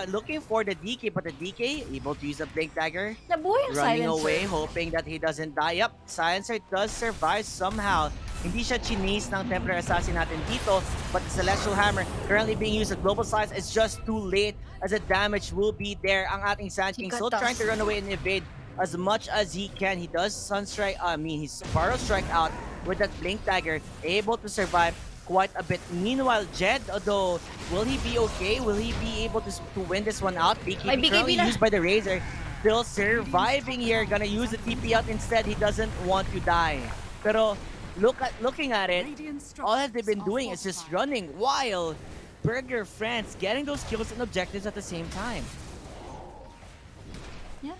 looking for the DK, but the DK able to use a Blink Dagger. Nabuhay yung Running Silencer. away, hoping that he doesn't die. Yup, Silencer does survive somehow. Hindi siya chinase ng Templar Assassin natin dito, but the Celestial Hammer currently being used at Global Size is just too late as the damage will be there. Ang ating Sand King still trying to run away and evade as much as he can. He does Sunstrike, he's Sparrow Strike out with that Blink Dagger, able to survive quite a bit. Meanwhile, Jed, although, will he be okay? Will he be able to win this one out? BKB currently used by the Razor, still surviving here. Gonna use the TP out instead. He doesn't want to die. Pero looking at it, all that they've been doing is just running while Burger France getting those kills and objectives at the same time. Yeah.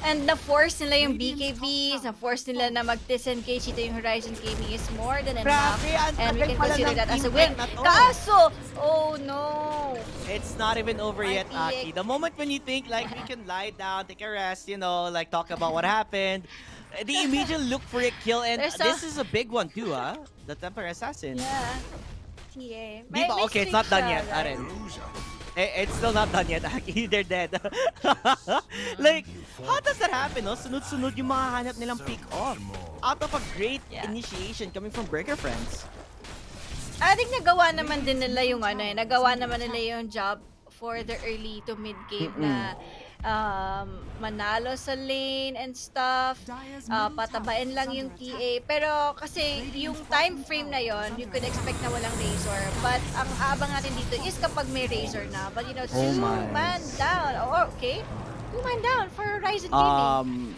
And na-force nila yung BKBs, na-force nila na mag-disengage dito yung Horizon Gaming is more than enough. And we can consider that as a win. Kaso, oh no! It's not even over yet, Aki. Aki. The moment when you think like we can lie down, take a rest, you know, like talk about what happened, they immediately look for a kill, and this is a big one too, huh? The Templar Assassin. Yeah. TA. Di ba? Okay, it's not done yet, Aren. It's still not done yet, Aki. They're dead. Like, how does that happen, no? Sunod-sunod yung makahanap nilang pick-off. Out of a great initiation coming from Burger Friends. I think nagawa naman din nila yung nagawa naman nila yung job for the early to mid game na manalo sa lane and stuff, patabain lang yung TA. Pero kasi yung time frame na yon, you could expect na walang Razor. But ang abang natin dito is kapag may Razor na. But you know, two-man down. Oh, okay. Two-man down for Horizon Gaming.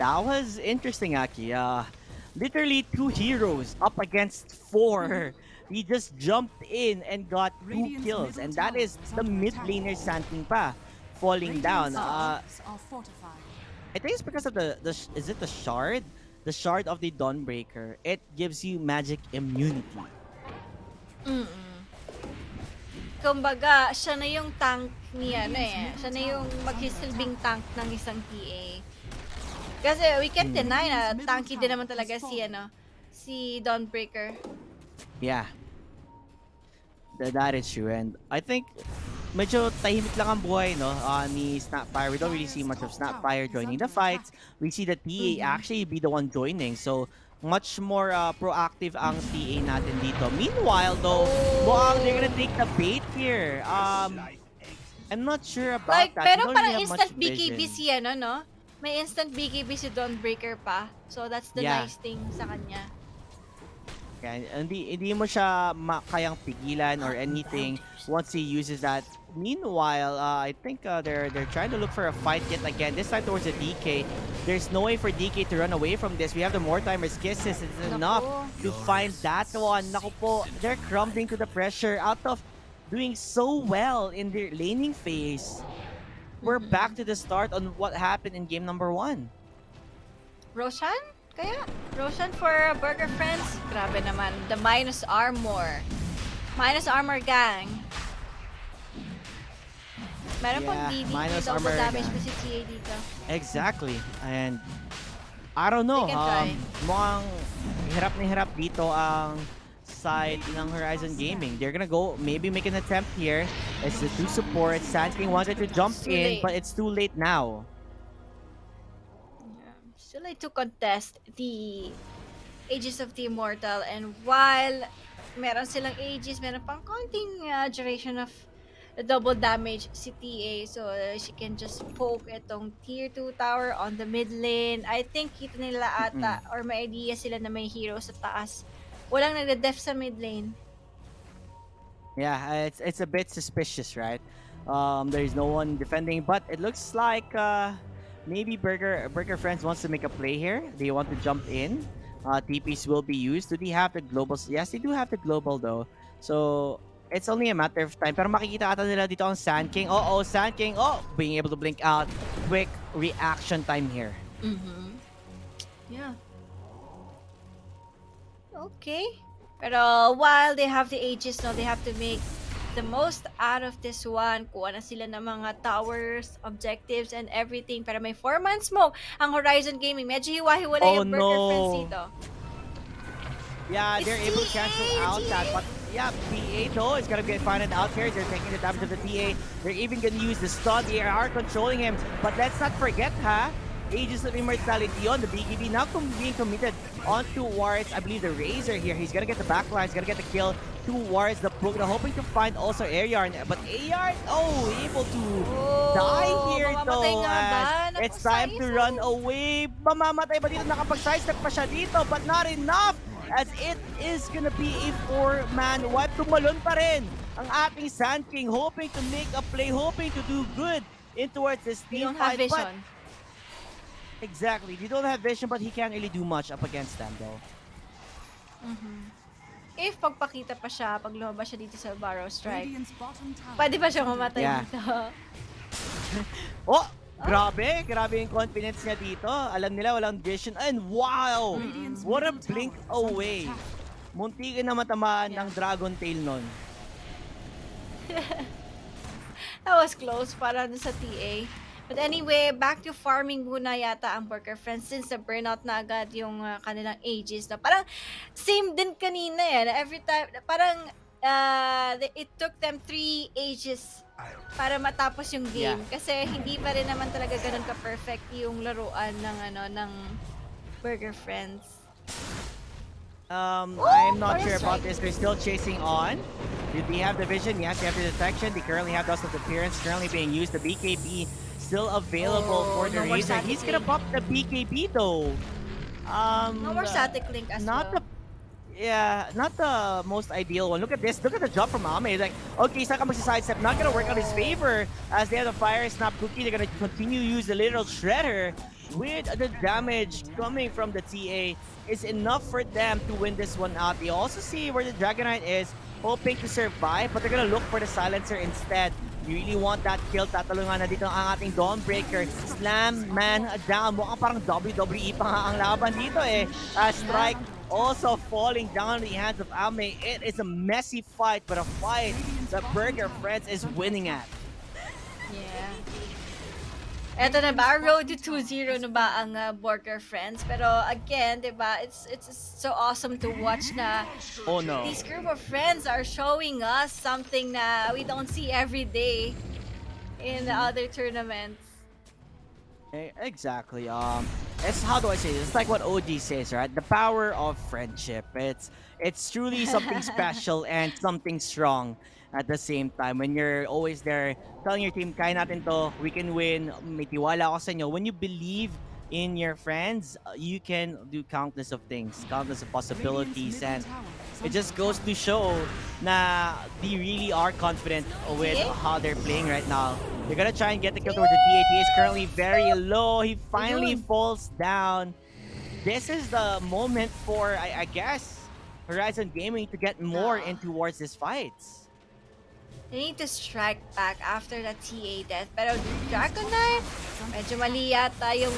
That was interesting, Aki. Literally 2 heroes up against 4. He just jumped in and got 2 kills. And that is the mid laner Sand King pa. Falling down. I think it's because of the is it the shard? The shard of the Dawnbreaker. It gives you magic immunity. Kumbaga, siya na yung tank niya, siya na yung magsisilbing tank ng isang TA. Kasi we can't deny na tanky din naman talaga si Dawnbreaker. Yeah. That is true. And I think medyo tahimik lang ang buhay, no, ni Snapfire. We don't really see much of Snapfire joining the fights. We see the TA actually be the one joining. So, much more proactive ang TA natin dito. Meanwhile, though, they're gonna take the bait here. I'm not sure about Like, that. We meron don't really parang have much instant BKB vision. si ano, no? May instant BKB si Dawnbreaker pa. So, that's the Yeah. nice thing sa kanya. Yeah, hindi mo siya kayang pigilan or anything once he uses that. Meanwhile, I think they're trying to look for a fight yet again. This time towards the DK. There's no way for DK to run away from this. We have the more timers kisses. It's enough Naku. to find that one. Naku po, they're crumbling to the pressure out of doing so well in their laning phase. We're back to the start on what happened in game number 1. Roshan? Kaya? Roshan for Burger Friends? Grabe naman. The minus armor. Minus armor gang. Meron pang Yeah, DD. minus Double armor damage gang. pa si TA dito. Exactly. And I don't know. They can try. Mukhang hirap na hirap dito ang side ng Horizon Gaming. They're gonna go, maybe make an attempt here. It's the 2 support. Sand King wanted to jump Too in, late. but it's too late now. Still like to contest the Aegis of the Immortal, and while meron silang Aegis, meron pang konting duration of the double damage si TA, so she can just poke itong tier 2 tower on the mid lane. I think kita nila ata or may idea sila na may hero sa taas. Walang nagde-def sa mid lane. Yeah, it's a bit suspicious, right? There's no one defending, but it looks like maybe Burger Friends wants to make a play here. They want to jump in. TPs will be used. Do they have the globals? Yes, they do have the global though. So it's only a matter of time. Pero makikita ata nila dito ang Sand King. Sand King. Being able to blink out. Quick reaction time here. Yeah. Okay. Pero while they have the Aegis, no, they have to make the most out of this one. Kuha na sila ng mga towers, objectives, and everything. Pero may 4-man smoke ang Horizon Gaming. Medyo hiwa-hiwalay yung Burger Friends dito. Yeah, It's they're able to cancel out that. But yeah, TA though is gonna get find out here. They're taking the damage of the TA. They're even gonna use the stun. They are controlling him. But let's not forget, Aegis of Immortality on the BKB now being committed onto wards. I believe the Razor here. He's gonna get the backline. He's gonna get the kill. 2 wards. The Brook. They're hoping to find also Aryarn. But Aryarn, able to die here though. It's time to run away. Mamamatay ba dito? Nakapag-sidestep pa siya dito. But not enough. As it is gonna be a 4-man wipe. Tumalon pa rin ang ating Sand King. Hoping to make a play. Hoping to do good in towards this They team don't have fight. But vision. exactly. They don't have vision, but he can't really do much up against them, though. If pagpakita pa siya, pag lumabas siya dito sa Barrow Strike, Radiant's bottom tower. pwede ba siya mamatay Yeah. dito? Grabe. Grabe yung confidence niya dito. Alam nila, walang vision. And wow! Radiant's What a middle blink tower is under away. attack. Muntikin na matamaan ng Dragon Tail nun. That was close para dun sa TA. But anyway, back to farming muna yata ang Burger Friends since na burnout na agad yung kanilang Aegis. Na parang same din kanina na every time, parang it took them 3 Aegis para matapos yung game. Yeah. Kasi hindi pa rin naman talaga ganun ka-perfect yung laruan ng Burger Friends. I'm not Barrow sure about Strike. this. They're still chasing on. Do they have the vision? Yes, they have the detection. They currently have Dust of Appearance currently being used. The BKB still available for the no more Razor. static He's gonna link. pop the BKB though. No more static link as not well. not the most ideal one. Look at this. Look at the jump from Ame. Like, okay, saka magsi-sidestep. Not gonna work out his favor as they have the Fire Snap Cookie. They're gonna continue to use the literal Shredder with the damage coming from the TA. Is enough for them to win this one out. They also see where the Dragonite is, hoping to survive, but they're gonna look for the Silencer instead. You really want that kill. Tatalungan na dito ang ating Dawnbreaker. Slam man down. Mukhang parang WWE pa nga ang laban dito Strike also falling down in the hands of Ame. It is a messy fight, but a fight that Burger Friends is winning at. Yeah. Eto na ba? Road to 2-0 na ba ang Borgar Friends? Pero again, di ba, it's so awesome to watch na Oh no. these group of friends are showing us something na we don't see every day in the other tournaments. Exactly. It's how do I say this? It's like what OG says, right? The power of friendship. It's truly something special and something strong at the same time. When you're always there telling your team, kaya natin to, we can win, may tiwala ako sa inyo. When you believe in your friends, you can do countless of things, countless of possibilities, and it just goes to show na they really are confident with TA? how they're playing right now. They're gonna try and get the kill towards the TA. TA is currently very low. He finally Ayun. falls down. This is the moment for, I guess, Horizon Gaming to get more Ah. in towards these fights. They need to strike back after that TA death. Pero Dragon Knight, medyo mali yata yung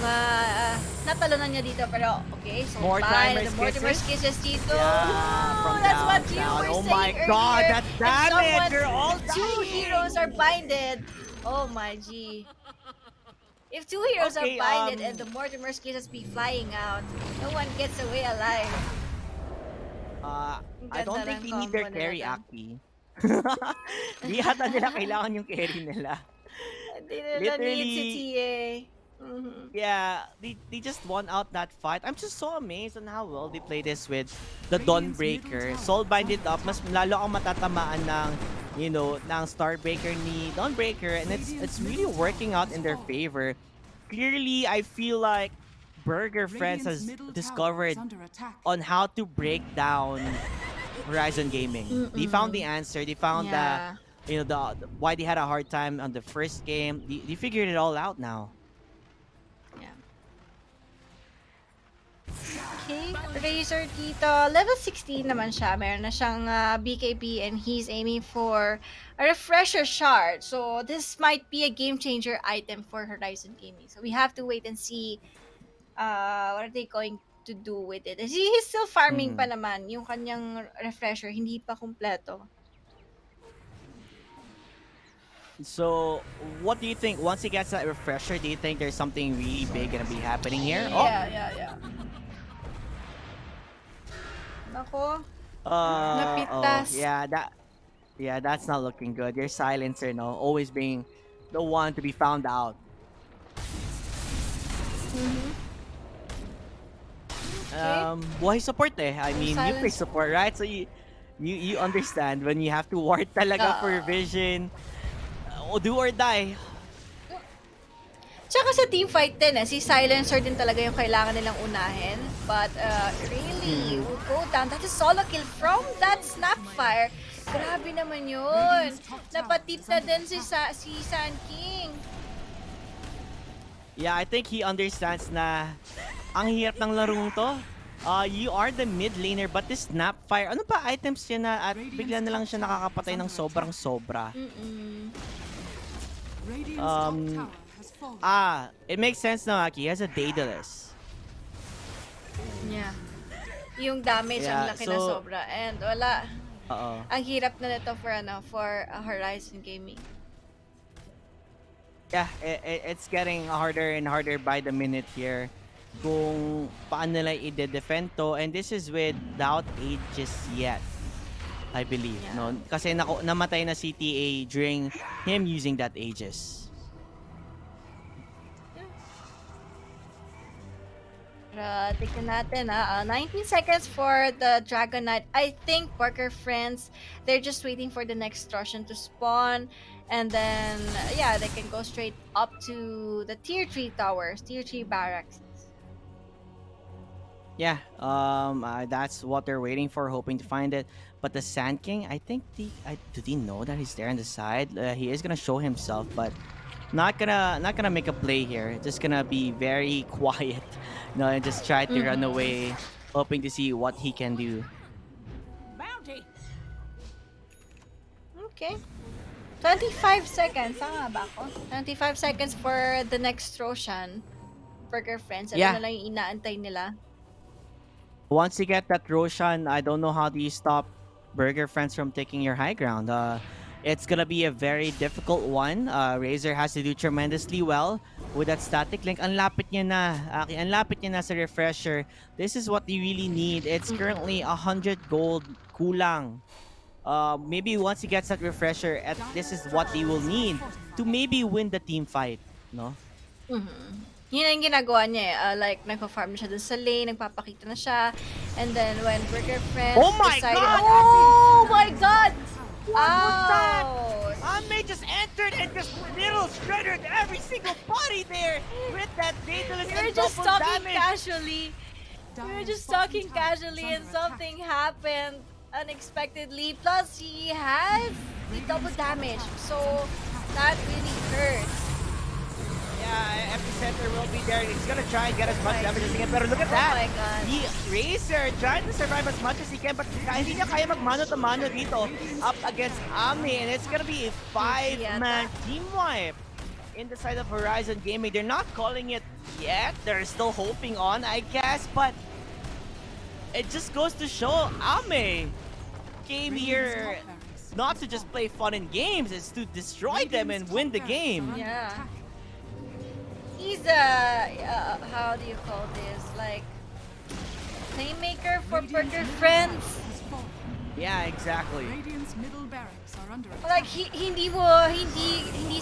natalunan niya dito. Pero okay, so fine. Mortimer's The Mortimer's kisses dito. Yeah, from That's down, what you down. were Oh saying my earlier. god, that And damage! You're all two dying! heroes are binded. Oh my G. If two heroes are Okay, binded and the Mortimer's kisses be flying out, no one gets away alive. Ang I don't ganda think ng they need their combo carry, nila dun. Aki. Di yata nila kailangan yung carry nila. Hindi nila need si Literally, TA. Mhm. yeah, they just won out that fight. I'm just so amazed on how well they play this with the Dawnbreaker. Soul binded up, mas lalo ang matatamaan ng, ng Starbreaker ni Dawnbreaker, and it's really working out in their favor. Clearly, I feel like Burger Friends has discovered on how to break down Horizon Gaming. They found the Mm-mm. answer. They found Yeah. the why they had a hard time on the first game. They figured it all out now. Yeah. Okay, Razor dito. Level 16 naman siya. Meron na siyang BKB and he's aiming for a refresher shard. So, this might be a game changer item for Horizon Gaming. So, we have to wait and see what are they going to do with it. He's still farming pa naman. Yung kanyang refresher, hindi pa kumpleto. So, what do you think? Once he gets that refresher, do you think there's something really big gonna be happening here? Yeah. Nako. Napitas. That's not looking good. Your silencer, always being the one to be found out. Buhay support eh. I mean, you play Silence. support, right? So you understand when you have to ward talaga for vision. Do or die. Tsaka sa team fight din si Silencer din talaga yung kailangan nilang unahin. But really, will go down. That's a solo kill from that Snapfire. Grabe naman yun. Napatip na din si Sun King. Yeah, I think he understands na ang hirap ng larong to. You are the mid laner, but this Snapfire, ano pa items niya na at bigla na lang siya nakakapatay ng sobrang sobra. It makes sense now, Aki. He has a Daedalus. Yeah. Yung damage ang laki na sobra. And wala. Ang hirap na nito for Horizon Gaming. Yeah, it's getting harder and harder by the minute here kung paano nila i-defend to, and this is without ages yet, I believe. Yeah. No? Kasi namatay na CTA during him using that aegis. Tignan natin 19 seconds for the Dragon Knight. I think Borgar Friends, they're just waiting for the next Roshan to spawn. And then, yeah, they can go straight up to the tier 3 towers, tier 3 barracks. Yeah, that's what they're waiting for, hoping to find it. But the Sand King, I think do they know that he's there on the side? He is gonna show himself, but not gonna make a play here. Just gonna be very quiet, and just try to run away, hoping to see what he can do. Bounty. Okay. 25 seconds. Tama ba ako? 25 seconds for the next Roshan. Burger Friends. Ano Yeah. na lang yung inaantay nila? Once you get that Roshan, I don't know how do you stop Burger Friends from taking your high ground. It's gonna be a very difficult one. Razor has to do tremendously well with that static link. Ang lapit niya na. Ang lapit niya na sa refresher. This is what you really need. It's currently 100 gold kulang. Maybe once he gets that refresher, this is what they will need to maybe win the team fight, no? Yun ang ginagawa niya eh. Like, nagpa-farm siya dun sa lane, nagpapakita na siya. And then, when Burger Friends Oh my decided, God! oh my God! What was that? Ouch! Ame just entered and just little shredded every single body there with that Daedalus We and were just double talking damage. casually. We were just talking casually and something happened unexpectedly. Plus, he has the double damage. So, that really hurts. Yeah, Epicenter will be there. He's gonna try and get as much damage as he can. Pero look at Oh that! my God. The Racer trying to survive as much as he can, but hindi niya kaya magmano to mano dito up against Ami, and it's gonna be a 5-man team wipe in the side of Horizon Gaming. They're not calling it yet. They're still hoping on, I guess, but it just goes to show Ame came here not to just play fun in games, it's to destroy them and win the game. Yeah. He's how do you call this? Like, playmaker for Burger Friends. Yeah, exactly. Like, hindi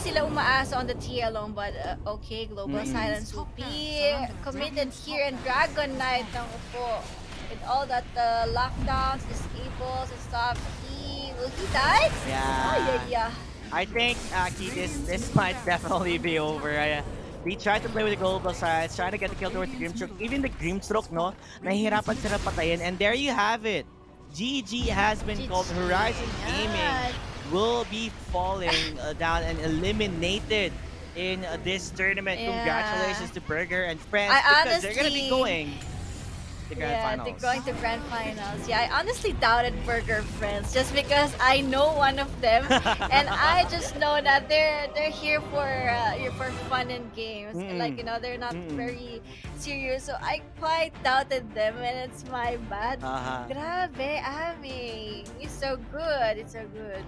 sila umaasa on the tier alone, but okay, Global Silence will be committed here, and Dragon Knight ng upo. With all that lockdowns, disables and stuff, will he die? Yeah. Yeah. I think, Aki, this might definitely be over. They tried to play with the global sides, trying to get the kill towards the Grimstroke. Even the Grimstroke, no, nahihirapan sila patayin. And there you have it. GG has been GG. called. Horizon Gaming will be falling down and eliminated in this tournament. Yeah. Congratulations to Burger and friends, I because they're going to be honestly- going to the Grand Finals. they're going to Grand Finals. Yeah, I honestly doubted Burger Friends just because I know one of them, and I just know that they're here for fun and games. Like, you know, they're not very serious, so I quite doubted them, and it's my bad. Uh-huh. Grabe, Ami, it's so good. It's so good.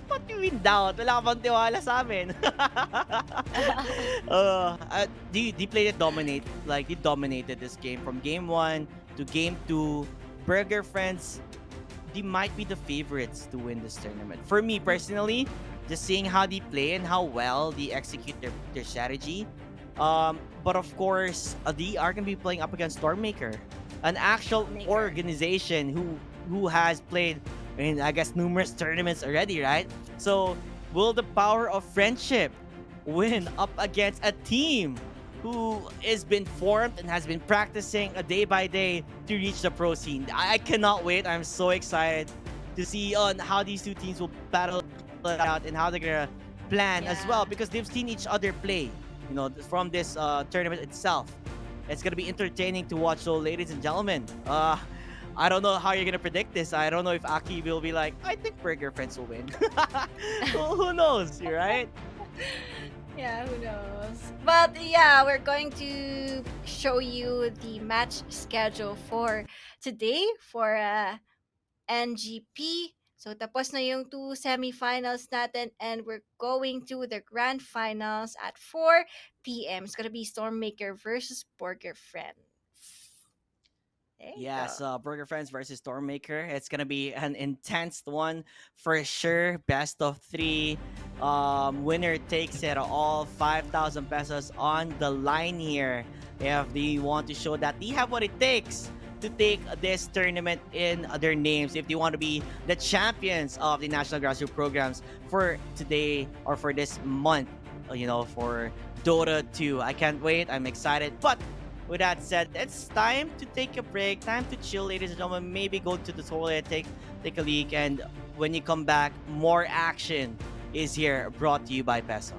What do you mean doubt? Wala ka bang tiwala sa amin? They played it dominate. Like, they dominated this game from game 1 to game 2. Burger Friends, they might be the favorites to win this tournament. For me personally, just seeing how they play and how well they execute their strategy. But of course, they are going to be playing up against Stormmaker, an actual organization who has played in, I guess, numerous tournaments already, right? So, will the power of friendship win up against a team who has been formed and has been practicing a day by day to reach the pro scene? I cannot wait. I'm so excited to see on how these two teams will battle it out and how they're gonna plan as well, because they've seen each other play, you know, from this tournament itself. It's gonna be entertaining to watch. So, ladies and gentlemen, I don't know how you're gonna predict this. I don't know if Aki will be like, I think Burger Friends will win. Who knows, right? Yeah, who knows? But yeah, we're going to show you the match schedule for today for NGP. So tapos na yung 2 semifinals natin, and we're going to the grand finals at 4 p.m. It's gonna be Stormmaker versus Borgar Friends. Yes, Burger Friends versus Stormmaker. It's gonna be an intense one for sure. Best of 3. Winner takes it all. 5,000 pesos on the line here. If they want to show that they have what it takes to take this tournament in their names, if they want to be the champions of the National Grassroots Programs for today or for this month, you know, for Dota 2. I can't wait. I'm excited. But with that said, it's time to take a break, time to chill, ladies and gentlemen. Maybe go to the toilet, take a leak, and when you come back, more action is here, brought to you by Peso.